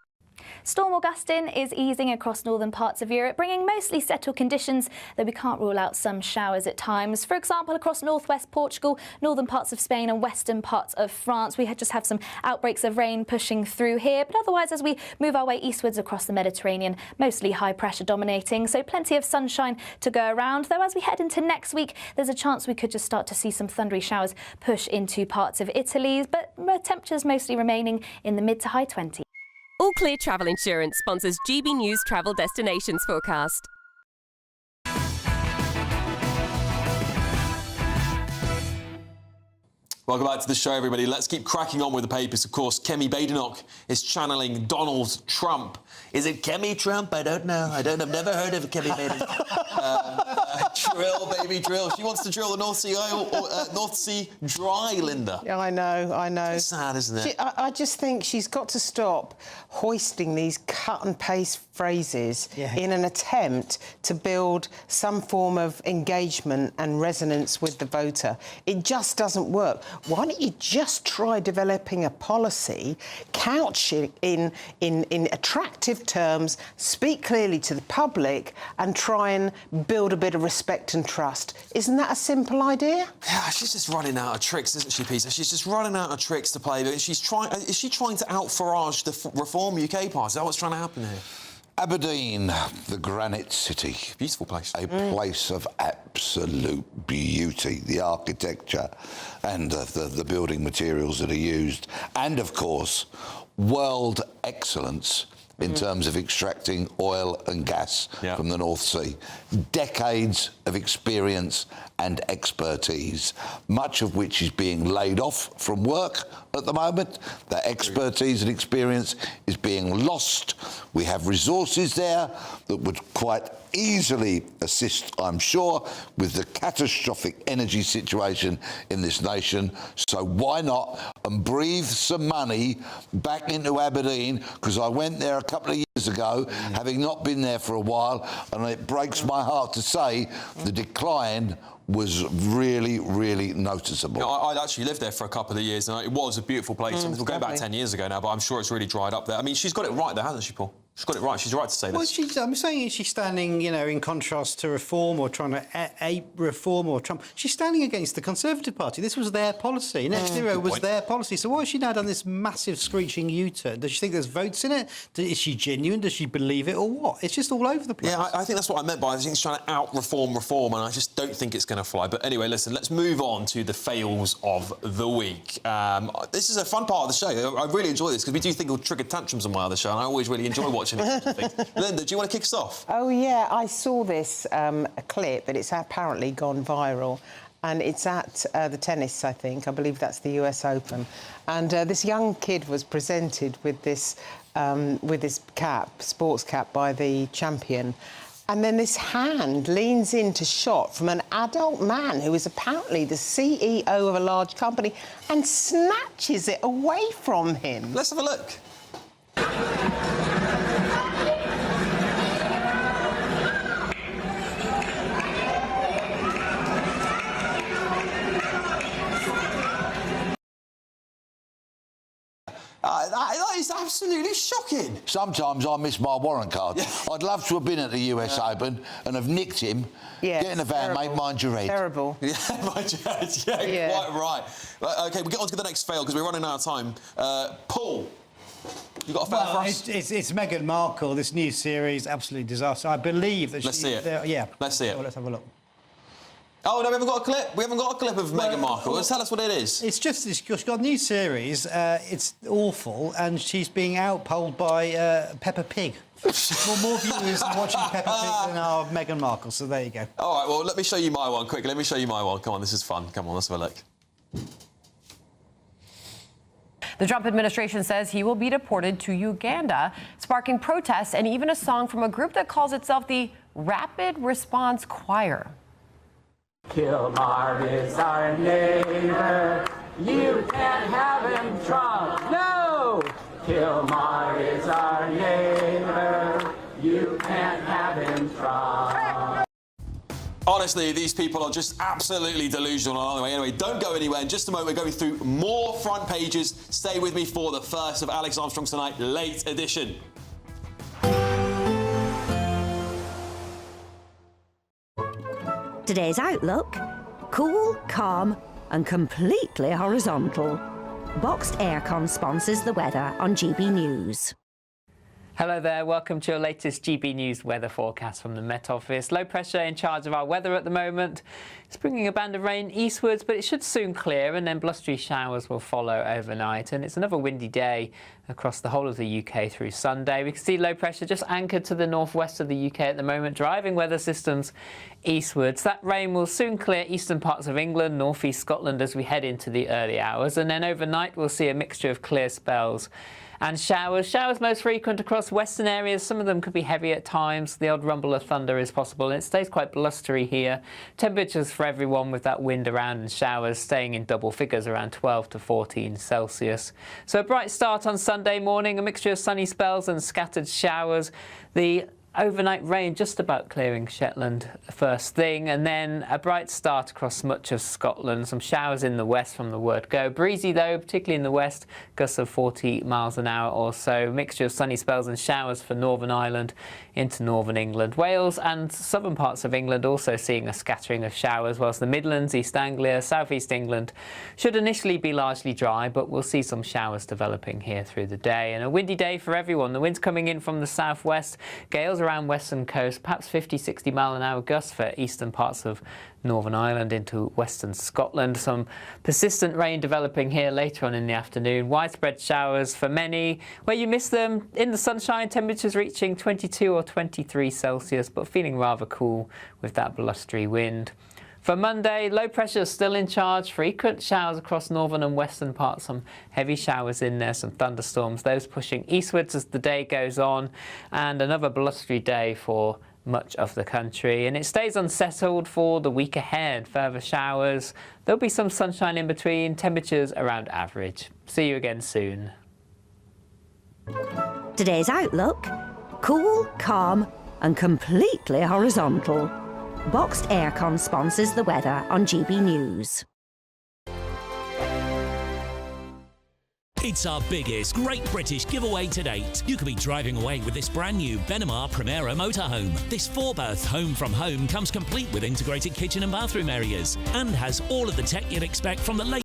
S21: Storm Augustine is easing across northern parts of Europe, bringing mostly settled conditions, though we can't rule out some showers at times. For example, across northwest Portugal, northern parts of Spain and western parts of France, we just have some outbreaks of rain pushing through here. But otherwise, as we move our way eastwards across the Mediterranean, mostly high pressure dominating, so plenty of sunshine to go around. Though as we head into next week, there's a chance we could just start to see some thundery showers push into parts of Italy, but temperatures mostly remaining in the mid to high 20s.
S30: All Clear Travel Insurance sponsors GB News Travel Destinations Forecast.
S6: Welcome back to the show, everybody. Let's keep cracking on with the papers. Of course, Kemi Badenoch is channeling Donald Trump. Is it Kemi Trump? I don't know. I've never heard of Kemi Badenoch. Drill, baby, drill. She wants to drill the North Sea oil or North Sea dry, Linda.
S1: Yeah, I know.
S6: It's sad, isn't it?
S1: I just think she's got to stop hoisting these cut and paste phrases in an attempt to build some form of engagement and resonance with the voter. It just doesn't work. Why don't you just try developing a policy, couch it in attractive terms, speak clearly to the public, and try and build a bit of respect and trust? Isn't that a simple idea?
S6: Yeah, she's just running out of tricks, isn't she, Peter? She's just running out of tricks to play. But is she trying to out-Farage the Reform UK Party? Is that what's trying to happen here?
S2: Aberdeen, the Granite City.
S6: Beautiful place.
S2: A place of absolute beauty. The architecture and the building materials that are used. And, of course, world excellence in terms of extracting oil and gas from the North Sea. Decades of experience and expertise, much of which is being laid off from work at the moment. That expertise and experience is being lost. We have resources there that would quite easily assist, I'm sure, with the catastrophic energy situation in this nation. So why not and breathe some money back into Aberdeen, because I went there a couple of years ago, having not been there for a while, and it breaks my heart to say the decline was really, really noticeable.
S6: You know, I'd actually lived there for a couple of years, and it was a beautiful place. We'll go back 10 years ago now, but I'm sure it's really dried up there. I mean, she's got it right there, hasn't she, Paul? She's got it right. She's right to say this.
S3: Well, I'm saying, is she standing, you know, in contrast to Reform or trying to ape Reform or Trump? She's standing against the Conservative Party. This was their policy. Net zero was their policy. So why has she now done this massive screeching U-turn? Does she think there's votes in it? Is she genuine? Does she believe it or what? It's just all over the place.
S6: Yeah, I think that's what I meant by I think she's trying to out-reform, and I just don't think it's going to fly. But anyway, listen, let's move on to the fails of the week. This is a fun part of the show. I really enjoy this because we do think of trigger tantrums on my other show, and I always really enjoy watching it. Linda, do you want to kick us off?
S1: Oh, yeah, I saw this clip, but it's apparently gone viral. And it's at the tennis, I think. I believe that's the US Open. And this young kid was presented with this cap, sports cap, by the champion. And then this hand leans into shot from an adult man who is apparently the CEO of a large company and snatches it away from him.
S6: Let's have a look. That is absolutely shocking.
S2: Sometimes I miss my warrant card. I'd love to have been at the US Open and have nicked him. Get in the van, mate, mind your head.
S1: Terrible.
S6: Yeah, mind your head. Yeah, quite right. OK, we'll get on to the next fail because we're running out of time. Paul, you got a fail for us?
S3: It's Meghan Markle, this new series, absolutely disaster. I believe that
S6: Let's see it.
S3: Yeah.
S6: Let's see it.
S3: So let's have a look.
S6: Oh, no, we haven't got a clip. We haven't got a clip of Meghan Markle. Tell us what it is.
S3: It's just she's got a new series. It's awful, and she's being outpolled by Peppa Pig. more viewers are watching Peppa Pig than are Meghan Markle, so there you go.
S6: All right, well, let me show you my one quickly. Let me show you my one. Come on, this is fun. Come on, let's have a look.
S7: The Trump administration says he will be deported to Uganda, sparking protests and even a song from a group that calls itself the Rapid Response Choir.
S8: Kilmar is our neighbor. You can't have him, Trump. No! Kilmar is our neighbor. You can't have him, Trump.
S6: Honestly, these people are just absolutely delusional, aren't they? Anyway, don't go anywhere. In just a moment, we're going through more front pages. Stay with me for the first of Alex Armstrong Tonight, late edition.
S9: Today's outlook: cool, calm and completely horizontal. Boxed Aircon sponsors the weather on GB News.
S10: Hello there, welcome to your latest GB News weather forecast from the Met Office. Low pressure in charge of our weather at the moment. It's bringing a band of rain eastwards, but it should soon clear, and then blustery showers will follow overnight. And it's another windy day across the whole of the UK through Sunday. We can see low pressure just anchored to the northwest of the UK at the moment, driving weather systems eastwards. That rain will soon clear eastern parts of England, northeast Scotland as we head into the early hours. And then overnight we'll see a mixture of clear spells And showers. Showers most frequent across western areas. Some of them could be heavy at times. The odd rumble of thunder is possible. And it stays quite blustery here. Temperatures for everyone with that wind around and showers staying in double figures around 12 to 14 Celsius. So a bright start on Sunday morning, a mixture of sunny spells and scattered showers. The overnight rain just about clearing Shetland first thing, and then a bright start across much of Scotland. Some showers in the west from the word go. Breezy though, particularly in the west, gusts of 40 miles an hour or so. Mixture of sunny spells and showers for Northern Ireland into northern England. Wales and southern parts of England also seeing a scattering of showers, whilst the Midlands, East Anglia, South East England should initially be largely dry, but we'll see some showers developing here through the day. And a windy day for everyone. The wind's coming in from the southwest. Gales around western coast, perhaps 50-60 mile an hour gusts for eastern parts of Northern Ireland into western Scotland. Some persistent rain developing here later on in the afternoon. Widespread showers for many. Where you miss them, in the sunshine, temperatures reaching 22 or 23 Celsius, but feeling rather cool with that blustery wind. For Monday, low pressure still in charge. Frequent showers across northern and western parts. Some heavy showers in there, some thunderstorms. Those pushing eastwards as the day goes on. And another blustery day for much of the country. And it stays unsettled for the week ahead. Further showers. There'll be some sunshine in between. Temperatures around average. See you again soon.
S9: Today's outlook: cool, calm and completely horizontal. Boxed Aircon sponsors the weather on GB News.
S5: It's our biggest Great British giveaway to date. You could be driving away with this brand new Benamar Primera motorhome. This 4-berth home from home comes complete with integrated kitchen and bathroom areas and has all of the tech you'd expect from the latest